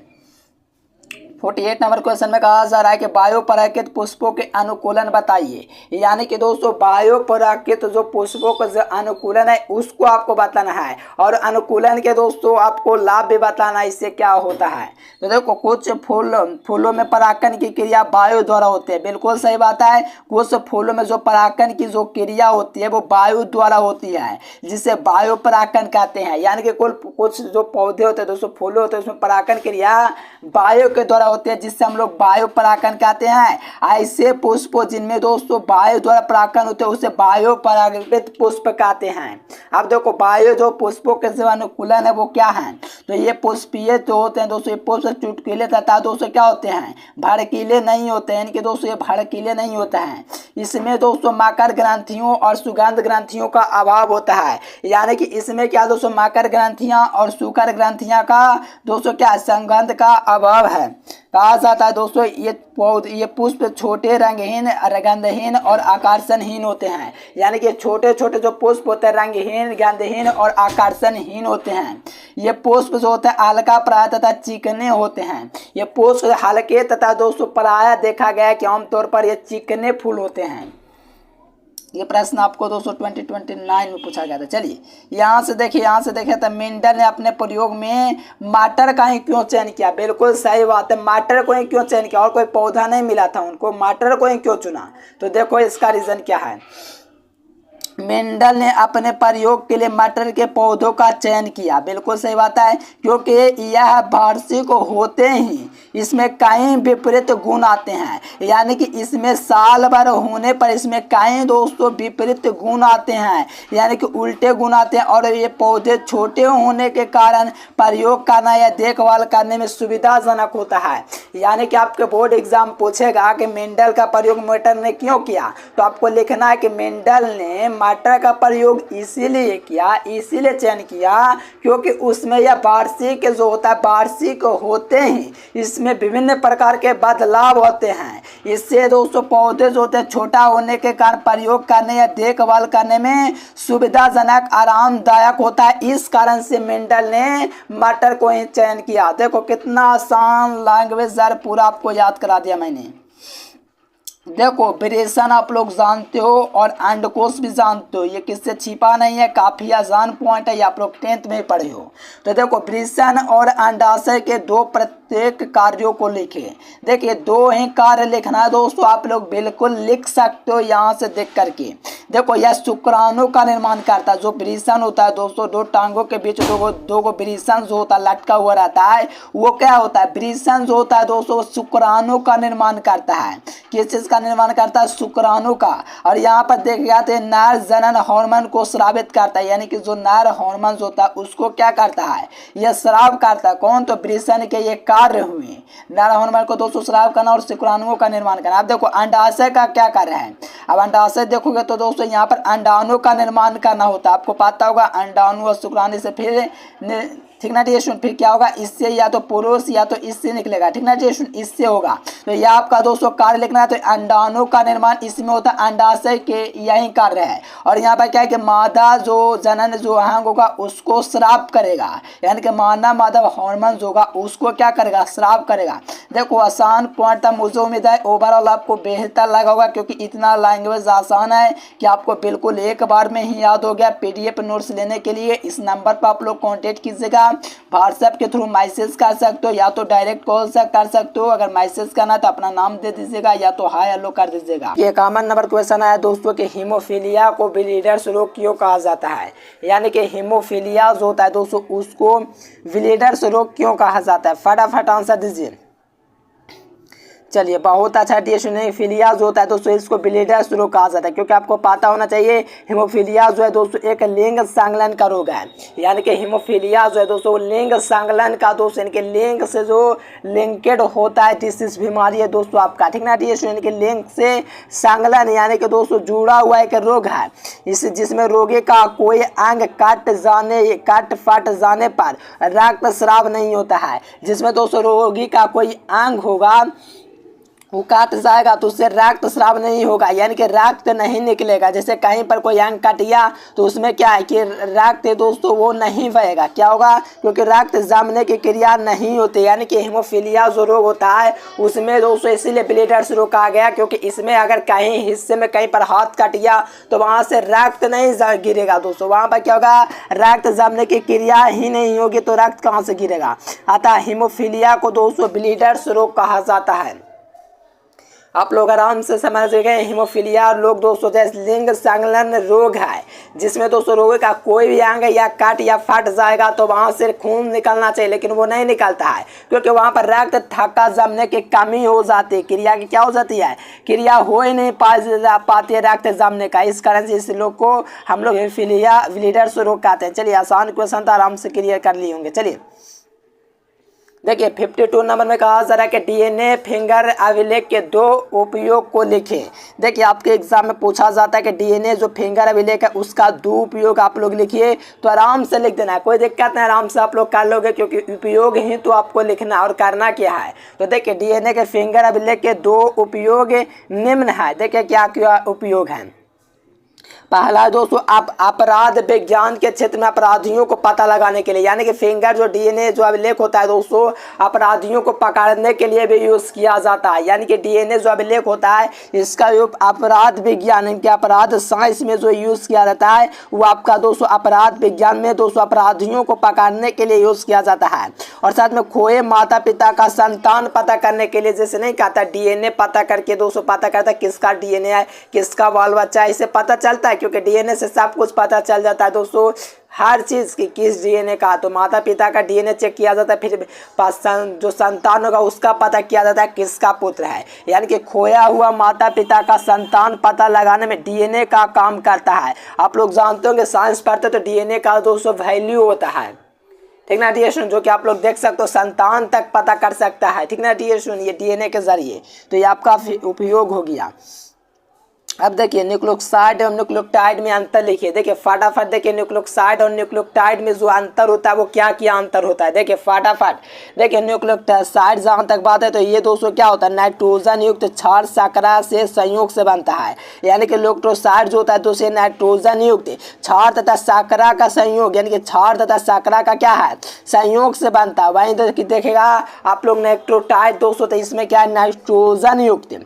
48 नंबर क्वेश्चन में कहा जा रहा है कि बायोपराकृत पुष्पों के अनुकूलन बताइए। यानी कि दोस्तों बायोपराकृत जो पुष्पों का जो अनुकूलन है उसको आपको बताना है, और अनुकूलन के दोस्तों आपको लाभ भी बताना है, इससे क्या होता है। तो देखो कुछ फूलों में परागण की क्रिया वायु द्वारा होती है, बिल्कुल सही बात है। कुछ फूलों में जो परागण की जो क्रिया होती है वो वायु द्वारा होती है, जिसे वायु परागण कहते हैं। यानी कि कुछ जो पौधे होते हैं दोस्तों, फूल होते हैं, उसमें परागण क्रिया वायु के द्वारा होती है, जिससे हम लोग वायु परागण कहते हैं। ऐसे पुष्प जिनमें दोस्तों वायु द्वारा परागण होते हैं उसे वायु परागृत पुष्प कहते हैं। अब देखो वायु जो पुष्पों के जो अनुकूलन है वो क्या है, तो ये पुष्पीय जो होते हैं दोस्तों, ये पुष्प चुटकीले तथा दोस्तों क्या होते हैं, भड़कीले नहीं होते हैं। इनके दोस्तों ये भड़कीले नहीं होते हैं। इसमें दोस्तों मकर ग्रंथियों और सुगंध ग्रंथियों का अभाव होता है। यानी कि इसमें क्या दोस्तों, मकर ग्रंथियां और सुकर ग्रंथियां का दोस्तों क्या सुगंध का अभाव है। कहा जाता है दोस्तों ये पुष्प छोटे, रंगहीन, गंधहीन और आकर्षणहीन होते हैं। यानी कि छोटे छोटे जो पुष्प होते हैं रंगहीन, गंधहीन और आकर्षणहीन होते हैं। ये पुष्प जो होते हैं हल्का प्राय तथा चिकने होते हैं। ये पुष्प हल्के तथा दोस्तों प्राय देखा गया है कि आमतौर पर ये चिकने फूल होते हैं। ये प्रश्न आपको दोस्तों 2029 में पूछा गया था। चलिए यहाँ से देखिए तो मेंडल ने अपने प्रयोग में मटर का ही क्यों चयन किया। बिल्कुल सही बात है, मटर को ही क्यों चयन किया, और कोई पौधा नहीं मिला था उनको, मटर को ही क्यों चुना। तो देखो इसका रीजन क्या है। मेंडल ने अपने प्रयोग के लिए मटर के पौधों का चयन किया। बिल्कुल सही बात है, क्योंकि यह वार्षिक होते ही इसमें कई विपरीत गुण आते हैं। यानी कि इसमें साल भर होने पर इसमें कई दोस्तों विपरीत गुण आते हैं, यानी कि उल्टे गुण आते हैं। और ये पौधे छोटे होने के कारण प्रयोग करना या देखभाल करने में सुविधाजनक होता है। यानी कि आपके बोर्ड एग्जाम पूछेगा कि मेंडल का प्रयोग मटर ने क्यों किया, तो आपको लिखना है कि मेंडल ने मटर का प्रयोग इसीलिए चयन किया क्योंकि उसमें यह वार्षिक जो होता है, वार्षिक होते ही इसमें विभिन्न प्रकार के बदलाव होते हैं। इससे दोस्तों पौधे जो होते हैं छोटा होने के कारण प्रयोग करने या देखभाल करने में सुविधाजनक, आरामदायक होता है। इस कारण से मेंडल ने मटर को ही चयन किया। देखो कितना आसान लैंग्वेज पूरा आपको याद करा दिया मैंने। देखो ब्रेसन आप लोग जानते हो और अंडकोश भी जानते हो, ये किससे छिपा नहीं है, काफ़ी आसान पॉइंट है, ये आप लोग 10th में पढ़े हो। तो देखो ब्रेसन और अंडाशय के 2 प्रत्येक कार्यों को लिखे। देखिए 2 ही कार्य लिखना है दोस्तों, आप लोग बिल्कुल लिख सकते हो यहाँ से देख करके। देखो यह शुक्राणु का निर्माण करता है। जो वृषण होता है दोस्तों, दो टांगों के बीच दो वृषण जो होता है लटका हुआ रहता है, वो क्या होता है, वृषण जो होता है दोस्तों शुक्राणु का निर्माण करता है। किस चीज का निर्माण करता है, शुक्राणु का। और यहाँ पर देखा जाते नर जनन हार्मोन को स्रावित करता है, यानी कि जो नर हार्मोन होता है उसको क्या करता है, यह स्राव करता है। कौन, तो वृषण के ये कार्य हुए, नर हार्मोन को दोस्तों स्राव करना और शुक्राणुओं का निर्माण करना। अब देखो अंडाशय का क्या कार्य है। अब अंडाशय देखोगे तो दोस्तों यहाँ पर अंडाणु का निर्माण करना होता है। आपको पता होगा अंडाणु और शुक्राणु से फिर ठीक ना डियर स्टूडेंट, फिर क्या होगा, इससे या तो पुरुष या तो इससे निकलेगा। ठीक ना डियर स्टूडेंट, इससे होगा। तो यह आपका दोस्तों कार्य लिखना है। तो अंडाणु का निर्माण इसमें होता है, अंडाशय के यही कार्य है। और यहाँ पर क्या है कि मादा जो जनन जो अंग होगा उसको श्राप करेगा, यानी कि मादा माधव हार्मोन होगा उसको क्या करेगा, श्राप करेगा। देखो आसान पॉइंट था, मुझे उम्मीद है ओवरऑल आपको बेहतर लगा होगा, क्योंकि इतना लैंग्वेज आसान है कि आपको बिल्कुल एक बार में ही याद हो गया। पीडीएफ नोट्स लेने के लिए इस नंबर पर आप लोग कॉन्टेक्ट कीजिएगा। व्हाट्सएप के थ्रू मैसेज कर सकते हो या तो डायरेक्ट कॉल से कर सकते हो। अगर मैसेज करना तो अपना नाम दे दीजिएगा या तो हाय हेलो कर दीजिएगा। ये कॉमन नंबर क्वेश्चन आया दोस्तों कि हीमोफीलिया को विलीडर्स रोग क्यों कहा जाता है, यानी कि हीमोफीलिया जो होता है दोस्तों उसको विलीडर्स रोग क्यों कहा जाता है। फटाफट आंसर दीजिए। चलिए बहुत अच्छा डियर स्टूडेंट, हीमोफीलिया जो होता है दोस्तों इसको विलीडर्स रोग कहा जाता है, क्योंकि आपको पता होना चाहिए हीमोफीलिया जो है दोस्तों एक लिंग संगलन का रोग है। यानी कि हीमोफीलिया जो है दोस्तों लिंग संगलन का दोस्तों, यानी कि लिंग से जो लिंकेड होता है डिसीज बीमारी है दोस्तों आपका। ठीक ना डियर स्टूडेंट, के लिंग से संगलन यानी कि दोस्तों जुड़ा हुआ एक रोग है, इस जिसमें रोगी का कोई अंग कट फट जाने पर रक्त स्राव नहीं होता है। जिसमें दोस्तों रोगी का कोई अंग होगा वो काट जाएगा तो उससे रक्त स्राव नहीं होगा, यानी कि रक्त नहीं निकलेगा। जैसे कहीं पर कोई अंग कट गया तो उसमें क्या है कि रक्त दोस्तों वो नहीं बहेगा। क्या होगा, क्योंकि रक्त जमने की क्रिया नहीं होती। यानी कि हीमोफीलिया जो रोग होता है उसमें दोस्तों इसीलिए विलीडर्स रोग कहा गया, क्योंकि इसमें अगर कहीं हिस्से में कहीं पर हाथ कट गया तो वहाँ से रक्त नहीं गिरेगा दोस्तों, वहाँ पर क्या होगा, रक्त जमने की क्रिया ही नहीं होगी तो रक्त कहाँ से गिरेगा। अतः हीमोफीलिया को दोस्तों विलीडर्स रोग कहा जाता है। आप लोग आराम से समझ गए। हीमोफीलिया रोग दोस्तों लिंग संगलन रोग है, जिसमें दोस्तों रोगी का कोई भी अंग या कट या फट जाएगा तो वहां से खून निकलना चाहिए, लेकिन वो नहीं निकलता है, क्योंकि वहां पर रक्त थक्का जमने की कमी हो जाती है। क्रिया की क्या हो जाती है, क्रिया हो ही नहीं पाती है रक्त जमने का। इस कारण से इस रोग को हम लोग हीमोफीलिया विलीडर्स रोग कहते हैं। चलिए आसान क्वेश्चन था, आराम से क्लियर कर लिए होंगे। चलिए देखिए 52 नंबर में कहा जा रहा है कि डीएनए फिंगर अभिलेख के दो उपयोग को लिखें। देखिए आपके एग्जाम में पूछा जाता है कि डीएनए जो फिंगर अभिलेख है उसका दो उपयोग आप लोग लिखिए, तो आराम से लिख देना है, कोई दिक्कत नहीं, आराम से आप लोग कर लोगे, क्योंकि उपयोग ही तो आपको लिखना और करना क्या है। तो देखिए डीएनए के फिंगर अभिलेख के दो उपयोग निम्न है। देखिए क्या क्या उपयोग है। पहला दोस्तों आप अपराध विज्ञान के क्षेत्र में अपराधियों को पता लगाने के लिए, यानी कि फिंगर जो डीएनए जो अभिलेख होता है दोस्तों अपराधियों को पकड़ने के लिए भी यूज किया जाता है। यानी कि डीएनए जो अभिलेख होता है इसका अपराध विज्ञान इनके अपराध साइंस में जो यूज किया जाता है वो आपका दोस्तों अपराध विज्ञान में दोस्तों अपराधियों को पकड़ने के लिए यूज किया जाता है। और साथ में खोए माता पिता का संतान पता करने के लिए, जैसे नहीं कहता डीएनए पता करके दोस्तों पता करता किसका डीएनए है किसका बाल बच्चा है, इससे पता चलता है, क्योंकि डीएनए से सब कुछ पता चल जाता है दोस्तों, हर चीज की किस डीएनए का। तो माता पिता का डीएनए चेक किया जाता है, फिर जो संतान होगा उसका पता किया जाता है किसका पुत्र है। यानी कि खोया हुआ माता पिता का संतान पता लगाने में डीएनए का काम करता है। आप लोग जानते होंगे साइंस पढ़ते तो डीएनए का दोस्तों वैल्यू होता है, ठीक ना डियर स्टूडेंट, जो कि आप लोग देख सकते हो संतान तक पता कर सकता है, ठीक ना डियर स्टूडेंट, ये डीएनए के जरिए। तो ये आपका उपयोग हो गया। अब देखिए न्यूक्लियोसाइड और न्यूक्लियोटाइड में अंतर लिखिए। देखिए फटाफट देखिए न्यूक्लियोसाइड और न्यूक्लियोटाइड में जो अंतर होता है वो क्या क्या अंतर होता है। देखिए फटाफट देखिए न्यूक्लियोसाइड जहाँ तक बात है तो ये दोस्तों क्या होता है, नाइट्रोजन युक्त क्षार शर्करा से संयोग से बनता है। यानी कि न्यूक्लियोसाइड जो होता है दोस्तों नाइट्रोजन युक्त क्षार तथा शर्करा का संयोग, यानी कि क्षार तथा शर्करा का क्या है संयोग से बनता है। वहीं देखिएगा आप लोग न्यूक्लियोटाइड दोस्तों तो इसमें क्या है नाइट्रोजन युक्त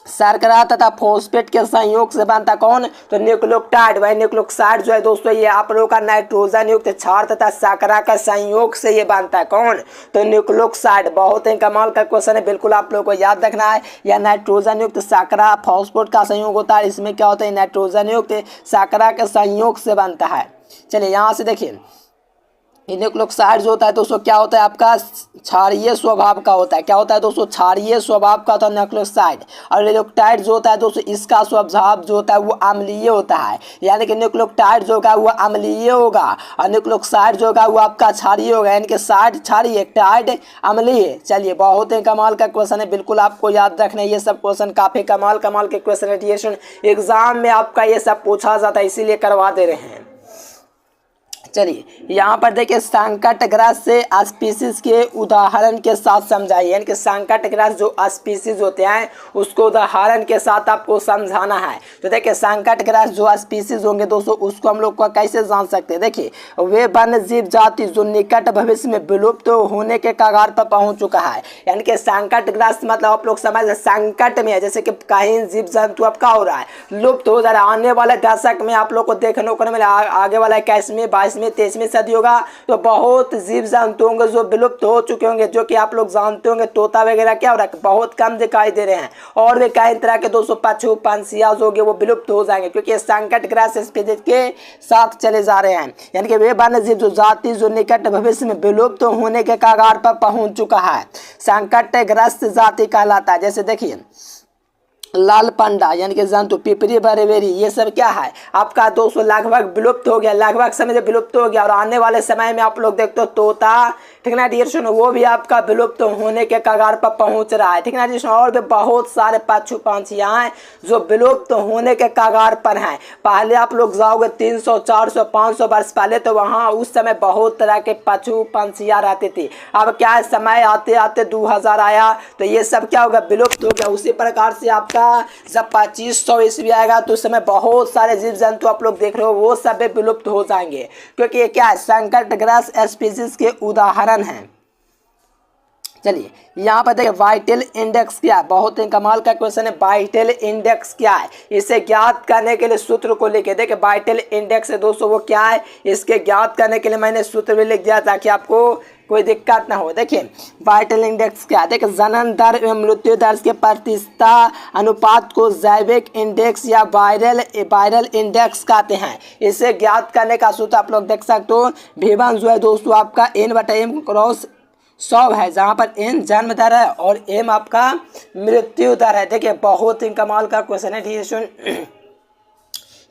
शर्करा तथा फॉस्फेट के संयोग से बनता कौन? तो न्यूक्लियोटाइड। वही न्यूक्लियोसाइड जो है दोस्तों ये आप लोगों का नाइट्रोजन युक्त क्षार तथा शर्करा का संयोग से ये बनता है कौन? तो न्यूक्लियोसाइड। बहुत ही कमाल का क्वेश्चन है, बिल्कुल आप लोगों को याद रखना है। यह नाइट्रोजन युक्त शर्करा फॉस्फेट का संयोग होता है। इसमें क्या होता है? नाइट्रोजन युक्त शर्करा के संयोग से बनता है। चलिए यहाँ से देखिए, न्यूक्लियोसाइड जो होता है दोस्तों क्या होता है? आपका क्षारीय स्वभाव का होता है। क्या होता है दोस्तों? क्षारीय स्वभाव का होता है न्यूक्लियोसाइड। और न्यूक्लियोटाइड जो होता है दोस्तों इसका स्वभाव जो होता है वो अम्लीय होता है, यानी कि न्यूक्लियोटाइड जो होगा वो अम्लीय होगा और न्यूक्लियोसाइड जो होगा वो आपका क्षारीय होगा, यानी कि साइड क्षारीय, टाइड अम्लीय। चलिए बहुत ही कमाल का क्वेश्चन है, बिल्कुल आपको याद रखना है। ये सब क्वेश्चन काफ़ी कमाल के क्वेश्चन है, टीएस एग्जाम में आपका ये सब पूछा जाता है, इसीलिए करवा दे रहे हैं। चलिए यहाँ पर देखिए, संकटग्रस्त से स्पीसीज के उदाहरण के साथ समझाइए, यानी कि संकटग्रस्त जो स्पीसीज होते हैं उसको उदाहरण के साथ आपको समझाना है। तो देखिए संकटग्रस्त जो स्पीसीज होंगे दोस्तों उसको हम लोग को कैसे जान सकते हैं? देखिए वे वन्य जीव जाति जो निकट भविष्य में विलुप्त होने के कगार पर पहुंच चुका है, यानी कि संकटग्रस्त मतलब आप लोग समझ संकट में है, जैसे कि कहीं जीव जंतु अब क्या हो रहा है? लुप्त हो जा रहा है। आने वाले दशक में आप लोग को देखने को मिला, आगे वाला 21वीं 22वीं 23वीं सदी होगा तो बहुत जीव जंतु होंगे जो विलुप्त हो चुके होंगे, जो कि आप लोग जानते होंगे तोता वगैरह क्या हो रहा है? बहुत कम दिखाई दे रहे हैं। और भी कई तरह के दोस्तों पशु पंछियां जो होंगे वो विलुप्त हो जाएंगे, क्योंकि संकटग्रस्त स्पीसीज के साथ चले जा रहे हैं, यानी कि वे वन्य जीव जो जाति जो निकट भविष्य में विलुप्त होने के कगार पर पहुंच चुका है संकटग्रस्त जाति कहलाता है। जैसे देखिए लाल पांडा यानी कि जंतु, पिपरी बरेवेरी, ये सब क्या है आपका दोस्तों लगभग विलुप्त हो गया, लगभग समय से विलुप्त हो गया। और आने वाले समय में आप लोग देखते हो तोता, ठीक ना डियर सुनो, वो भी आपका विलुप्त होने के कगार पर पहुंच रहा है, ठीक ना डियर सुनो। और भी बहुत सारे पशु पंछियां हैं जो विलुप्त होने के कगार पर हैं। पहले आप लोग जाओगे 300 400 500 वर्ष पहले तो वहाँ उस समय बहुत तरह के पशु पंछियां रहते थे। अब क्या है, समय आते आते 2000 आया तो ये सब क्या होगा? विलुप्त हो गया। उसी प्रकार से आपका जब 2500 ईस्वी आएगा तो उस समय बहुत सारे जीव जंतु आप लोग देख रहे हो वो सब विलुप्त हो जाएंगे, क्योंकि ये क्या है? संकटग्रस्त स्पीसीज के उदाहरण हैं। चलिए यहाँ पर देखिए वाइटल इंडेक्स क्या है? बहुत ही कमाल का क्वेश्चन है। वाइटल इंडेक्स क्या है? इसे ज्ञात करने के लिए सूत्र को लेके देखिए, वाइटल इंडेक्स है दोस्तों वो क्या है, इसके ज्ञात करने के लिए मैंने सूत्र भी लिख दिया ताकि आपको कोई दिक्कत ना हो। देखिए वाइटल इंडेक्स क्या है? देखिए जनन दर एवं मृत्यु दर के प्रतिशतता अनुपात को जैविक इंडेक्स या वायरल इंडेक्स कहते हैं। इसे ज्ञात करने का सूत्र आप लोग देख सकते हो। V1 जो है दोस्तों आपका N/M क्रॉस 100 है, जहाँ पर N जन्म दर है और M आपका मृत्यु दर है। देखिए बहुत ही कमाल का क्वेश्चन है, ठीक है सुन।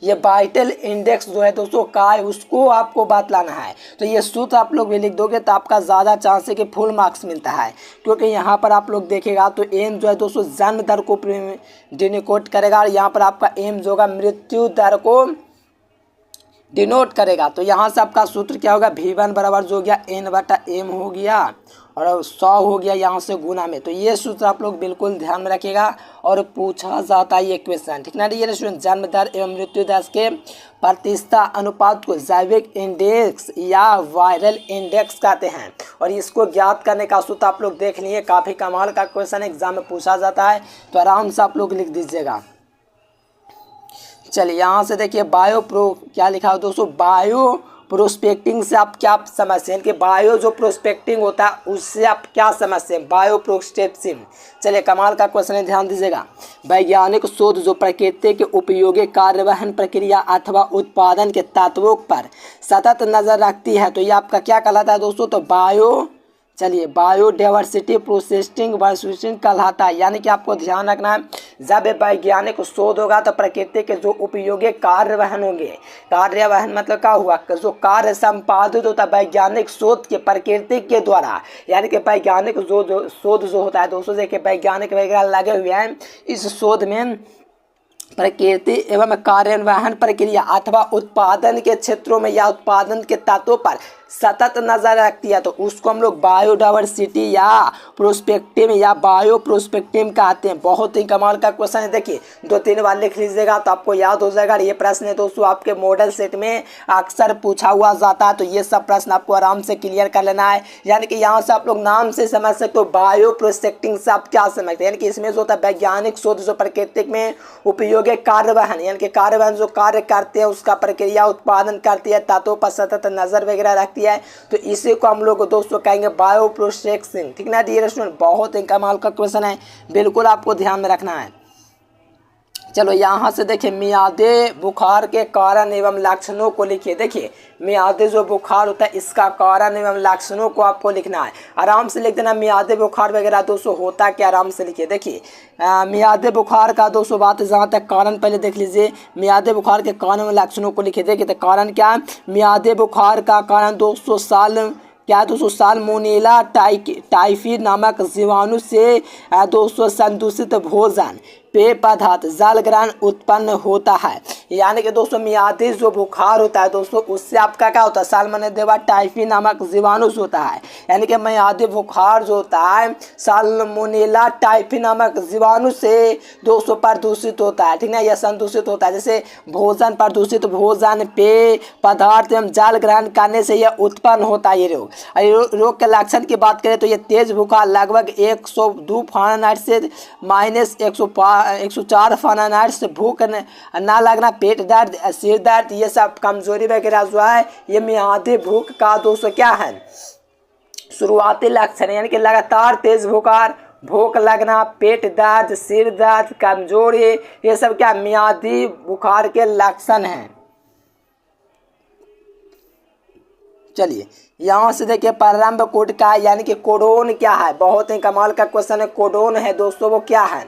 ये वाइटल इंडेक्स जो है दोस्तों का है उसको आपको बात लाना है, तो ये सूत्र आप लोग भी लिख दोगे तो आपका ज़्यादा चांस है कि फुल मार्क्स मिलता है, क्योंकि यहाँ पर आप लोग देखेगा तो एम जो है दोस्तों जन्म दर को डिनोट करेगा और यहाँ पर आपका एम जो होगा मृत्यु दर को डिनोट करेगा। तो यहाँ से आपका सूत्र क्या होगा? V1 बराबर जो हो गया N/M हो गया और 100 हो गया यहाँ से गुना में। तो ये सूत्र आप लोग बिल्कुल ध्यान में रखिएगा और पूछा जाता है ये क्वेश्चन, ठीक ना ये स्टूडेंट। जन्म दर एवं मृत्यु दर के प्रतिशतता अनुपात को जैविक इंडेक्स या वायरल इंडेक्स कहते हैं और इसको ज्ञात करने का सूत्र आप लोग देख लिए। काफ़ी कमाल का क्वेश्चन एग्जाम में पूछा जाता है, तो आराम से आप लोग लिख दीजिएगा। चलिए यहाँ से देखिए क्या लिखा है दोस्तों? बायो प्रोस्पेक्टिंग से आप क्या समझते हैं कि बायो जो प्रोस्पेक्टिंग होता है उससे आप क्या समझते हैं? Bio prospecting. चलिए कमाल का क्वेश्चन है, ध्यान दीजिएगा। वैज्ञानिक शोध जो प्रकृति के उपयोगी कार्यवहन प्रक्रिया अथवा उत्पादन के तत्वों पर सतत नजर रखती है, तो ये आपका क्या कहलाता है दोस्तों? तो बायोडाइवर्सिटी प्रोसेसिंग कहलाता है। यानी कि आपको ध्यान रखना है जब वैज्ञानिक शोध होगा तो प्रकृति के जो उपयोगी कार्यवहन होंगे, कार्यवहन मतलब क्या हुआ? जो कार्य संपादित होता है वैज्ञानिक शोध के प्रकृति के द्वारा, यानी कि वैज्ञानिक जो शोध जो होता है दोस्तों, देखिए वैज्ञानिक वगैरह लगे हुए हैं इस शोध में प्रकृति एवं कार्यान्वयन प्रक्रिया अथवा उत्पादन के क्षेत्रों में या उत्पादन के तत्वों पर सतत नजर रखती है, तो उसको हम लोग बायोडाइवर्सिटी या प्रोस्पेक्टिव या बायो प्रोस्पेक्टिव कहते हैं। बहुत ही कमाल का क्वेश्चन है। देखिए 2-3 बार लिख लीजिएगा तो आपको याद हो जाएगा। ये प्रश्न है दोस्तों आपके मॉडल सेट में अक्सर पूछा हुआ जाता है, तो ये सब प्रश्न आपको आराम से क्लियर कर लेना है। यानी कि यहाँ से आप लोग नाम से समझ सकते हो बायो प्रोस्पेक्टिंग से आप क्या समझते हैं, यानी कि इसमें जो होता है वैज्ञानिक शोध जो प्रकृति में उपयोगी कार्यवाहन, यानी कि कार्यवाहन जो कार्य करते हैं उसका प्रक्रिया उत्पादन करती है, तत्वों पर सतत नजर वगैरह रखती है, तो इसी को हम लोग दोस्तों कहेंगे बायो प्रोसेसिंग। ठीक ना डियर स्टूडेंट, बहुत ही कमाल का क्वेश्चन है, बिल्कुल आपको ध्यान में रखना है। चलो यहाँ से देखिए मियादे बुखार के कारण एवं लक्षणों को लिखिए। देखिए मियादे जो बुखार होता है इसका कारण एवं लक्षणों को आपको लिखना है। आराम से लिख देना मियादे बुखार वगैरह दोस्तों होता क्या, आराम से लिखिए। देखिए मियादे बुखार का दोस्तों बात जहाँ तक कारण पहले देख लीजिए, मियादे बुखार के कारण एवं लक्षणों को लिखिए। देखिए तो कारण क्या है, मियादे बुखार का कारण दोस्तों क्या दोस्तों साल्मोनेला टाइफी नामक जीवाणु से दोस्तों संदूषित भोजन पेय पदार्थ जल ग्रहण उत्पन्न होता है। यानी कि दोस्तों मियादी जो बुखार होता है दोस्तों उससे आपका क्या होता है, साल्मोनेला टाइफी नामक जीवाणु से होता है। यानी कि मियादी बुखार जो होता है साल्मोनेला टाइफी नामक जीवाणु से दोस्तों प्रदूषित होता है। ठीक ना, यह संदूषित होता है। जैसे भोजन प्रदूषित भोजन पेय पदार्थ एवं जल ग्रहण करने से यह उत्पन्न होता है। ये रोग के लक्षण की बात करें तो ये तेज बुखार लगभग 102 फ़ारेनहाइट से -104 फ़ारेनहाइट से भूख ना लगना, पेट दर्द सिर दर्द, ये सब कमजोरी वगैरह जो है ये मियादी भूख का दोस्तों क्या है शुरुआती लक्षण। यानी कि लगातार तेज बुखार, भूख लगना, पेट दर्द, सिर दर्द, कमजोरी, ये सब क्या मियादी बुखार के लक्षण हैं। चलिए यहाँ से देखिए प्रारंभ कोड का यानी कि कोडोन क्या है, बहुत ही कमाल का क्वेश्चन है। कोडोन है दोस्तों वो क्या है,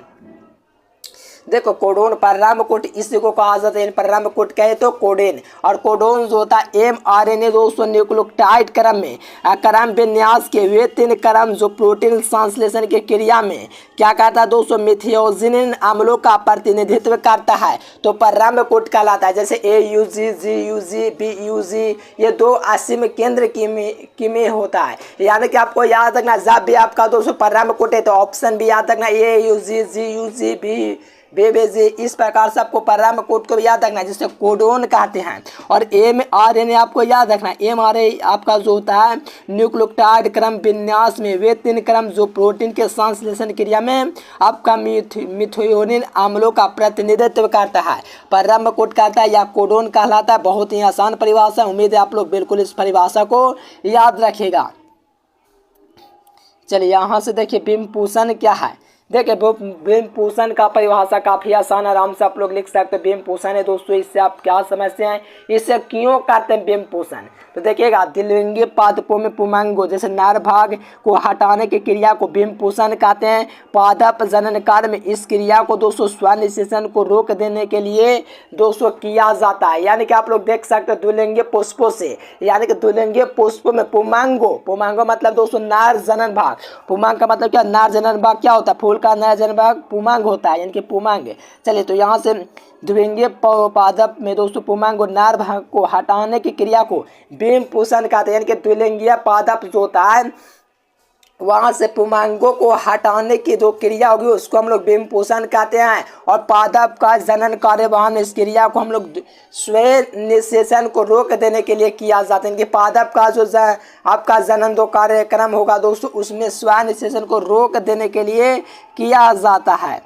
देखो कोडोन प्रारंभ कोड इसी को कहा जाता है। प्रारंभ कोड कहे तो कोडेन, और कोडोन जो होता है mRNA दोस्तों न्यूक्लियोटाइड क्रम विन्यास के वे 3 क्रम जो प्रोटीन संश्लेषण की क्रिया में क्या करता है दोस्तों मिथियोनिन अम्लों का प्रतिनिधित्व करता है, तो प्रारंभ कोड कहलाता है। जैसे AUG GUG BUG ये 2 असीम केंद्र की में होता है। यानी कि आपको याद रखना जब भी आपका दोस्तों प्रारंभ कोड है तो ऑप्शन भी याद रखना AUG GUG बेबेजी, इस प्रकार से आपको प्रारंभ कोड को भी याद रखना है जिसे कोडोन कहते हैं। और mRNA आपको याद रखना है, mRNA आपका जो होता है न्यूक्लियोटाइड क्रम विन्यास में वे 3 क्रम जो प्रोटीन के संश्लेषण क्रिया में आपका मिथियोनिन अम्लों का प्रतिनिधित्व करता है, प्रारंभ कोड कहता है या कोडोन कहलाता है। बहुत ही आसान परिभाषा, उम्मीद है आप लोग बिल्कुल इस परिभाषा को याद रखेगा। चलिए यहाँ से देखिए बिम्बपोषण क्या है। देखिए बिम्बपोषण का परिभाषा काफ़ी आसान, आराम से आप लोग लिख सकते हैं। बिम्बपोषण है दोस्तों, इससे आप क्या समझते हैं, इससे क्यों करते हैं बिम्बपोषण, तो देखिएगा द्विलिंगी पादपों में पुमंगो जैसे नर भाग को हटाने की क्रिया को बिम्बपोषण कहते हैं। पादप जनन काल में इस क्रिया को दोस्तों स्वनिषेचन को रोक देने के लिए दोस्तों किया जाता है। यानी कि आप लोग देख सकते हैं द्विलिंगी पुष्पों से, यानी कि द्विलिंगी पुष्पों में पुमंगो मतलब दोस्तों नर जनन भाग, पुमांग का मतलब क्या, नर जनन भाग क्या होता है, फूल का नर जनन भाग पुमांग होता है, यानी कि पुमांग। चलिए तो यहाँ से द्विलिंगी पादप में दोस्तों पुमांग और नर भाग को हटाने की क्रिया को बिम्बपोषण कहते हैं। यानी कि द्विलिंगी पादप जो होता है वहाँ से पुमांगों को हटाने की जो क्रिया होगी उसको हम लोग बिम्बपोषण कहते हैं। और पादप का जनन कार्यवाहन इस क्रिया को हम लोग स्वनिषेचन को रोक देने के लिए किया जाता है। कि पादप का जो आपका जनन जो कार्यक्रम होगा दोस्तों उसमें स्वनिषेचन को रोक देने के लिए किया जाता है।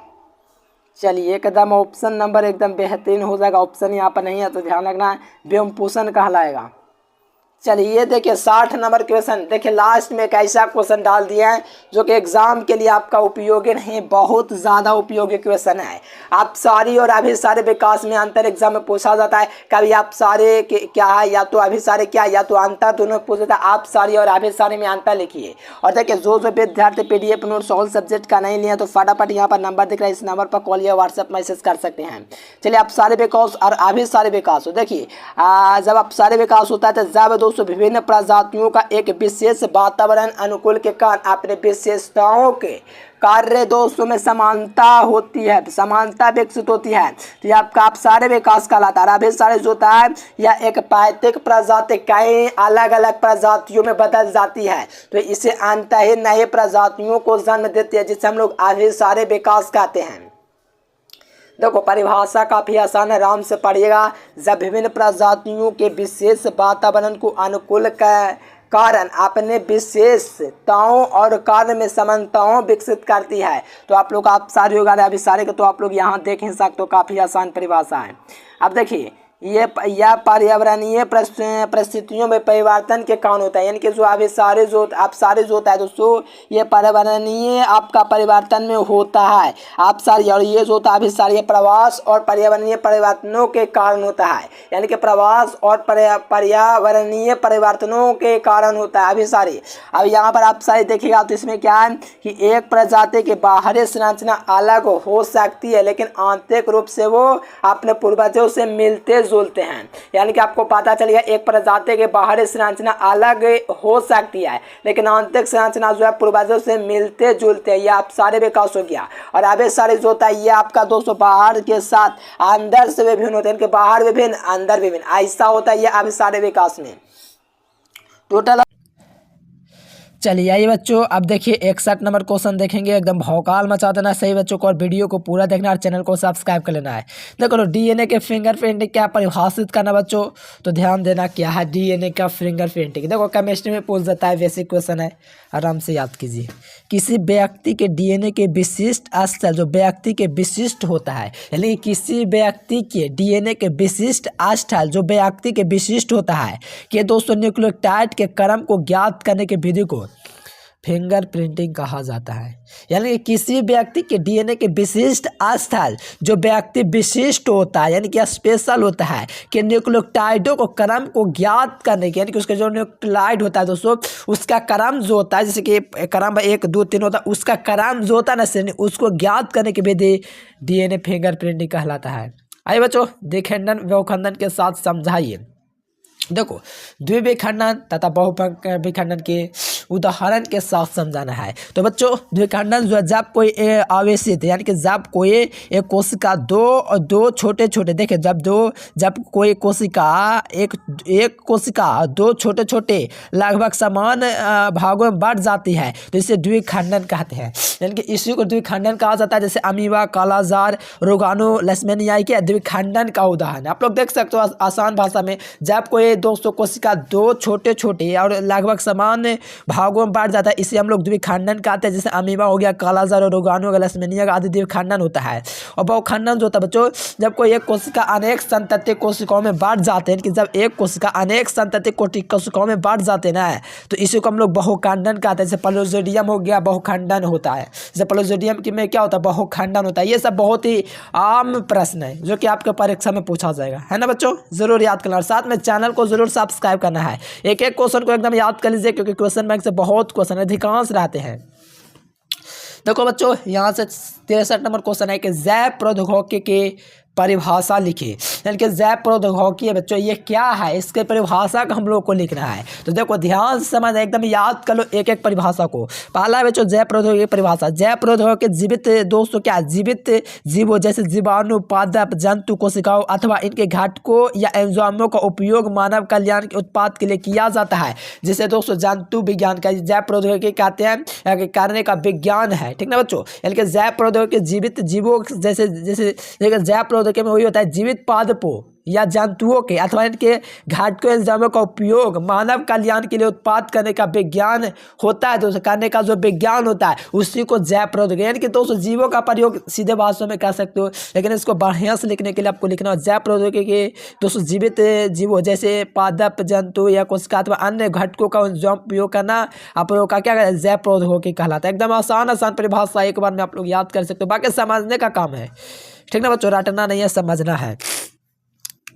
चलिए एकदम ऑप्शन नंबर एकदम बेहतरीन हो जाएगा, ऑप्शन यहाँ पर नहीं है तो ध्यान रखना है, बिम्बपोषण कहलाएगा। चलिए देखिए 60 नंबर क्वेश्चन, देखिए लास्ट में एक ऐसा क्वेश्चन डाल दिया है जो कि एग्जाम के लिए आपका उपयोगी नहीं, बहुत ज़्यादा उपयोगी क्वेश्चन है। आप सारी और अभिसारी विकास में अंतर एग्जाम में पूछा जाता है, कभी आप सारे क्या है या तो अभिसारी क्या या तो अंतर, दोनों पूछा जाता है। आप सारी और अभिसारी में अंतर लिखिए। और देखिए जो विद्यार्थी PDF नोट्स ऑल सब्जेक्ट का नहीं लिया तो फटाफट यहाँ पर नंबर दिख रहा है, इस नंबर पर कॉल या व्हाट्सएप मैसेज कर सकते हैं। चलिए आप सारे विकास और अभिसारी विकास हो, देखिए जब आप सारे विकास होता है तो जब दोस्तों विभिन्न प्रजातियों का एक विशेष वातावरण अनुकूल के कारण अपने विशेषताओं के कार्य दोस्तों में समानता होती है, समानता विकसित होती है, तो ये आपका आप सारे विकास कहलाता है। अभी सारे जो होता है या एक पैतृक प्रजाति कई अलग अलग प्रजातियों में बदल जाती है, तो इसे अंततः ही नए प्रजातियों को जन्म देती है, जिसे हम लोग अभी सारे विकास कहते हैं। देखो परिभाषा काफ़ी आसान है, आराम से पढ़िएगा। जब विभिन्न प्रजातियों के विशेष वातावरण को अनुकूल कारण अपने विशेषताओं और कार्य में समानताओं विकसित करती है, तो आप लोग आप सारे होगा अभी सारे के, तो आप लोग यहाँ देख ही सकते हो, काफ़ी आसान परिभाषा है। अब देखिए ये पर्यावरणीय परिस्थितियों में परिवर्तन के कारण होता है, यानी कि जो अभी सारे जो आप सारे जो होता है दोस्तों, ये पर्यावरणीय आपका परिवर्तन में होता है आप सारे, और ये जो होता है अभी सारे प्रवास और पर्यावरणीय परिवर्तनों के कारण होता है, यानी कि प्रवास और पर्यावरणीय परिवर्तनों के कारण होता है अभी सारे। अब यहाँ पर आप सारे देखिएगा तो इसमें क्या है कि एक प्रजाति की बाहरी संरचना अलग हो सकती है, लेकिन आंतरिक रूप से वो अपने पूर्वजों से मिलते जुलते हैं, यानी कि आपको पता चलेगा एक प्रजाति के बाहरी संरचना अलग हो सकती है, लेकिन आंतरिक संरचना जो है पूर्वजों से मिलते जुलते हैं। ये आप सारे विकास हो गया। और अभी सारे जो होता है ये आपका दोस्तों बाहर के साथ अंदर से विभिन्न होते हैं, इनके बाहर विभिन्न अंदर विभिन्न, ऐसा होता है ये अभी सारे विकास में टोटल। चलिए आइए बच्चों, अब देखिए 61 नंबर क्वेश्चन देखेंगे, एकदम भौकाल मचा देना सही बच्चों को, और वीडियो को पूरा देखना और चैनल को सब्सक्राइब कर लेना है। देखो डीएनए के फिंगरप्रिंटिंग क्या परिभाषित करना बच्चों, तो ध्यान देना क्या है डीएनए का फिंगरप्रिंटिंग। देखो केमिस्ट्री में पूछ जाता है, बेसिक क्वेश्चन है, आराम से याद कीजिए। किसी व्यक्ति के डीएनए के विशिष्ट स्थल जो व्यक्ति के विशिष्ट होता है, यानी किसी व्यक्ति के डीएनए के विशिष्ट स्थल जो व्यक्ति के विशिष्ट होता है कि दोस्तों न्यूक्लियोटाइड के क्रम को ज्ञात करने की विधि को फिंगरप्रिंटिंग कहा जाता है। यानी कि किसी व्यक्ति के डीएनए के विशिष्ट स्थल जो व्यक्ति विशिष्ट होता है, यानी कि स्पेशल होता है, कि न्यूक्लियोटाइडों को क्रम को ज्ञात करने के, यानी कि उसका जो न्यूक्लियोटाइड होता है दोस्तों उसका क्रम जो होता है, जैसे कि क्रम 1 2 3 होता है, उसका क्रम जो होता है ना उसको ज्ञात करने की विधि डीएनए फिंगरप्रिंटिंग कहलाता है। आइए बच्चों द्विखंडन व्यवखंडन के साथ समझाइए। देखो द्विविखंडन तथा बहुविखंडन के उदाहरण के साथ समझाना है। तो बच्चों द्विखंडन जो है जब कोई आवेशित यानी कि जब कोई एक कोशिका दो छोटे छोटे देखे जब कोई कोशिका एक कोशिका दो छोटे छोटे लगभग समान भागों में बढ़ जाती है, तो इसे द्विखंडन कहते हैं। यानी कि इसी को द्विखंडन कहा जाता है। जैसे अमीबा, कालाजार, रोगाणु, लेशमैनियाई के द्विखंडन का उदाहरण आप लोग देख सकते हो आसान भाषा में। जब कोई दोस्तों कोशिका दो छोटे छोटे और लगभग समान भागों में बांट जाता है, इसे हम लोग द्विखंडन कहते हैं। जैसे अमीबा हो गया, कालाजार और रोगाणु हो गया, लेशमैनिया का आदि द्विखंडन होता है। और बहुखंडन जो होता है बच्चों जब कोई एक कोशिका अनेक संतति कोशिकाओं में बांट जाते हैं, कि जब एक कोशिका अनेक संतति कोशिकाओं में बांट जाते हैं ना, तो इसी को हम लोग बहुखंडन कहते हैं। जैसे प्लाज्मोडियम हो गया बहुखंडन होता है। जैसे प्लाज्मोडियम में क्या होता है बहुखंडन होता है। ये सब बहुत ही आम प्रश्न है जो कि आपके परीक्षा में पूछा जाएगा, है ना बच्चों, जरूर याद करना। और साथ में चैनल को जरूर सब्सक्राइब करना है। एक एक क्वेश्चन को एकदम याद कर लीजिए, क्योंकि क्वेश्चन बैंक से बहुत क्वेश्चन अधिकांश रहते हैं। देखो बच्चों यहाँ से 63 नंबर क्वेश्चन है कि जैव प्रौद्योगिकी के परिभाषा लिखिए। यानी कि जैव प्रौद्योगिकी है बच्चों, ये क्या है, इसके परिभाषा का हम लोग को लिखना है। तो देखो ध्यान से समझ एकदम याद कर लो एक एक परिभाषा को। पहला बच्चों जैव प्रौद्योगिकी परिभाषा। जैव प्रौद्योगिकी जीवित दोस्तों क्या जीवित जीवों जैसे जीवाणु, पादप, जंतु, कोशिकाओं अथवा इनके घटकों या एंजाइमों का उपयोग मानव कल्याण के उत्पाद के लिए किया जाता है। जिसे दोस्तों जंतु विज्ञान का जैव प्रौद्योगिकी कहते हैं, करने का विज्ञान है, ठीक ना बच्चों। यानी कि जैव प्रौद्योगिकी जीवित जीवों जैसे जैव प्रौद्योगिकी में वही होता है जीवित पादपों या जंतुओं के अथवा इनके घटकों एंजाइमों का उपयोग मानव कल्याण के लिए उत्पाद करने का विज्ञान होता है। दोस्तों करने का जो विज्ञान होता है उसी को जैव प्रौद्योगिकी, यानी कि दोस्तों जीवों का प्रयोग सीधे भाषा में कर सकते हो, लेकिन इसको बढ़िया से लिखने के लिए आपको लिखना है जैव प्रौद्योगिकी दोस्तों जीवित जीवों जैसे पादप, जंतु या कोशिका अथवा अन्य घटकों का उपयोग करना प्रयोग का क्या जैव प्रौद्योगिकी कहलाता है। एकदम आसान परिभाषा एक बार में आप लोग याद कर सकते हो, बाकी समझने का काम है, ठीक ना बच्चों, रटना नहीं है, समझना है।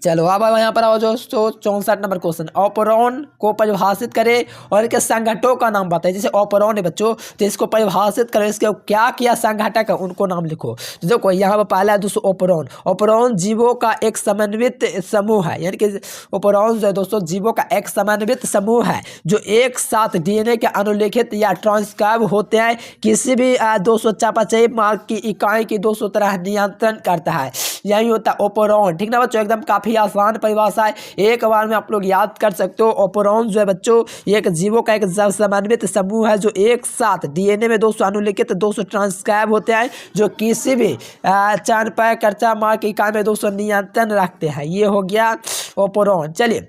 चलो अब यहाँ पर आओ दोस्तों 64 नंबर क्वेश्चन। ऑपरॉन को परिभाषित करें और इनके संगठनों का नाम बताइए। जैसे ऑपरॉन है बच्चों, तो इसको परिभाषित करें, इसके क्या किया संगठक है उनको नाम लिखो। तो देखो यहाँ पर पहला है दोस्तों ऑपरॉन। ऑपरॉन जीवों का एक समन्वित समूह है, यानी कि ऑपरॉन जो है दोस्तों जीवों का एक समन्वित समूह है जो एक साथ डीएनए के अनुलेखित या ट्रांसक्राइब होते हैं, किसी भी 200 चयापचयी मार्ग की इकाई की 200 तरह नियंत्रण करता है, यही होता है ऑपरॉन। ठीक ना बच्चों, एकदम काफी आसान परिभाषा है, एक बार में आप लोग याद कर सकते हो। ऑपरॉन जो है बच्चों एक जीवों का एक समन्वित समूह है जो एक साथ डीएनए में 200 अनुलेखित 200 ट्रांसक्राइब होते हैं, जो किसी भी चयापचयी कच्चा मार्ग की इकाई में 200 नियंत्रण रखते हैं। ये हो गया ऑपरॉन। चलिए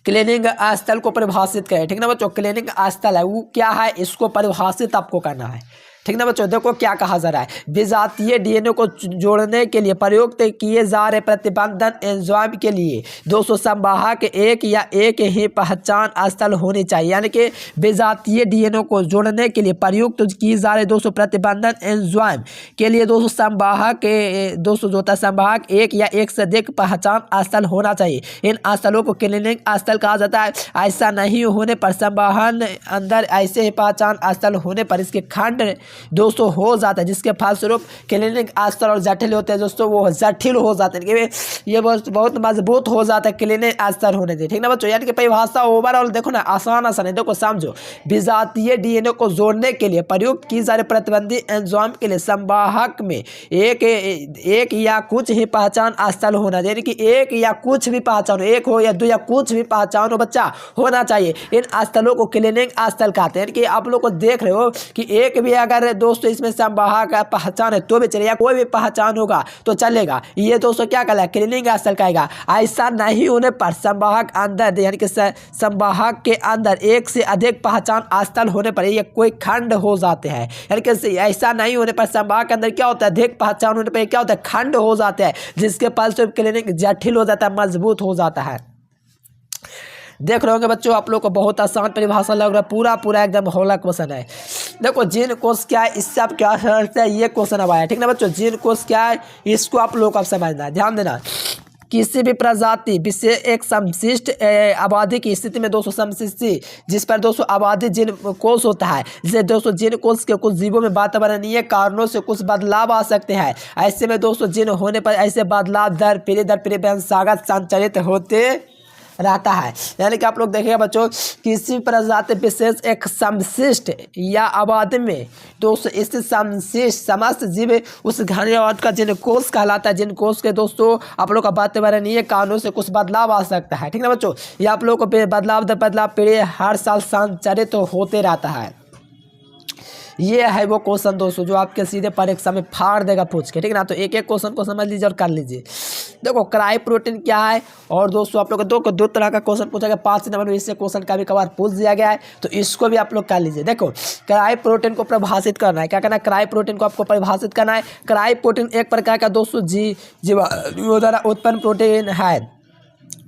क्लीनिंग स्थल को परिभाषित करें। ठीक ना बच्चों, क्लीनिंग स्थल है वो क्या है, इसको परिभाषित आपको करना है। ठीक ना बच्चों, देखो क्या कहा जा रहा है, विजातीय डीएनए को जोड़ने के लिए प्रयुक्त किए जा रहे प्रतिबंधन एंजाइम के लिए 200 संवाहक एक या एक ही पहचान स्थल होनी चाहिए। यानी कि विजातीय डीएनए को जोड़ने के लिए प्रयुक्त किए जा रहे 200 प्रतिबंधन एंजाइम के लिए 200 संवाहक 200 जो होता संवाहक एक या एक से अधिक पहचान स्थल होना चाहिए। इन स्थलों को क्लीनिंग स्थल कहा जाता है। ऐसा नहीं होने पर संवाहन अंदर ऐसे ही पहचान स्थल होने पर इसके खंड दोस्तों हो जाता है, जिसके फलस्वरूप क्लीनिंग स्थल और जटिल होते हैं दोस्तों, वो जटिल हो जाते हैं, ये बहुत मजबूत हो जाता है क्लीनिंग स्थल होने से। ठीक ना बच्चों, यानी कि परिभाषा ओवरऑल देखो ना आसान है, देखो समझो। विजातीय डीएनए को जोड़ने के लिए प्रयुक्त की जा रही प्रतिबंधी एंजाइम के लिए संवाहक में एक या कुछ ही पहचान स्थल होना चाहिए, यानी कि एक या कुछ भी पहचान, एक हो या दो या कुछ भी पहचान हो बच्चा होना चाहिए। इन स्थलों को क्लीनिंग स्थल कहते हैं। यानी कि आप लोग को देख रहे हो कि एक भी अगर दोस्तों इसमें संवाहक पहचान है तो भी चलेगा, कोई भी पहचान होगा तो चलेगा, ये दोस्तों क्या कहला है क्लीनिंग स्थल कहेगा। ऐसा नहीं होने पर संवाहक अंदर यानी कि संवाहक के अंदर एक से अधिक पहचान स्थल होने पर ये कोई खंड हो जाते हैं। यानी कि ऐसा नहीं होने पर संवाहक के अंदर क्या होता है, अधिक पहचान होने पर क्या होता है, खंड हो जाते हैं, जिसके फलस्वरूप क्लीनिंग जटिल हो जाता है, मजबूत हो जाता है। देख रहे होंगे बच्चों, आप लोग को बहुत आसान परिभाषा लग रहा है, पूरा एकदम होला क्वेश्चन है। देखो जीन कोश क्या है, इससे आप क्या समझते हैं, ये क्वेश्चन अब आया। ठीक ना बच्चों, जीन कोश क्या है, इसको आप लोग को समझना है, ध्यान देना। किसी भी प्रजाति विशेष एक समशिष्ट आबादी की स्थिति में 200 समशिष्टि जिस पर 200 आबादी जीन कोश होता है, जैसे 200 जीन कोश के कुछ जीवों में वातावरणीय कारणों से कुछ बदलाव आ सकते हैं। ऐसे में 200 जीन होने पर ऐसे बदलाव दर पीढ़ी वंशागत संचालित होते रहता है। यानी कि आप लोग देखिए बच्चों, किसी प्रजाति विशेष एक समशिष्ट या आबादी में 200 स्थित समशिष्ट समस्त जीव उस घनत्व का जिन कोश कहलाता है। जिन कोश के दोस्तों आप लोग का वातावरणीय कारणों से कुछ बदलाव आ सकता है। ठीक है बच्चों, ये आप लोग को बदलाव पीढ़ी हर साल संचारित तो होते रहता है। ये है वो क्वेश्चन दोस्तों जो आपके सीधे परीक्षा में फाड़ देगा पूछ के। ठीक है ना, तो एक एक क्वेश्चन को समझ लीजिए और कर लीजिए। देखो क्राई प्रोटीन क्या है, और दोस्तों आप लोग को दो तरह का क्वेश्चन पूछा गया 5 नंबर में, इससे क्वेश्चन का भी कभार पूछ दिया गया है, तो इसको भी आप लोग कर लीजिए। देखो क्राई प्रोटीन को परिभाषित करना है, क्या करना है, क्राई प्रोटीन को आपको परिभाषित करना है। क्राई प्रोटीन एक प्रकार का दोस्तों जीवाणु द्वारा उत्पन्न प्रोटीन है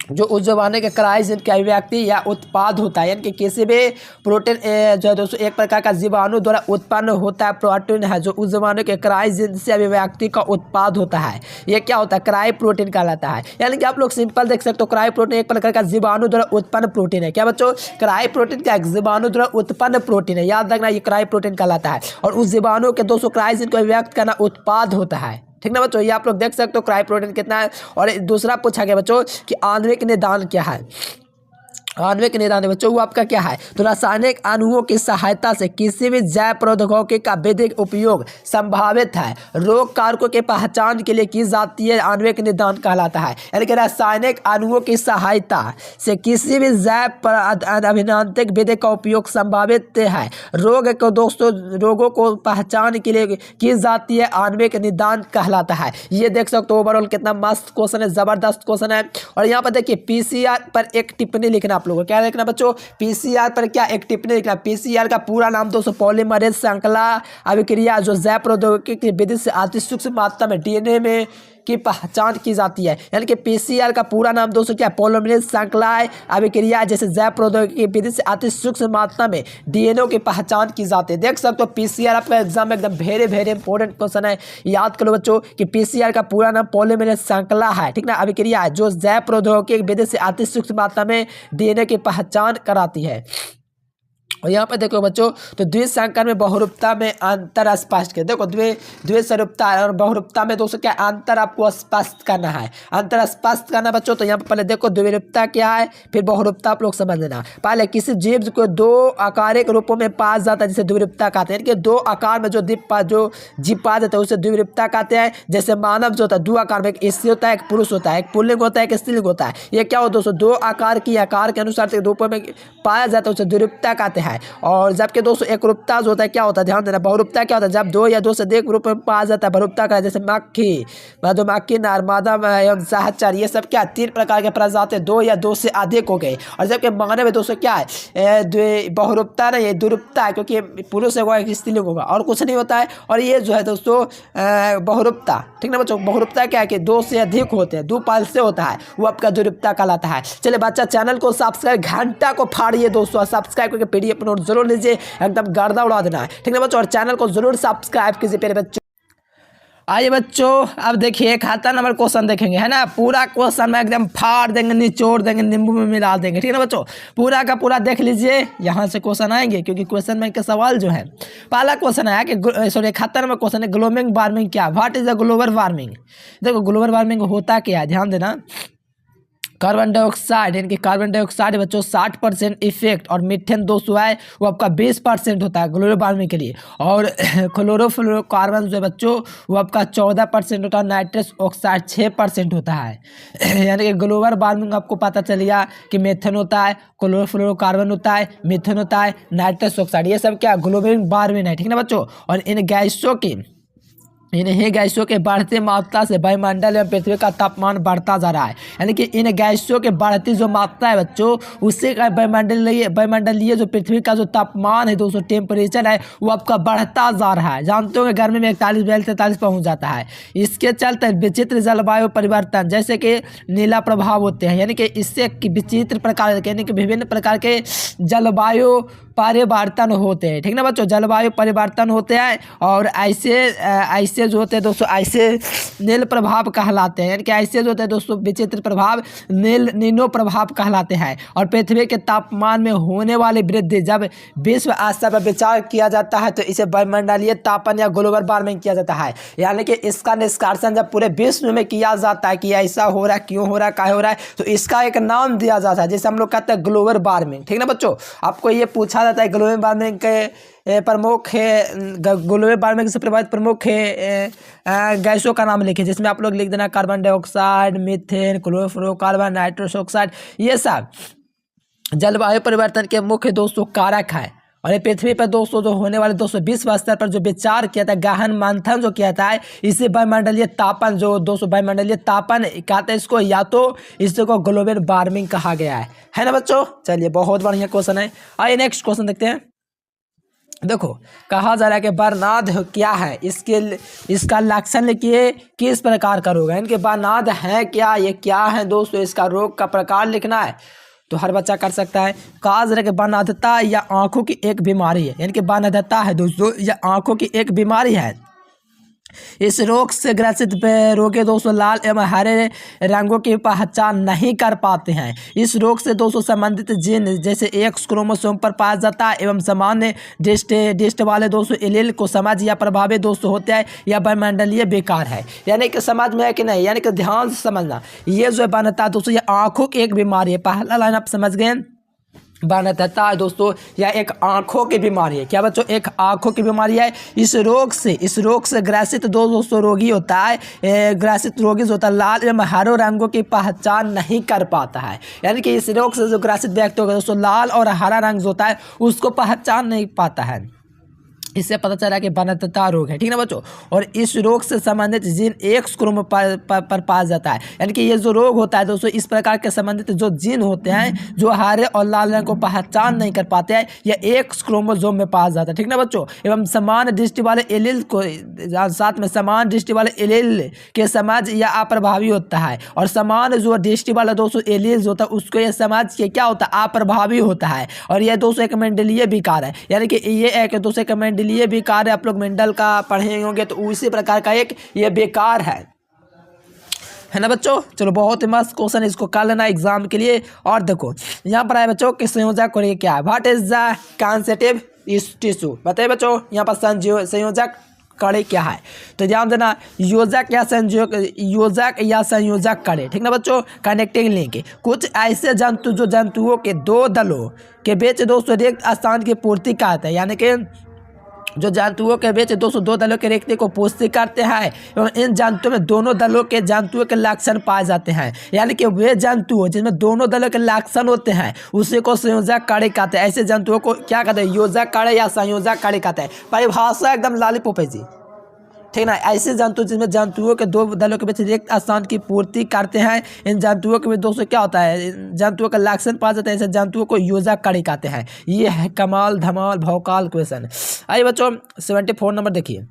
जो उस जमाने के क्राइजिन के अभिव्यक्ति या उत्पाद होता है। यानी कि किसी भी प्रोटीन जो है दोस्तों एक प्रकार का जीवाणु द्वारा उत्पन्न होता है प्रोटीन है जो उस जमाने के क्राइजिन से अभिव्यक्ति का उत्पाद होता है। ये क्या होता है, क्राई प्रोटीन कहलाता है। यानी कि आप लोग सिंपल देख सकते हो, क्राई प्रोटीन एक प्रकार का जीवाणु द्वारा उत्पन्न प्रोटीन है। क्या बच्चों, क्राई प्रोटीन क्या है, जीवाणु द्वारा उत्पन्न प्रोटीन है, याद रखना ये क्राई प्रोटीन कहलाता है। और उस जीवाणु के दोस्तों क्राइजिन को अभिव्यक्त करना उत्पाद होता है। ठीक ना बच्चों, ये आप लोग देख सकते हो क्राई प्रोटीन कितना है। और दूसरा पूछा गया बच्चों कि आणविक निदान क्या है। आणविक निदान बच्चों वो आपका क्या है, तो रासायनिक अणुओं की सहायता से किसी भी जैव प्रौद्योगिकी का विधिक उपयोग संभावित है। रोग कारकों की पहचान के लिए की जाती है, आणविक निदान कहलाता है। यानी कि रासायनिक अणुओं की सहायता से किसी भी जैव अभियांत्रिक विधि का उपयोग संभावित है। रोग को दोस्तों रोगों को पहचान के लिए की जाती है, आणविक निदान कहलाता है। ये देख सकते हो ओवरऑल कितना मस्त क्वेश्चन है, जबरदस्त क्वेश्चन है। और यहाँ पर देखिए पीसीआर पर एक टिप्पणी लिखना लोगों क्या लिखना बच्चों, पीसीआर पर क्या एक टिप्पणी लिखना। पीसीआर का पूरा नाम दोस्तों पॉलीमरेज श्रृंखला अभिक्रिया जो जैव प्रौद्योगिकी की विधि से अति सूक्ष्म मात्रा में डीएनए में की पहचान की जाती है। यानी कि पीसीआर का पूरा नाम दोस्तों क्या है, पॉलीमरेज श्रृंखलाएं अभिक्रिया जैसे जैव प्रौद्योगिकी विधि से अति सूक्ष्म मात्रा में डीएनए की पहचान की जाती है। देख सकते हो पीसीआर आपका एग्जाम में एकदम वेरी वेरी इंपॉर्टेंट क्वेश्चन है, याद करो बच्चों कि पीसीआर का पूरा नाम पॉलीमरेज श्रृंखला है, ठीक ना, अभिक्रिया है जो जैव प्रौद्योगिकी विधि से अति सूक्ष्म मात्रा में डीएनए की पहचान कराती है। और यहाँ पे देखो बच्चों तो द्विसंकर में बहुरूपता में अंतर स्पष्ट कर, देखो द्विस्वरूपता और बहुरूपता में दोस्तों क्या अंतर आपको स्पष्ट करना है, अंतर स्पष्ट करना बच्चों। तो यहाँ पे पहले देखो द्विरूपता क्या है, फिर बहुरूपता आप लोग समझ लेना। पहले किसी जीव को दो आकारिक रूपों में पाया जाता है जिसे द्विरूपता कहते हैं, कि दो आकार में जो जीव पाया जाता है उसे द्विरूपता कहते हैं। जैसे मानव जो होता है दो आकार में, एक स्त्री होता है, एक पुरुष होता है, एक पुल्लिंग होता है, एक स्त्रीलिंग होता है। ये क्या हो दोस्तों, दो आकार के अनुसार से रूपों में पाया जाता है उसे द्विरूपता कहते हैं। और जबकि दोस्तों एक रूपता जो होता है क्या होता है, ध्यान देना, बहुरूपता क्या होता है, जब दो या दो से अधिक रूप में पाया जाता है बहुरूपता का, जैसे मक्खी, मधुमक्खी, नर्मदा एवं सहचर, ये सब क्या तीन प्रकार के प्रजाति दो या दो से अधिक हो गए। और जबकि मानव में दोस्तों क्या है, बहुरूपता नहीं है, द्विरूपता है, क्योंकि पुरुष होगा एक स्त्रीलिंग होगा और कुछ नहीं होता है। और ये जो है दोस्तों बहुरूपता, ठीक ना बच्चों, बहुरूपता क्या है कि दो से अधिक होते हैं, दो पाल से होता है, वो आपका द्विरूपता कहलाता है। चलिए बच्चा चैनल को सब्सक्राइब, घंटा को फाड़िए दोस्तों, सब्सक्राइब करके पीडीएफ नोट जरूर लीजिए, एकदम गर्दा उड़ा देना है, ठीक है बच्चों। और चैनल को जरूर सब्सक्राइब कीजिए मेरे बच्चों। आइए बच्चों अब देखिए 71 नंबर क्वेश्चन देखेंगे, है ना, पूरा क्वेश्चन में एकदम फाड़ देंगे, निचोड़ देंगे, नींबू में मिला देंगे, ठीक है ना बच्चों, पूरा का पूरा देख लीजिए। यहाँ से क्वेश्चन आएंगे क्योंकि क्वेश्चन में के सवाल जो है, पहला क्वेश्चन आया कि सॉरी 71 नंबर क्वेश्चन है, ग्लोबल वार्मिंग क्या, what is the global warming. देखो ग्लोबल वार्मिंग होता क्या है, ध्यान देना, कार्बन डाइऑक्साइड, यानी कि कार्बन डाइऑक्साइड बच्चों 60% इफेक्ट, और मीथेन दोस्तों है वो आपका 20% होता है ग्लोबल वार्मिंग के लिए। और क्लोरोफ्लोरोकार्बन जो है बच्चों वो आपका 14% होता है, नाइट्रस ऑक्साइड 6% होता है। यानी कि ग्लोबल वार्मिंग आपको पता चल गया कि मीथेन होता है, क्लोरोफ्लोरोकार्बन होता है, मीथेन होता है, नाइट्रस ऑक्साइड, ये सब क्या ग्लोबल वार्मिंग है, ठीक है ना बच्चों। और इन गैसों के बढ़ते मात्रा से वायुमंडल एवं पृथ्वी का तापमान बढ़ता जा रहा है। यानी कि इन गैसों के बढ़ती जो मात्रा है बच्चों, उससे वायुमंडलीय जो पृथ्वी का जो तापमान है दोस्तों, टेम्परेचर है वो आपका बढ़ता जा रहा है। जानते हो गर्मी में 41-43 पहुंच जाता है। इसके चलते विचित्र जलवायु परिवर्तन जैसे कि नीला प्रभाव होते हैं, यानी कि इससे विचित्र प्रकार यानी कि विभिन्न प्रकार के जलवायु परिवर्तन होते हैं, ठीक ना बच्चों, जलवायु परिवर्तन होते हैं। और ऐसे जो होते हैं दोस्तों, ऐसे नील प्रभाव कहलाते हैं, यानी कि ऐसे जो होते हैं दोस्तों विचित्र प्रभाव नीनो प्रभाव कहलाते हैं। और पृथ्वी के तापमान में होने वाली वृद्धि जब विश्व स्तर पर विचार किया जाता है तो इसे वायुमंडलीय तापन या ग्लोबल वार्मिंग किया जाता है। यानी कि इसका निष्कर्षण जब पूरे विश्व में किया जाता है कि ऐसा हो रहा है, क्यों हो रहा है, क्या हो रहा है, तो इसका एक नाम दिया जाता है, जैसे हम लोग कहते हैं ग्लोबल वार्मिंग, ठीक ना बच्चों। आपको ये पूछा जाता है ग्लोबल वार्मिंग के प्रमुख है, ग्लोबल वार्मिंग से प्रभावित प्रमुख है गैसों का नाम लिखे, जिसमें आप लोग लिख देना carbon dioxide, methane, chlorofluorocarbon, nitrous oxide, ये सब जलवायु परिवर्तन के मुख्य दोस्तों कारक है। और ये पृथ्वी पर दोस्तों जो होने वाले 220 स्तर पर जो विचार किया था, गहन मंथन जो किया था, इसे वायुमंडलीय तापन जो दोस्तों वायुमंडलीय तापन कहते हैं इसको, या तो इसको ग्लोबल वार्मिंग कहा गया है ना बच्चों। चलिए बहुत बढ़िया क्वेश्चन है। आइए नेक्स्ट क्वेश्चन देखते हैं। देखो कहा जा रहा है कि बर्नार्ड क्या है, इसका लक्षण लिखिए, किस प्रकार का रोग है। इनके बर्नार्ड है क्या, ये क्या है दोस्तों, इसका रोग का प्रकार लिखना है तो हर बच्चा कर सकता है। कहा जा रहा है कि बर्नार्डता या आंखों की एक बीमारी है, यानी कि बर्नार्डता है दोस्तों या आंखों की एक बीमारी है। इस रोग से ग्रसित रोगी दोस्तों लाल एवं हरे रंगों की पहचान नहीं कर पाते हैं। इस रोग से दोस्तों संबंधित जीन जैसे एक्स क्रोमोसोम पर पाया जाता है एवं सामान्य दृष्टि वाले दोस्तों एलील को समझ या प्रभावित दोस्तों होते हैं या वायुमंडलीय बेकार है। यानी कि समझ में है कि नहीं, यानी कि ध्यान से समझना, ये जो बनता है दोस्तों ये आंखों की एक बीमारी है। पहला लाइन आप समझ गए, बनता है दोस्तों या एक आंखों की बीमारी है। क्या बच्चों, एक आंखों की बीमारी है। इस रोग से ग्रसित दोस्तों रोगी होता है, ग्रसित रोगी जो होता है लाल एवं हरे रंगों की पहचान नहीं कर पाता है। यानी कि इस रोग से जो ग्रसित व्यक्ति होगा दोस्तों लाल और हरा रंग जो होता है उसको पहचान नहीं पाता है। इससे पता चला कि वनतता रोग है, ठीक ना बच्चों। और इस रोग से संबंधित जीन एक्स क्रोमो पर पाया जाता है, यानी कि ये जो रोग होता है दोस्तों, इस प्रकार के संबंधित जो जीन होते हैं जो हरे और लाल रंग को पहचान नहीं कर पाते हैं, यह एक्स क्रोमोसोम में पाया जाता है, ठीक ना बच्चों। एवं समान दृष्टि वाले एलील को साथ में समान दृष्टि वाले एलील के समाज यह अप्रभावी होता है, और समान जो दृष्टि वाला दोस्तों एलील होता है उसको यह समाज के क्या होता है, अप्रभावी होता है। और यह दोस्तों एक मंडलीय विकार है, यानी कि ये एक दोस्तों एक मंडलीय विकार है। आप लोग मेंडल का पढ़े होंगे तो उसी प्रकार का एक ये बेकार है ना बच्चों। चलो बहुत ही मस्त क्वेश्चन, इसको कर लेना एग्जाम के लिए। और देखो यहाँ पर है बच्चों कि संयोजक और ये क्या है, व्हाट इज द कॉन्सेप्टिव टिश्यू, बताइए बच्चों यहाँ पर संयोजक कड़े क्या है। तो ध्यान देना, योजक या संयोजक कड़े, ठीक ना बच्चों, कनेक्टिंग लिंक। कुछ ऐसे जंतु जो जंतुओं के दो दलों के बीच दोस्तों रिक्त स्थान की पूर्ति करते हैं, यानी कि जो जंतुओं के बीच दोस्तों दो दलों के रिक्ति को पूर्ति करते हैं, एवं इन जंतुओं में दोनों दलों के जंतुओं के लक्षण पाए जाते हैं, यानी कि वे जंतु जिनमें दोनों दलों के लक्षण होते हैं उसी को संयोजक कड़े कहते हैं। ऐसे जंतुओं को क्या कहते हैं, योजक कड़े या संयोजक कड़े कहते हैं। परिभाषा एकदम लॉलीपॉप है जी, ठीक ना। ऐसे जंतु जिनमें जंतुओं के दो दलों के बीच रिक्त स्थान की पूर्ति करते हैं, इन जंतुओं के बीच दोस्तों क्या होता है, जंतुओं का लक्षण पाया जाता है, ऐसे जंतुओं को योजक कड़ी कहते हैं। ये है कमाल धमाल भौकाल क्वेश्चन। आइए बच्चों 74 नंबर देखिए,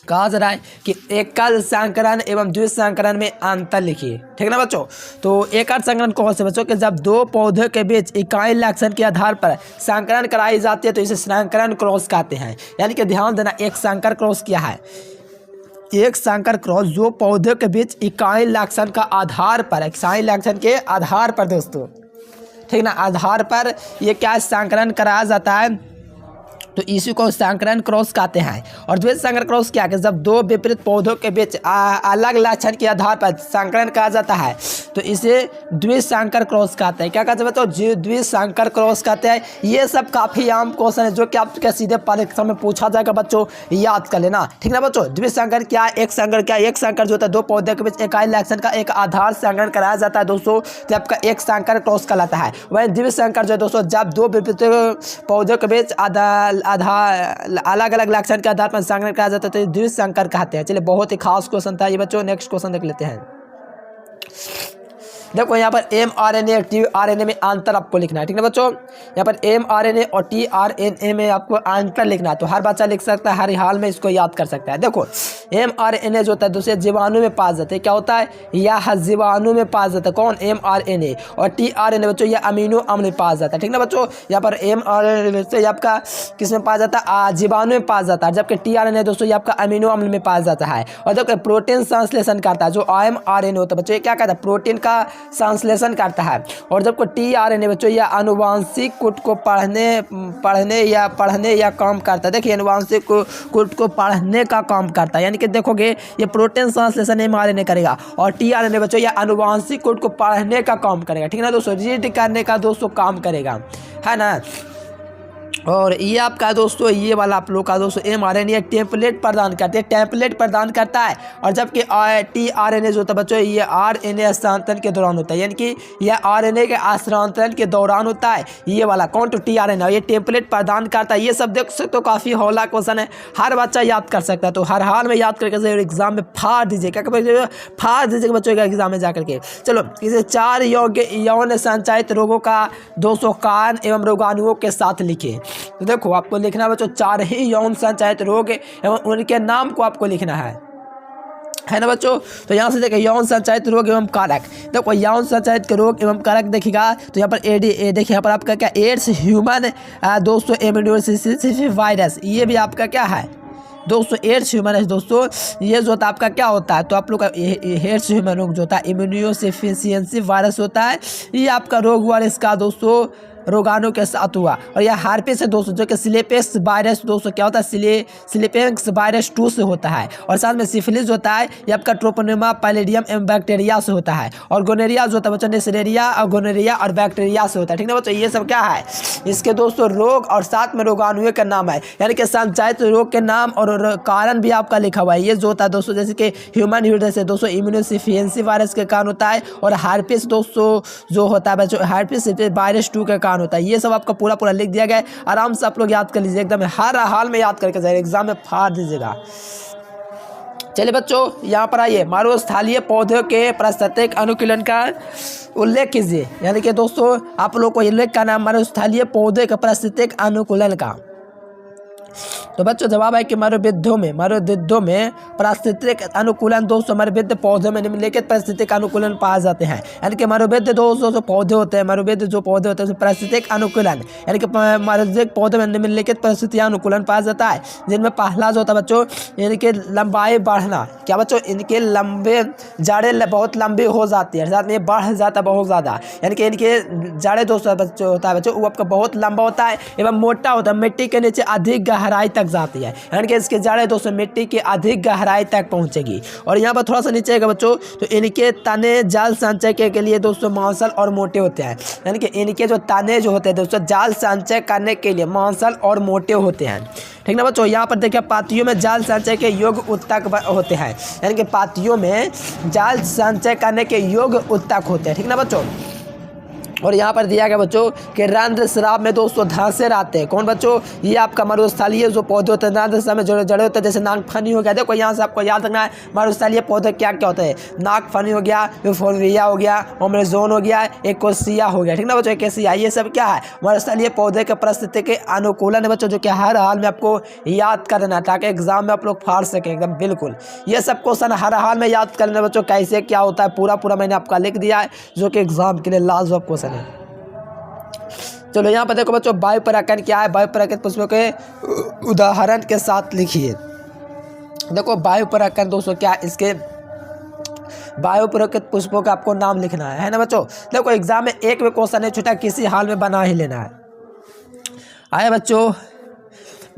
कहा जा रहा है कि एकल संकरण एवं द्विसंकरण में अंतर लिखिए, ठीक ना बच्चों। तो एकल संकरण कौन से बच्चों, कि जब दो पौधों के बीच इकाई लक्षण के आधार पर संकरण कराई जाती है तो इसे संकरण क्रॉस कहते हैं। यानी कि ध्यान देना, एक संकर क्रॉस क्या है, एक संकर क्रॉस जो पौधों के बीच इकाई लक्षण का आधार पर, इकाई लक्षण के आधार पर दोस्तों, ठीक ना, आधार पर ये क्या संकरण कराया जाता है, तो इसी को संकरण क्रॉस कहते हैं। और द्वितीय संकर क्रॉस क्या है, जब दो विपरीत पौधों के बीच अलग लक्षण के आधार पर संकरण कहा जाता है तो इसे द्विसंकर क्रॉस कहते हैं। क्या कहते हैं तो द्विसंकर क्रॉस कहते हैं। ये सब काफ़ी आम क्वेश्चन है जो कि आपके सीधे परीक्षा में पूछा जाएगा बच्चों, याद कर लेना, ठीक ना बच्चों। द्विसंकर क्या, एक संकर क्या, एक संकर जो होता है दो पौधे के बीच इकाई लक्षण का एक आधार संकरण कराया जाता है दोस्तों, तो आपका एक संकर क्रॉस कहलाता है। वही द्विसंकर जो है दोस्तों, जब दो विपरीत पौधों के बीच आधार अलग अलग लक्षण के आधार पर संकरण कहा जाता है तो द्विसंकर कहते हैं। चलिए बहुत ही खास क्वेश्चन था ये बच्चों। नेक्स्ट क्वेश्चन देख लेते हैं। देखो यहाँ पर mRNA और tRNA में अंतर आपको लिखना है, ठीक है बच्चों। यहाँ पर mRNA और tRNA में आपको अंतर लिखना है, तो हर बच्चा लिख सकता है, हर हाल में इसको याद कर सकता है। देखो mRNA जो होता है दूसरे जीवाणु में पाया जाता है, क्या होता है, यह जीवाणु में पाया जाता है, कौन, mRNA। और tRNA बच्चों यह अमीनो अम्ल में पाया जाता है, ठीक ना बच्चों। यहाँ पर mRNA आपका किस में पाया जाता है, जीवाणु में पाया जाता है, जबकि tRNA दोस्तों ये आपका अमीनो अम्ल में पाया जाता है। और देखो प्रोटीन संश्लेषण करता है, जो mRNA होता है बच्चों ये क्या कहता है, प्रोटीन का संश्लेषण करता है। और जब को tRNA बच्चों यह आनुवांशिक कूट को पढ़ने या काम करता है। देखिए आनुवांशिक कूट को पढ़ने का काम करता है, यानी कि देखोगे ये प्रोटीन संश्लेषण mRNA करेगा और tRNA बच्चों यह आनुवांशिक कूट को पढ़ने का काम करेगा, ठीक है ना दोस्तों, रीड करने का दोस्तों काम करेगा, है ना। और ये आपका दोस्तों ये वाला आप लोग का दोस्तों mRNA टेम्पलेट प्रदान करते हैं, टेम्पलेट प्रदान करता है। और जबकि tRNA जो होता है बच्चों ये RNA हस्तांतरण के दौरान होता है, यानी कि यह RNA के हस्तांतरण के दौरान होता है ये वाला, कौन, तो tRNA ये टेम्पलेट प्रदान करता है। ये सब देख सकते हो काफ़ी हौला क्वेश्चन है, हर बच्चा याद कर सकता है, तो हर हाल में याद करके एग्जाम में फाड़ दीजिए, क्या फाड़ दीजिएगा बच्चों का एग्जाम में जा करके। चलो इसे 4 यौन संचालित रोगों का दोस्तों कारण एवं रोगाणुओं के साथ लिखिए। तो देखो आपको लिखना बच्चों 4 ही यौन संचालित रोग एवं उनके नाम को आपको लिखना है ना बच्चों। तो यहाँ से देखिए यौन संचालित रोग एवं कारक, देखो यौन संचालित रोग एवं कारक देखिएगा तो यहाँ पर देखिए यहाँ पर आपका क्या, एड्स, ह्यूमन दोस्तों इम्यूनोडेफिशिएंसी वायरस, ये भी आपका क्या है दोस्तों, एड्स ह्यूमन दोस्तों, ये जो होता है आपका क्या होता है, तो आप लोग का एड्स ह्यूमन रोग जो होता है इम्यूनोडेफिशिएंसी वायरस होता है, ये आपका रोग हुआ इसका दोस्तों रोगाणु के साथ हुआ। और यह हार्पिस है दोस्तों, जो कि स्लीपेक्स वायरस दोस्तों क्या होता है, स्लीपेक्स वायरस 2 से होता है। और साथ में सिफिलिस होता है ये आपका ट्रोपोनिमा पैलिडियम एवं बैक्टीरिया से होता है। और गोनेरिया जो होता है बच्चों नेसरेरिया और गोनेरिया और बैक्टीरिया से होता है, ठीक है बच्चों। ये सब क्या है इसके दोस्तों रोग और साथ में रोगाणुओं का नाम है, यानी कि संचालित रोग के नाम और कारण भी आपका लिखा हुआ है। ये जो होता है दोस्तों जैसे कि ह्यूमन ह्यूडर से दोस्तों इम्यूनोडेफिशिएंसी वायरस के कारण होता है, और हार्पिस दोस्तों जो होता है बच्चों हार्पिस वायरस 2 के कारण कारण होता है। ये सब आपका पूरा पूरा लिख दिया गया है, आराम से आप लोग याद कर लीजिए, एकदम हर हाल में याद करके जाइए, एग्जाम में फाड़ दीजिएगा। चलिए बच्चों यहाँ पर आइए, मरुस्थलीय पौधों के पारिस्थितिक अनुकूलन का उल्लेख कीजिए। यानी कि दोस्तों आप लोग को उल्लेख करना है मरुस्थलीय पौधे के पारिस्थितिक अनुकूलन का। तो बच्चों जवाब है कि मरुविद्यों में पारिस्थितिक अनुकूलन दोस्तों मरुविद्य पौधों में निम्नलिखित पारिस्थितिक अनुकूलन पाए जाते हैं। यानी कि मरुविद्य दोस्तों जो पौधे होते हैं, मरुविद्य जो पौधे होते हैं पारिस्थितिक अनुकूलन, यानी कि मरुविद्य पौधे में निम्नलिखित परिस्थितिक अनुकूलन पाया जाता है, जिनमें पहला जो होता है बच्चों यानी कि लंबाई बढ़ना। क्या बच्चों, इनके लंबे जड़ें बहुत लंबी हो जाती है, अर्थात ये बढ़ जाता है बहुत ज़्यादा, यानी कि इनके जड़ें दोस्तों बच्चों होता है बच्चों वो आपका बहुत लंबा होता है एवं मोटा होता है, मिट्टी के नीचे अधिक गहराई तक जाती है, यानी कि इसके जड़ें दोस्तों मिट्टी की अधिक गहराई तक पहुंचेगी। और यहाँ पर थोड़ा सा नीचे आएगा बच्चों, तो इनके तने जल संचय के लिए दोस्तों मांसल और मोटे होते हैं, यानी कि इनके जो तने जो होते हैं दोस्तों जल संचय करने के लिए मांसल और मोटे होते हैं। ठीक ना बच्चों, यहाँ पर देखिए पातियों में जल संचय के योग्य उत्तक होते हैं, यानी कि पातियों में जल संचय करने के योग्य उत्तक होते हैं। ठीक ना बच्चों, और यहाँ पर दिया गया बच्चों कि रंध्र स्राव में दोस्तों धंसे रहते हैं। कौन बच्चों, ये आपका मरुस्थलीय जो पौधे होते हैं रंध्र स्राव में जड़े होते हैं, जैसे नागफनी हो गया। देखो यहाँ से आपको याद रखना है मरुस्थलीय पौधे क्या क्या होते हैं, नागफनी हो गया, यूफोर्बिया हो गया, ओमेजोन हो गया, एकोसिया हो गया। ठीक ना बच्चों, एकोसिया, ये सब क्या है मरुस्थलीय पौधे के परिस्थिति के अनुकूलन है बच्चों, जो कि हर हाल में आपको याद करना है ताकि एग्जाम में आप लोग फाड़ सकें एकदम बिल्कुल। ये सब क्वेश्चन हर हाल में याद करना बच्चों, कैसे क्या होता है पूरा मैंने आपका लिख दिया है, जो कि एग्जाम के लिए लाजवाब क्वेश्चन है। चलो यहाँ पर देखो बच्चों वायु परागण क्या है, वायु परागण पुष्पों के उदाहरण के साथ लिखिए। देखो वायु परागण दोस्तों क्या, इसके वायु परागण पुष्पों का आपको नाम लिखना है ना बच्चों। देखो एग्जाम में एक भी क्वेश्चन नहीं छूटा, किसी हाल में बना ही लेना है। आए बच्चों,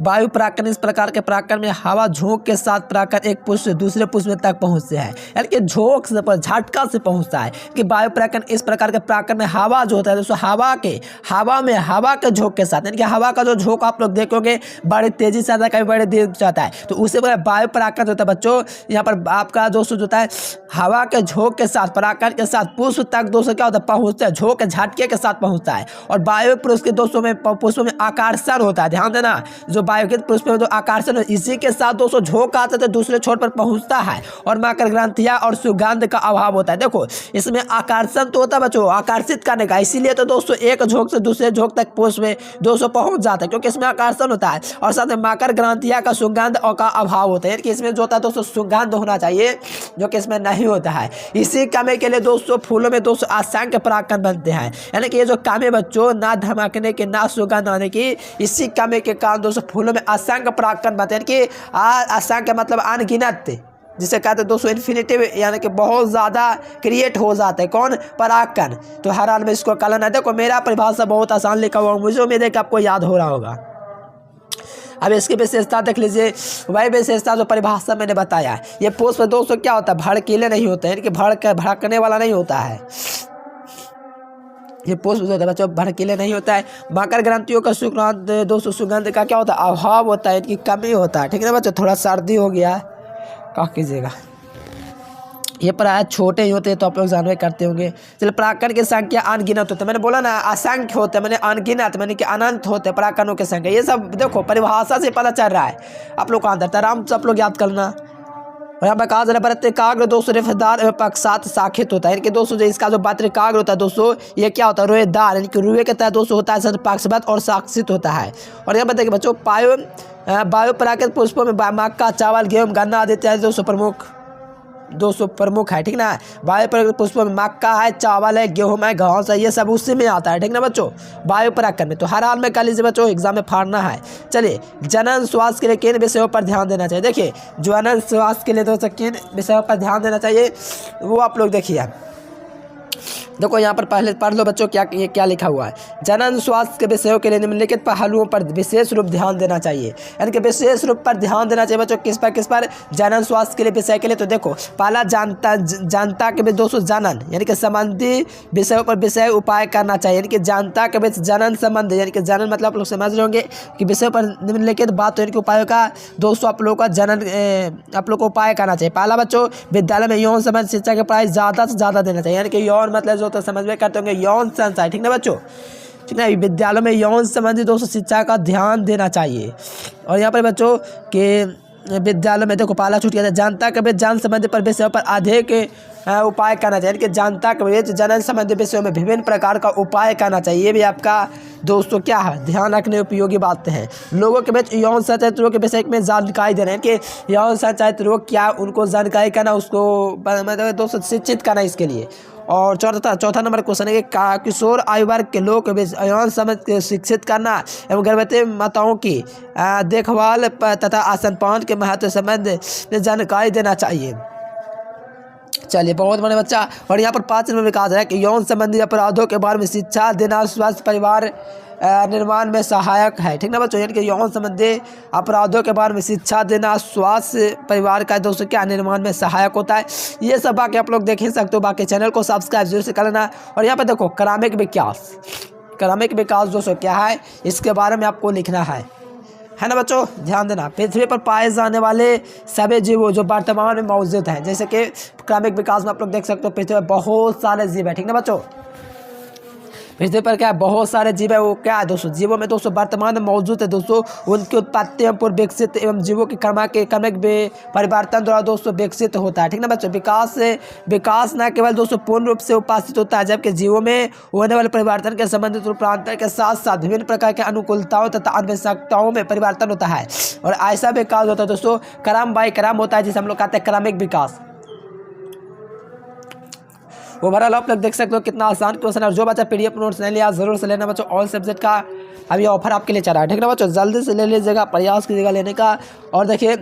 वायु परागण इस प्रकार के परागण में हवा झोंक के साथ परागण एक पुष्प से दूसरे पुष्प तक पहुंचते हैं, यानी कि झोंक से झटका से पहुंचता है। कि वायु परागण इस प्रकार के परागण में हवा जो होता है दोस्तों हवा के झोंक के साथ, यानी कि हवा का जो झोंक आप लोग देखोगे बड़ी तेजी से आता है, कभी बड़ी देर से आता है, तो उसे वायु परागण होता है बच्चों। यहाँ पर आपका दोस्तों होता है हवा के झोंक के साथ परागण के साथ पुष्प तक दोस्तों क्या होता है पहुँचता है, झोंक के झटके के साथ पहुँचता है। और वायु पुष्प के दोस्तों में पुष्पों में आकर्षण होता है, ध्यान देना, जो वायुगत पुष्प में जो आकर्षण है इसी के साथ दोस्तों झोंक आता है तो दूसरे छोर पर पहुंचता है, और मकर ग्रंथियां और सुगंध का अभाव होता है। देखो इसमें आकर्षण तो होता है बच्चों आकर्षित करने का, इसीलिए तो दोस्तों एक झोंक से दूसरे झोंक तक पुष्प में दोस्तों पहुंच जाता है, क्योंकि इसमें आकर्षण होता है। और साथ में मकर ग्रंथियां का सुगंध का अभाव होता है, कि इसमें जो होता है दोस्तों सुगंध होना चाहिए, जो कि इसमें नहीं होता है। इसी कमी के लिए दोस्तों फूलों में दोस्तों असंख्य परागण बनते हैं, यानी कि ये जो कमी बच्चों ना धमकने की ना सुगंध आने की, इसी कमी के कारण दोस्तों फूलों में असंख्य परागण बनते हैं, कि असंख्य मतलब अनगिनत, जिसे कहते हैं दोस्तों इन्फिनिटिव, यानी कि बहुत ज़्यादा क्रिएट हो जाते हैं। कौन, परागण। तो हर हाल में इसको कलन है। देखो मेरा परिभाषा बहुत आसान लिखा हुआ, मुझे उम्मीद है कि आपको याद हो रहा होगा। अब इसकी विशेषता देख लीजिए, वही विशेषता जो परिभाषा मैंने बताया है। ये पुष्प दोस्तों क्या होता है भड़कीले नहीं होते हैं, यानी कि भड़कने वाला नहीं होता है। ये पुष्प जो होता है बच्चों भड़कीले नहीं होता है। मकर ग्रंथियों का सुगंध दोस्तों सुगंध का क्या होता है अभाव होता है, इनकी कमी होता है। ठीक है ना बच्चों, थोड़ा सर्दी हो गया है, क्या कीजिएगा। ये प्राय छोटे ही होते हैं तो आप लोग जानवे करते होंगे। चलिए परागण की संख्या अनगिनत होते हैं, मैंने बोला ना असंख्य होते हैं, मैंने अनगिनत मैंने कि अनंत होते हैं परागणों की संख्या। ये सब देखो परिभाषा से पता चल रहा है आप लोग का अंदर, आराम से आप लोग याद करना। और यहाँ पर कहा जा रहा है पत्रिकाग्र दोस्तों रेफेदार एवं पक्षात शाखित होता है, यानी कि दोस्तों जो इसका जो पत्रिकाग्र होता है दोस्तों ये क्या होता है रोएदार, यानी कि रुए के तहत दोस्तों होता है पक्षपात और शाखित होता है। और यहाँ पर देखिए बच्चों वायु परागण पुष्पों में मक्का चावल गेहूँ गन्ना आदि इत्यादि दोस्तों प्रमुख है। ठीक ना, वायु परागण पुष्पों में मक्का है, चावल है, गेहूं है, घास है, ये सब उसी में आता है। ठीक ना बच्चों, वायु परागण में। तो हर हाल में कर लीजिए बच्चों, एग्जाम में फाड़ना है। चलिए जनन स्वास्थ्य के लिए किन विषयों पर ध्यान देना चाहिए। देखिए जनन स्वास्थ्य के लिए दोस्तों किन विषयों पर ध्यान देना चाहिए वो आप लोग देखिए। देखो यहाँ पर पहले पढ़ लो बच्चों ये क्या लिखा हुआ है। जनन स्वास्थ्य के विषयों के लिए निम्नलिखित पहलुओं पर विशेष रूप ध्यान देना चाहिए, यानी कि विशेष रूप पर ध्यान देना चाहिए बच्चों। किस पर जनन स्वास्थ्य के लिए विषय के लिए। तो देखो पहला जानता के बीच दोस्तों जनन यानी कि संबंधी विषयों पर विषय उपाय करना चाहिए, यानी कि जानता के बीच जनन संबंध, यानी कि जनन मतलब आप लोग समझ रहे होंगे कि विषय पर निम्नलिखित बात यानी कि उपायों का दोस्तों आप लोगों का जनन आप लोग को उपाय करना चाहिए। पहला बच्चों विद्यालय में यौन संबंध शिक्षा के पढ़ाई ज़्यादा से ज़्यादा देना चाहिए, यानी कि यौन मतलब तो समझ में करते होंगे यौन संचार। ठीक ना बच्चों, ठीक है। विद्यालयों में यौन संबंधी दोस्तों शिक्षा का ध्यान देना चाहिए। और यहाँ पर बच्चों के विद्यालय में देखो पहला छूट गया था, जनता के बीच जन संबंधी पर विषयों पर अधिक उपाय करना चाहिए कि जनता के बीच जनन संबंधी विषयों में विभिन्न प्रकार का उपाय करना चाहिए। ये भी आपका दोस्तों क्या है ध्यान रखने उपयोगी बातें हैं। लोगों के बीच यौन संचालित रोग के विषय में जानकारी देना है कि यौन संचालित रोग क्या, उनको जानकारी करना, उसको मतलब दोस्तों शिक्षित करना इसके लिए। और चौथा नंबर क्वेश्चन है कि किशोर आयु वर्ग के लोग के बीच यौन संबंध शिक्षित करना एवं गर्भवती माताओं की देखभाल तथा स्तनपान के महत्व संबंध में जानकारी देना चाहिए। चलिए बहुत बड़े बच्चा। और यहाँ पर 5 नंबर में कहा है कि यौन संबंधी अपराधों के बारे में शिक्षा देना स्वस्थ परिवार निर्माण में सहायक है। ठीक ना बच्चों, यानी कि यौन संबंधी अपराधों के बारे में शिक्षा देना स्वास्थ्य परिवार का दोस्तों क्या निर्माण में सहायक होता है। ये सब बाकी आप लोग देख ही सकते हो। बाकी चैनल को सब्सक्राइब जरूर से करना। और यहाँ पर देखो क्रमिक विकास दोस्तों क्या है, इसके बारे में आपको लिखना है ना बच्चों, ध्यान देना। पृथ्वी पर पाए जाने वाले सभी जीव जो वर्तमान में मौजूद हैं, जैसे कि क्रमिक विकास में आप लोग देख सकते हो पृथ्वी पर बहुत सारे जीव है। ठीक ना बच्चों, पृथ्वी पर क्या है बहुत सारे जीव है। वो क्या है दोस्तों, जीवों में दोस्तों वर्तमान में मौजूद है दोस्तों, उनकी उत्पत्ति एवं पूर्व विकसित एवं जीवों के क्रमिक परिवर्तन द्वारा दोस्तों विकसित होता है। ठीक ना बच्चों, विकास न केवल दोस्तों पूर्ण रूप से उपस्थित होता है, जबकि जीवों में होने वाले परिवर्तन के संबंधित रूपांतर के साथ साथ विभिन्न प्रकार के अनुकूलताओं तथा आवश्यकताओं में परिवर्तन होता है। और ऐसा विकास होता है दोस्तों क्रम बाय क्रम होता है, जिसे हम लोग कहते हैं क्रमिक विकास। ओवरऑल आप लोग देख सकते हो कितना आसान क्वेश्चन है। और जो बच्चा पीडीएफ नोट्स नहीं लिया जरूर से लेना बच्चों, ऑल सब्जेक्ट का अभी ऑफर आपके लिए चल रहा है। ठीक है बच्चों, जल्दी से ले लीजिएगा, प्रयास कीजिएगा लेने का। और देखिए,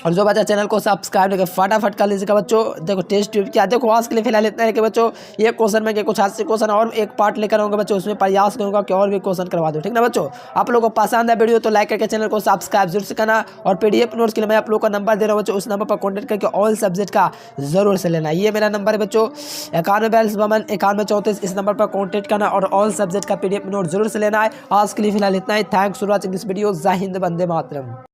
और जो बच्चा चैनल को सब्सक्राइब नहीं कर फटाफट कर लीजिएगा बच्चों। देखो टेस्ट ट्यूब क्या, देखो आज के लिए फिलहाल इतना है कि बच्चों ये क्वेश्चन में कुछ हाथ से क्वेश्चन और एक पार्ट लेकर आऊँगा बच्चों, उसमें प्रयास करूँगा कि और भी क्वेश्चन करवा दूँ। ठीक ना बच्चों, आप लोगों को पसंद है वीडियो तो लाइक करके चैनल को सब्सक्राइब जरूर से करना। और पीडीएफ नोट्स के लिए मैं आप लोगों का नंबर दे रहा हूँ बच्चों, उस नंबर पर कॉन्टैक्ट करके ऑल सब्जेक्ट का जरूर से लेना। ये मेरा नंबर है बच्चों 9142519134, इस नंबर पर कॉन्टैक्ट करना और ऑल सब्जेक्ट का पीडीएफ नोट जरूर से लेना है। आज के लिए फिलहाल इतना ही। Thanks for watching this video. जय हिंद, वंदे मातरम।